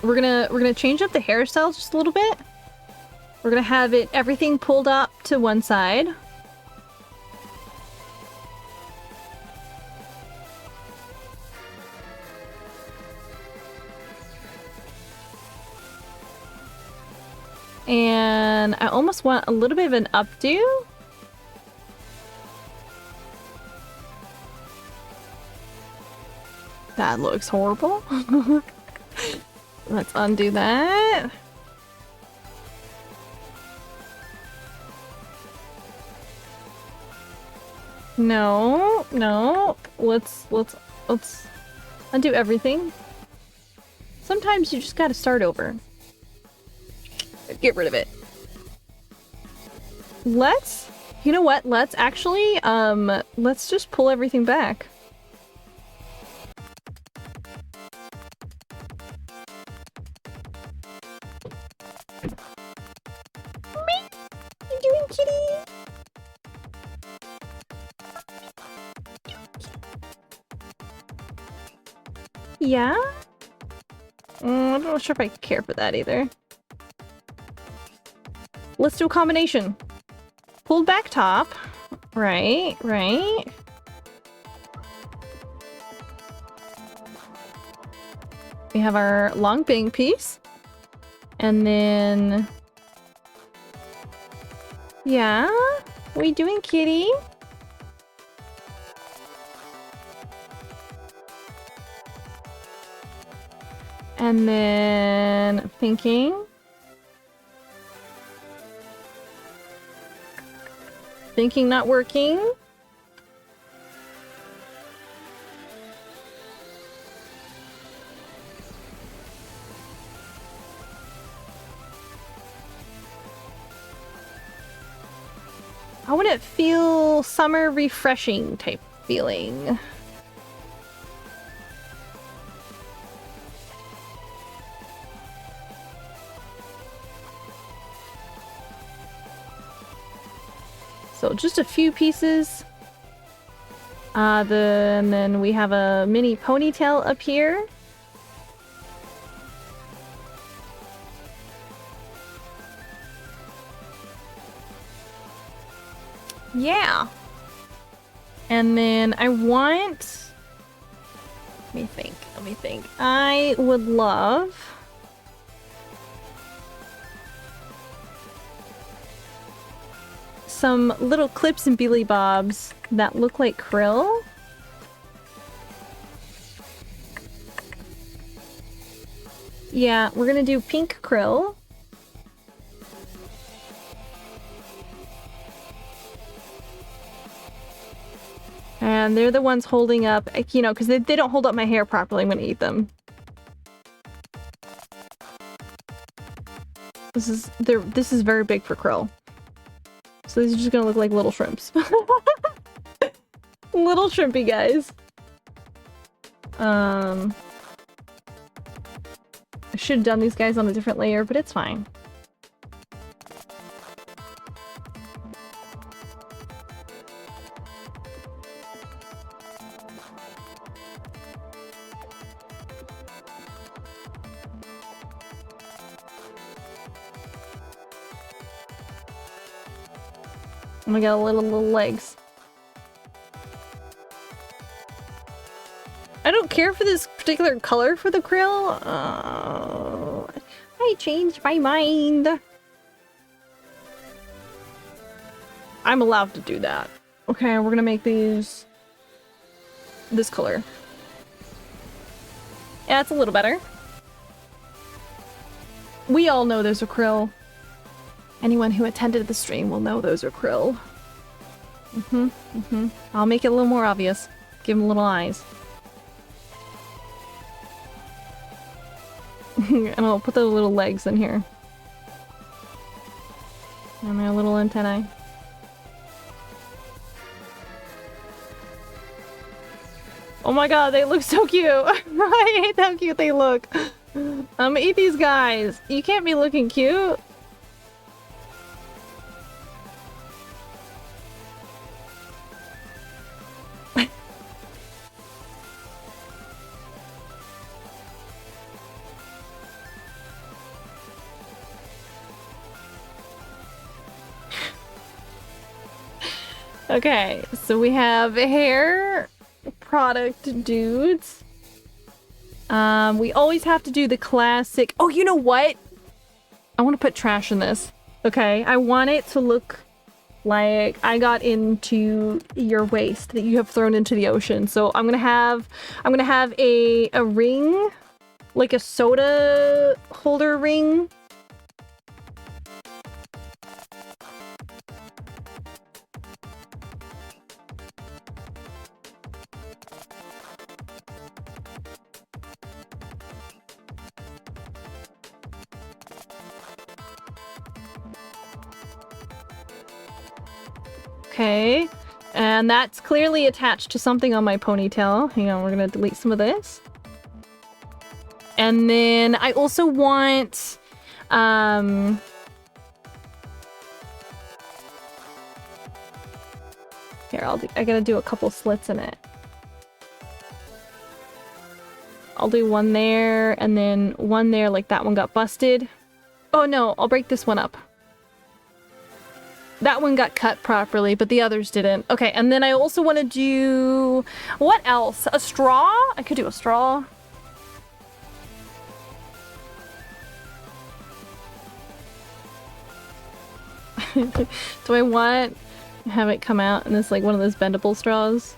We're gonna change up the hairstyle just a little bit. We're gonna have everything pulled up to one side. And I almost want a little bit of an updo. That looks horrible. Let's undo that. No, no. Let's undo everything. Sometimes you just gotta start over. Get rid of it. You know what? Let's actually, let's just pull everything back. What you doing, kitty? Yeah? I'm not sure if I care for that either. Let's do a combination. Pulled back top. Right, right. We have our long bang piece. And then... Yeah? What are you doing, kitty? And then... Thinking... Thinking not working. I want it feel summer refreshing type feeling. So just a few pieces. And then we have a mini ponytail up here. Yeah. And then I want... Let me think. I would love... some little clips and beely bobs that look like krill. Yeah, we're gonna do pink krill. And they're the ones holding up, you know, because they don't hold up my hair properly when I eat them. This is very big for krill. So these are just gonna look like little shrimps. Little shrimpy guys. I should have done these guys on a different layer, but it's fine. Oh my god, little legs. I don't care for this particular color for the krill. I changed my mind. I'm allowed to do that. Okay, we're gonna make these this color. Yeah, it's a little better. We all know there's a krill. Anyone who attended the stream will know those are krill. I'll make it a little more obvious. Give them little eyes. And I'll put the little legs in here. And their little antennae. Oh my god, they look so cute! I hate how cute they look. I'm gonna eat these guys. You can't be looking cute. Okay, so we have hair product dudes. We always have to do the classic. Oh, you know what? I want to put trash in this. Okay, I want it to look like I got into your waste that you have thrown into the ocean. So I'm gonna have a ring, like a soda holder ring. Okay, and that's clearly attached to something on my ponytail. Hang on, we're gonna delete some of this. And then I also want, here, I gotta do a couple slits in it. I'll do one there, and then one there, like that one got busted. Oh no, I'll break this one up. That one got cut properly, but the others didn't. Okay, and then I also want to do... What else? A straw? I could do a straw. Do I want to have it come out in this, like, one of those bendable straws?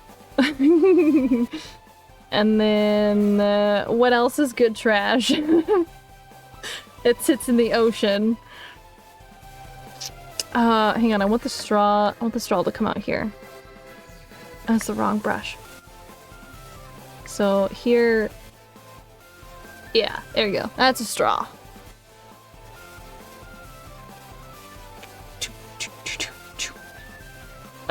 And then... what else is good trash? It sits in the ocean. Hang on, I want the straw to come out here. That's the wrong brush. So here... Yeah, there you go. That's a straw.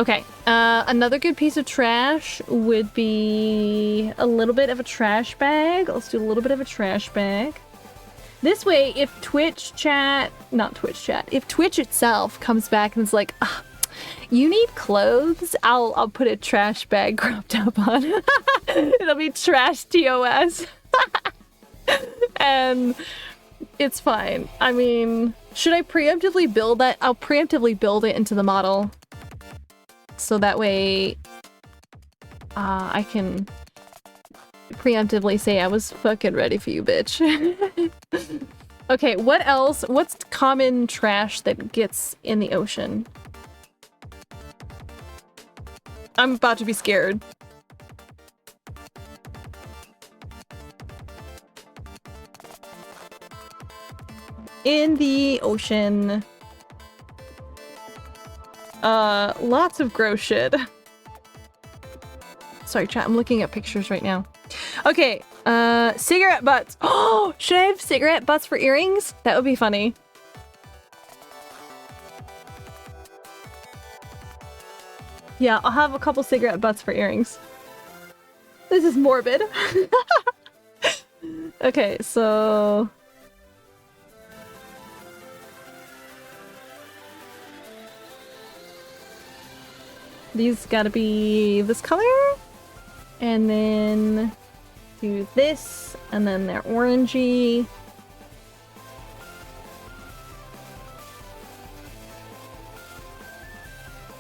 Okay, another good piece of trash would be a little bit of a trash bag. Let's do a little bit of a trash bag. This way, if Twitch chat, not Twitch chat, if Twitch itself comes back and is like, ah, you need clothes, I'll put a trash bag crop top on. It'll be trash TOS. And it's fine. I mean, should I preemptively build that? I'll preemptively build it into the model. So that way, I can preemptively say I was fucking ready for you, bitch. Okay, what else? What's common trash that gets in the ocean? I'm about to be scared. In the ocean. Lots of gross shit. Sorry, chat, I'm looking at pictures right now. Okay, cigarette butts. Oh, should I have cigarette butts for earrings? That would be funny. Yeah, I'll have a couple cigarette butts for earrings. This is morbid. Okay, so... these gotta be this color. And then do this, and then they're orangey.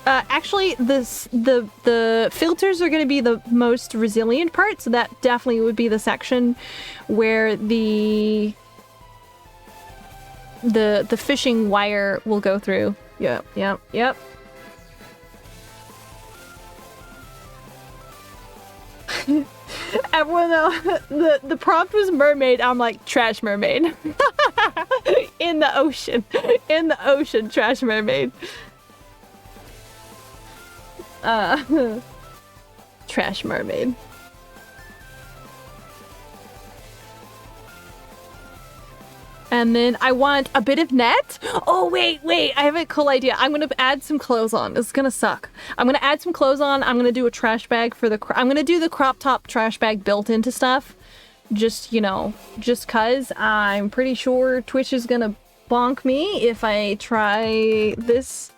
Actually, the filters are going to be the most resilient part, so that definitely would be the section where the fishing wire will go through. Yep, yep, yep. Everyone know the prompt was mermaid. I'm like, trash mermaid. In the ocean. In the ocean, trash mermaid. Trash mermaid. And then I want a bit of net. Oh, wait, I have a cool idea. I'm gonna add some clothes on. This is gonna suck. I'm gonna add some clothes on. I'm gonna do a trash bag for the... I'm gonna do the crop top trash bag built into stuff. Just, you know, just cuz. I'm pretty sure Twitch is gonna bonk me if I try this.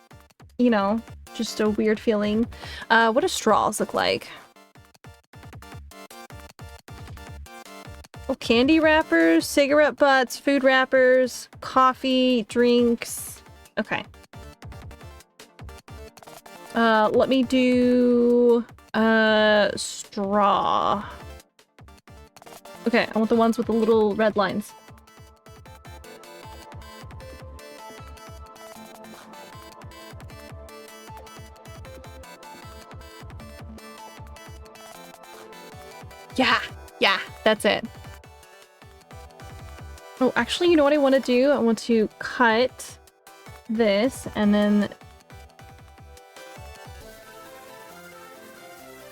You know, just a weird feeling. What do straws look like? Oh, candy wrappers, cigarette butts, food wrappers, coffee, drinks. Okay. Let me do straw. Okay, I want the ones with the little red lines. Yeah, that's it. Oh, actually, you know what I want to do? I want to cut this and then...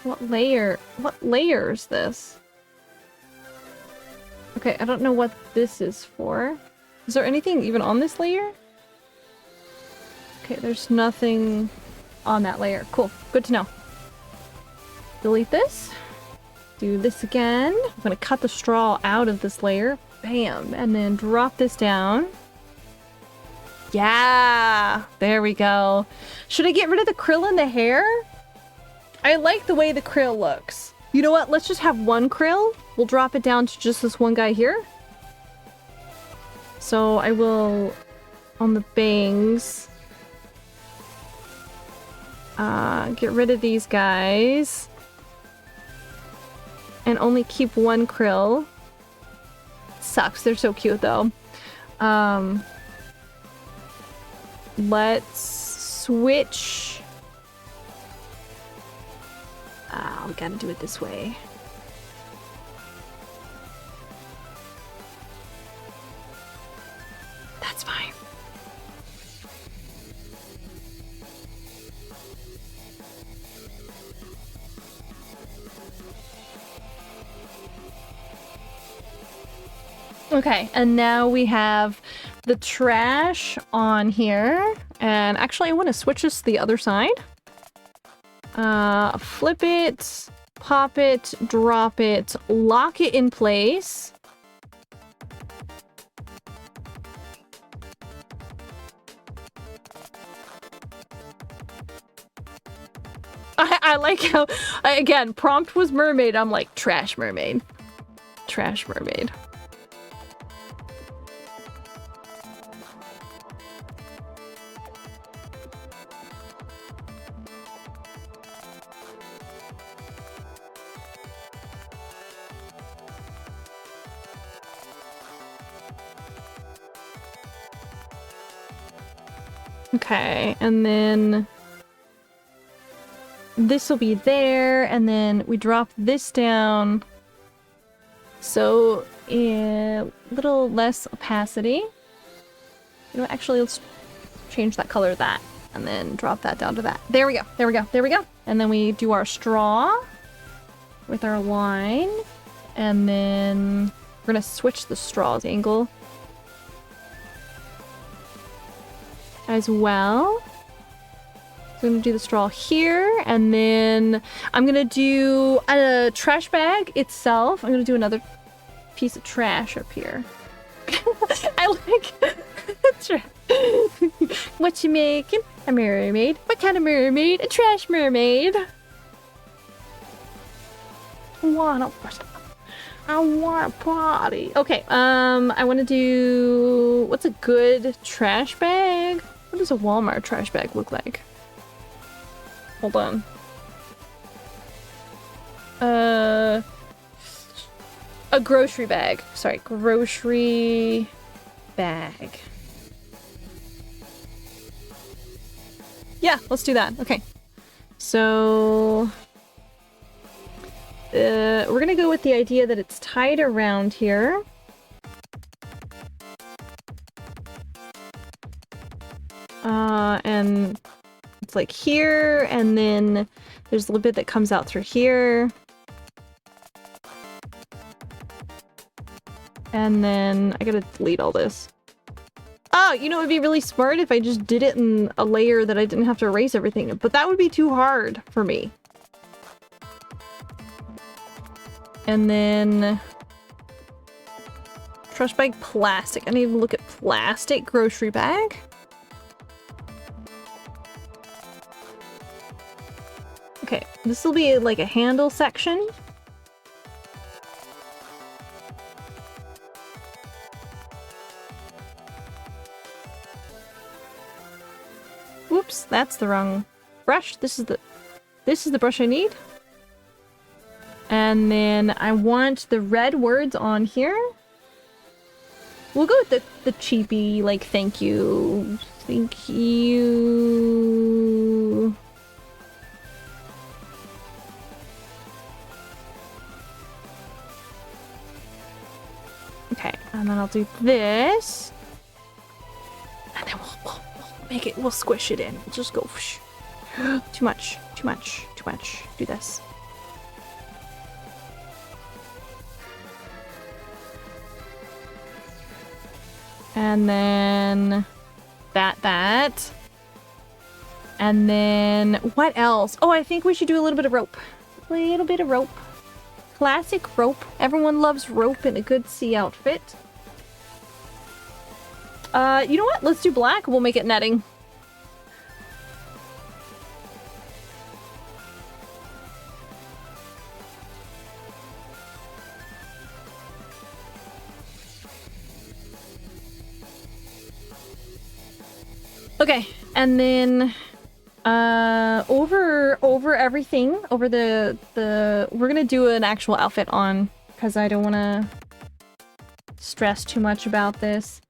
What layer is this? Okay, I don't know what this is for. Is there anything even on this layer? Okay, there's nothing on that layer. Cool, good to know. Delete this. Do this again. I'm gonna cut the straw out of this layer. Bam! And then drop this down. Yeah! There we go. Should I get rid of the krill in the hair? I like the way the krill looks. You know what? Let's just have one krill. We'll drop it down to just this one guy here. So I will, on the bangs, get rid of these guys. And only keep one krill. Sucks, they're so cute though. Let's switch. We gotta do it this way. That's fine. Okay, and now we have the trash on here. And actually, I want to switch this to the other side. Flip it, pop it, drop it, lock it in place. I like how, again, prompt was mermaid. I'm like, trash mermaid. Trash mermaid. Okay, and then this will be there, and then we drop this down. So a little less opacity. You know, actually, let's change that color to that, and then drop that down to that. There we go, there we go, there we go. And then we do our straw with our line, and then we're gonna switch the straw's angle as well. So I'm gonna do the straw here, and then I'm gonna do a trash bag itself. I'm gonna do another piece of trash up here. I like what you making? A mermaid. What kind of mermaid? A trash mermaid. I want a party. Okay, I want to do, what's a good trash bag? What does a Walmart trash bag look like? Hold on. A grocery bag. Sorry, grocery bag. Yeah, let's do that. Okay. So we're gonna go with the idea that it's tied around here. And it's like here, and then there's a little bit that comes out through here. And then I gotta delete all this. Oh, you know, it would be really smart if I just did it in a layer that I didn't have to erase everything, but that would be too hard for me. And then trash bag plastic. I need to look at plastic grocery bag. Okay, this will be like a handle section. Whoops, that's the wrong brush. This is the brush I need. And then I want the red words on here. We'll go with the cheapy, like, thank you. Thank you. Okay, and then I'll do this. And then we'll make it, we'll squish it in. We'll just go whoosh. Too much, too much, too much. Do this. And then that. And then what else? Oh, I think we should do a little bit of rope. A little bit of rope. Classic rope. Everyone loves rope in a good sea outfit. You know what? Let's do black. We'll make it netting. Okay, and then over everything, over the we're gonna do an actual outfit on, because I don't want to stress too much about this.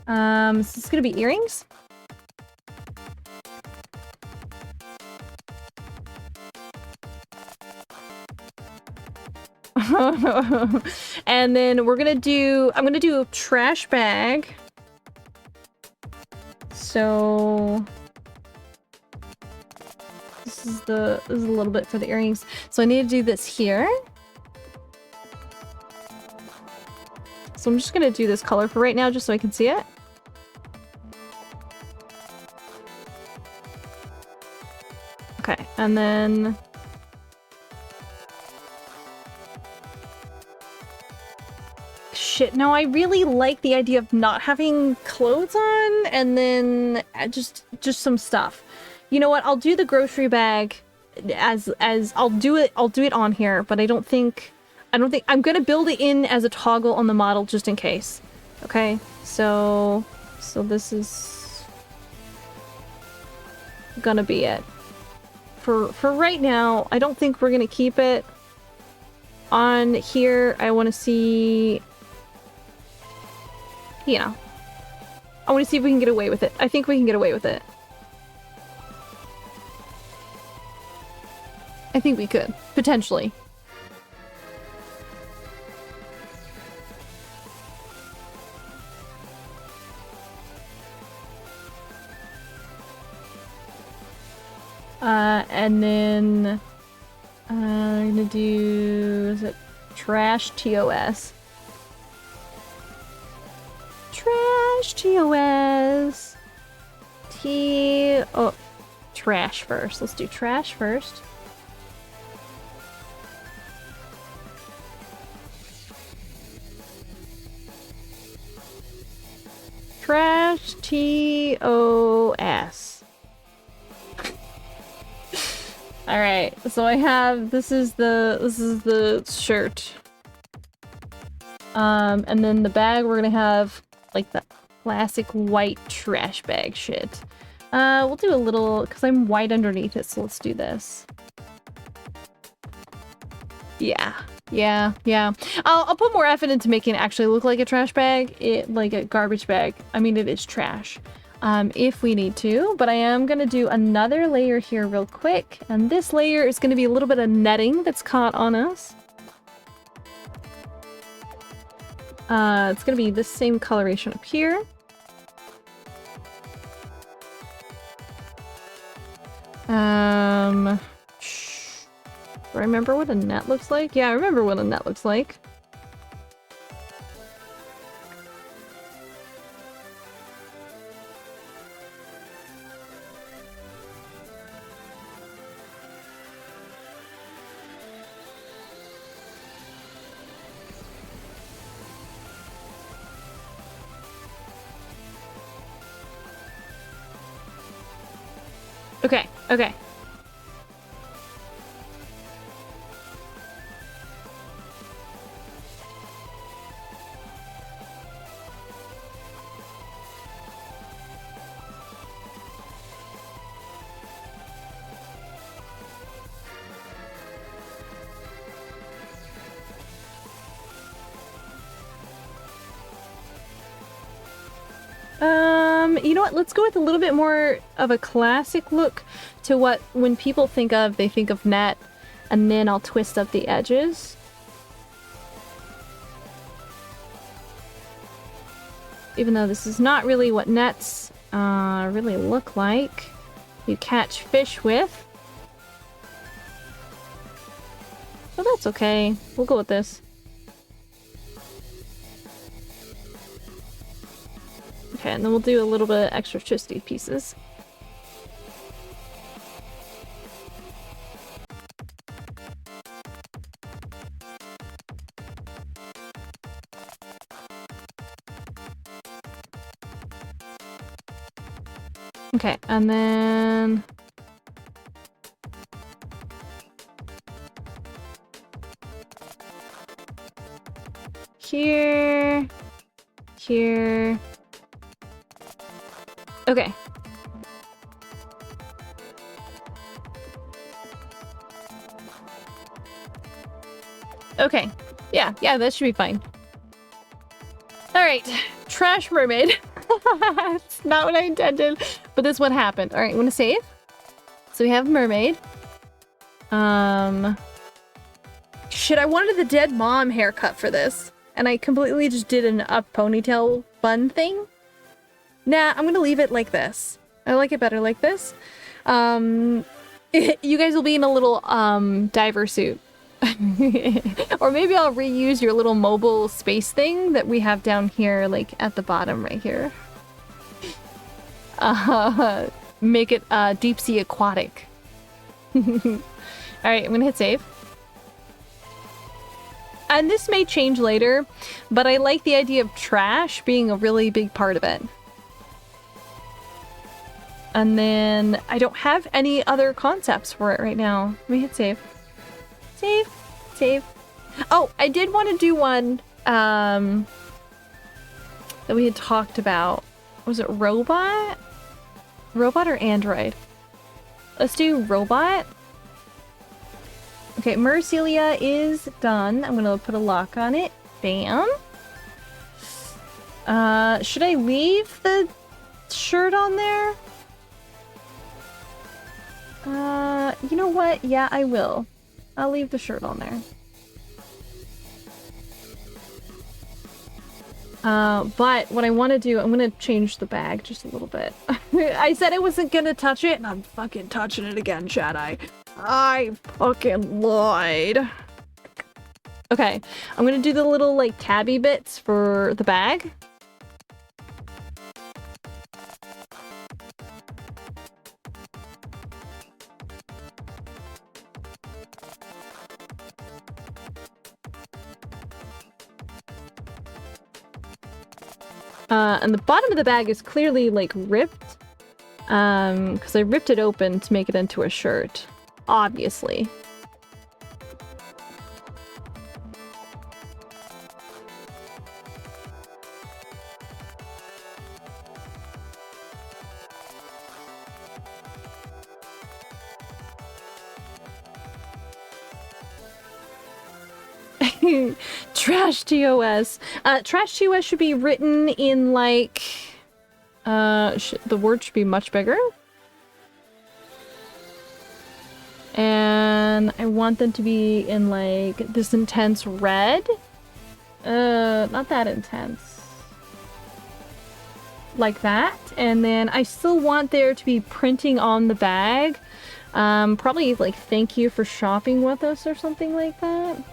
So it's gonna be earrings. And then we're gonna do, I'm gonna do a trash bag. So this is a little bit for the earrings. So I need to do this here. So I'm just gonna do this color for right now, just so I can see it. Okay, And then... Shit, no, I really like the idea of not having clothes on and then just some stuff. You know what? I'll do the grocery bag as I'll do it on here, but I don't think I'm gonna build it in as a toggle on the model just in case. Okay? So this is gonna be it. For right now, I don't think we're gonna keep it on here. I want to see, you know, I want to see if we can get away with it. I think we can get away with it. I think we could, potentially. And then I'm gonna do, is it trash TOS? Trash TOS. Oh, trash first. Let's do trash first. Trash TOS. All right, so I have, this is the shirt. And then the bag, we're gonna have like the classic white trash bag shit. We'll do a little, because I'm white underneath it, so let's do this. Yeah. I'll put more effort into making it actually look like a trash bag, like a garbage bag. I mean, it is trash. If we need to, but I am gonna do another layer here real quick, and this layer is gonna be a little bit of netting that's caught on us. It's gonna be this same coloration up here. Do I remember what a net looks like? Yeah, I remember what a net looks like. Okay. You know what? Let's go with a little bit more of a classic look to what, when people think of, they think of net, and then I'll twist up the edges. Even though this is not really what nets really look like. You catch fish with. But that's okay. We'll go with this. Okay, and then we'll do a little bit of extra twisty pieces. Okay, and then... here... here... Okay. Okay. Yeah, that should be fine. Alright. Trash mermaid. It's not what I intended, but this is what happened. Alright, I'm gonna save. So we have mermaid. Shit, I wanted the dead mom haircut for this, and I completely just did an up ponytail bun thing. Nah, I'm gonna leave it like this. I like it better like this. You guys will be in a little diver suit. Or maybe I'll reuse your little mobile space thing that we have down here, like at the bottom right here. Make it deep sea aquatic. Alright, I'm gonna hit save. And this may change later, but I like the idea of trash being a really big part of it. And then I don't have any other concepts for it right now. Let me hit save. Save. Save. Oh, I did want to do one that we had talked about. Was it robot? Robot or android? Let's do robot. Okay, Mercelia is done. I'm gonna put a lock on it. Bam. Should I leave the shirt on there? You know what? Yeah, I will. I'll leave the shirt on there. But what I want to do, I'm gonna change the bag just a little bit. I said I wasn't gonna touch it, and I'm fucking touching it again, Chad. I fucking lied. Okay, I'm gonna do the little, like, tabby bits for the bag. And the bottom of the bag is clearly, like, ripped. Because I ripped it open to make it into a shirt. Obviously. Trash TOS. Trash TOS should be written in, like... the word should be much bigger. And I want them to be in, like, this intense red. Not that intense. Like that. And then I still want there to be printing on the bag. Probably, like, thank you for shopping with us or something like that.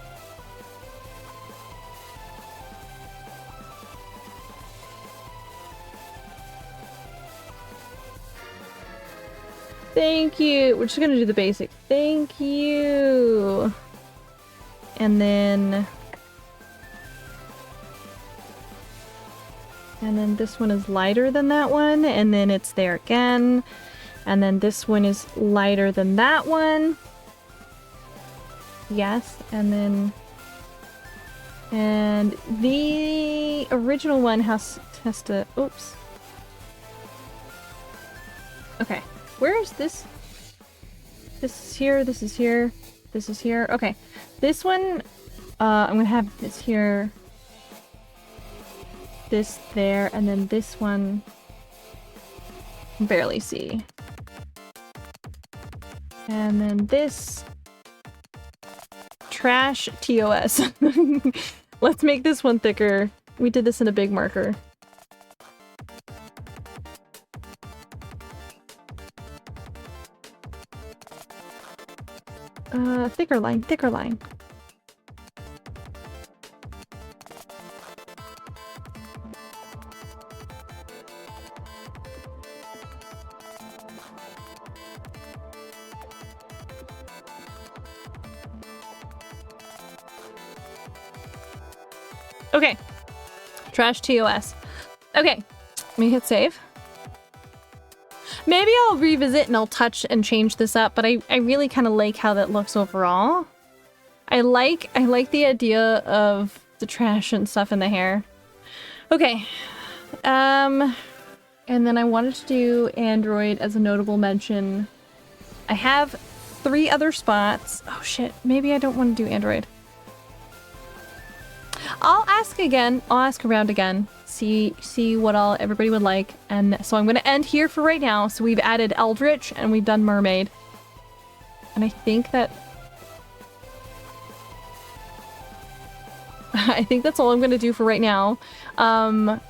Thank you. We're just gonna do the basic. Thank you. And then this one is lighter than that one, and then it's there again. And then this one is lighter than that one. Yes, and the original one has to, oops. Okay. Where is this? This is here, this is here, this is here. Okay. This one, I'm gonna have this here, this there, and then this one, barely see. And then this, trash TOS. Let's make this one thicker. We did this in a big marker. Thicker line, thicker line. Okay. Trash TOS. Okay. Let me hit save. Maybe I'll revisit and I'll touch and change this up, but I really kind of like how that looks overall. I like the idea of the trash and stuff in the hair. Okay. And then I wanted to do Android as a notable mention. I have 3 other spots. Oh shit, maybe I don't want to do Android. I'll ask again. I'll ask around again. See what all everybody would like. And so I'm going to end here for right now. So we've added Eldritch and we've done Mermaid. And I think that... I think that's all I'm going to do for right now. On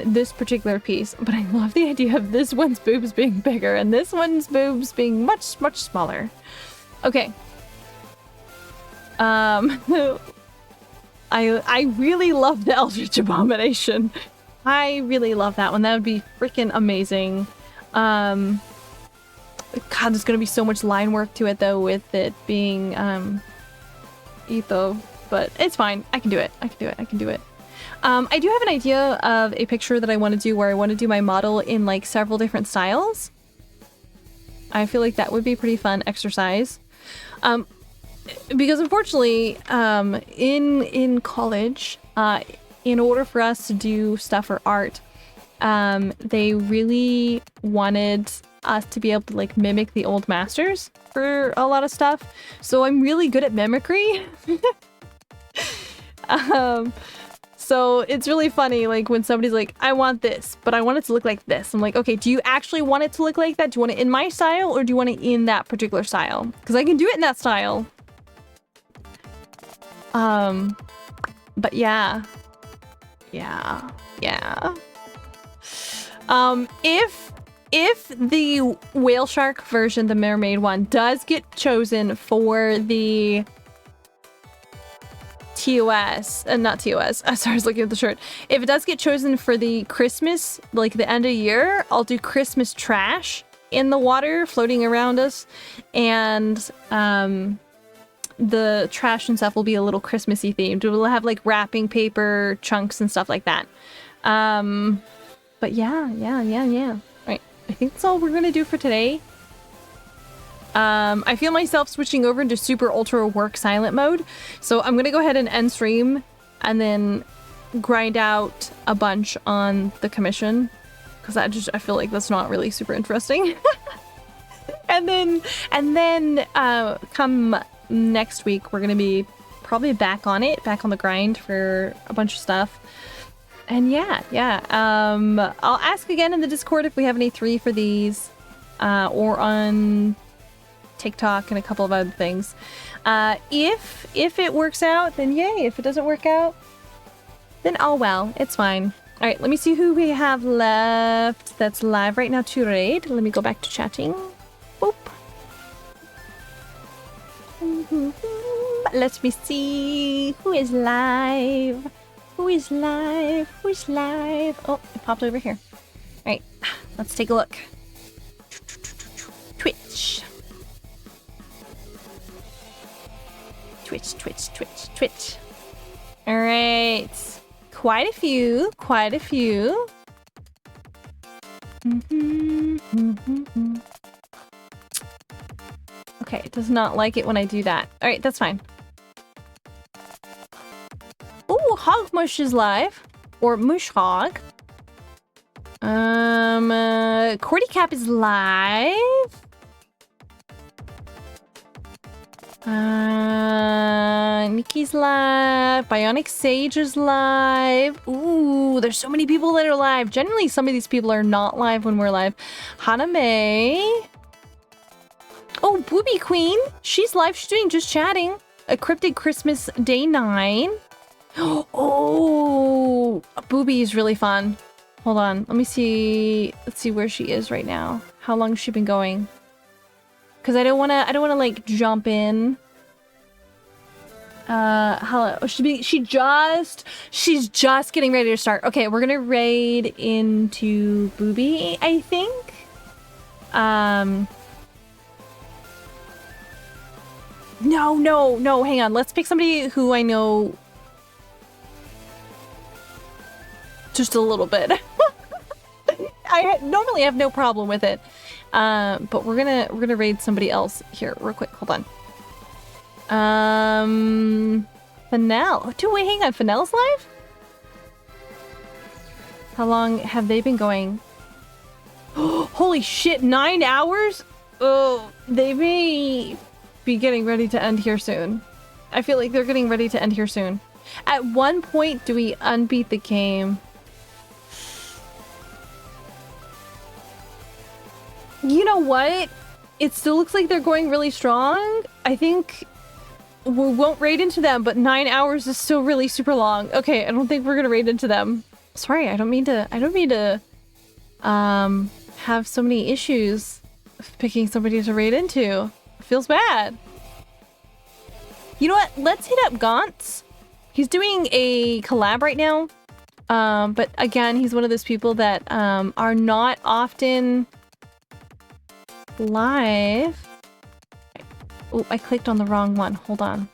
this particular piece. But I love the idea of this one's boobs being bigger and this one's boobs being much, much smaller. Okay. I really love the Eldritch Abomination. I really love that one. That would be freaking amazing. God, there's gonna be so much line work to it though with it being Etho, but it's fine. I can do it. I can do it. I can do it. I do have an idea of a picture that I want to do where I want to do my model in like several different styles. I feel like that would be a pretty fun exercise. Because unfortunately, in college, in order for us to do stuff for art, they really wanted us to be able to like mimic the old masters for a lot of stuff. So I'm really good at mimicry. So it's really funny, like when somebody's like, I want this, but I want it to look like this. I'm like, okay, do you actually want it to look like that? Do you want it in my style or do you want it in that particular style? Because I can do it in that style. But yeah. Yeah. Yeah. If the whale shark version, the mermaid one, does get chosen for the TOS, not TOS, sorry, I was looking at the shirt. If it does get chosen for the Christmas, like the end of year, I'll do Christmas trash in the water floating around us. And the trash and stuff will be a little Christmassy themed. It will have like wrapping paper chunks and stuff like that. But yeah. Right, I think that's all we're gonna do for today. I feel myself switching over into super ultra work silent mode. So I'm gonna go ahead and end stream and then grind out a bunch on the commission. Cause I feel like that's not really super interesting. and then come next week, we're gonna be probably back on the grind for a bunch of stuff. And yeah. I'll ask again in the Discord if we have any 3 for these, or on TikTok and a couple of other things. If it works out, then yay. If it doesn't work out, then oh well, it's fine. All right, let me see who we have left that's live right now to raid. Let me go back to chatting. Boop. Let me see who is live. Who is live? Who's live? Oh, it popped over here. All right, let's take a look. Twitch. All right, quite a few. Okay, it does not like it when I do that. All right, that's fine. Oh, Hogmush is live, or Mushhog. Cordy Cap is live. Nikki's live. Bionic Sage is live. Ooh, there's so many people that are live. Generally, some of these people are not live when we're live. Haname. Oh, Booby Queen. She's live. She's doing just chatting. A Cryptid Christmas Day 9. Oh, Booby is really fun. Hold on. Let me see. Let's see where she is right now. How long has she been going? Because I don't want to like jump in. Hello. She's just getting ready to start. Okay, we're gonna raid into Booby, I think. No, hang on. Let's pick somebody who I know just a little bit. I normally have no problem with it. But we're gonna raid somebody else here real quick. Hold on. Fennel. Oh, wait, hang on. Fennel's live? How long have they been going? Holy shit, 9 hours? Oh, they may be getting ready to end here soon. I feel like they're getting ready to end here soon. At one point, do we unbeat the game? You know what? It still looks like they're going really strong. I think we won't raid into them, but 9 hours is still really super long. Okay, I don't think we're gonna raid into them. Sorry, I don't mean to have so many issues picking somebody to raid into. It feels bad. You know what? Let's hit up Gauntz. He's doing a collab right now. But again, he's one of those people that are not often live. Oh, I clicked on the wrong one. Hold on.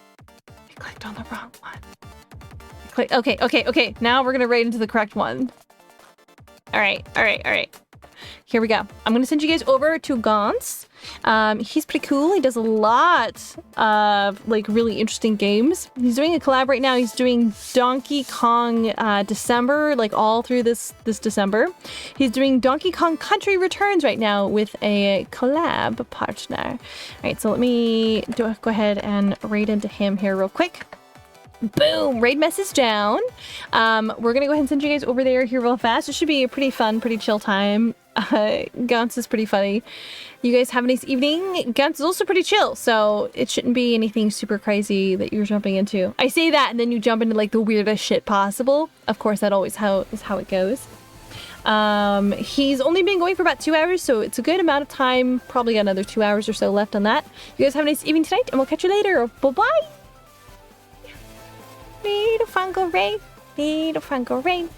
I clicked on the wrong one. Okay. Now we're gonna raid into the correct one. All right. Here we go. I'm gonna send you guys over to Gaunt's. He's pretty cool. He does a lot of like really interesting games. He's doing a collab right now. He's doing Donkey Kong December, like all through this December. He's doing Donkey Kong Country Returns right now with a collab partner. All right, so let me go ahead and raid into him here real quick. Boom! Raid message down. We're gonna go ahead and send you guys over there here real fast. It should be a pretty fun, pretty chill time. Gaunt's is pretty funny. You guys have a nice evening. Gaunt's is also pretty chill, so it shouldn't be anything super crazy that you're jumping into. I say that and then you jump into like the weirdest shit possible. Of course, that always is how it goes. He's only been going for about 2 hours, so it's a good amount of time. Probably got another 2 hours or so left on that. You guys have a nice evening tonight, and we'll catch you later. Bye-bye! Little Funko Rain.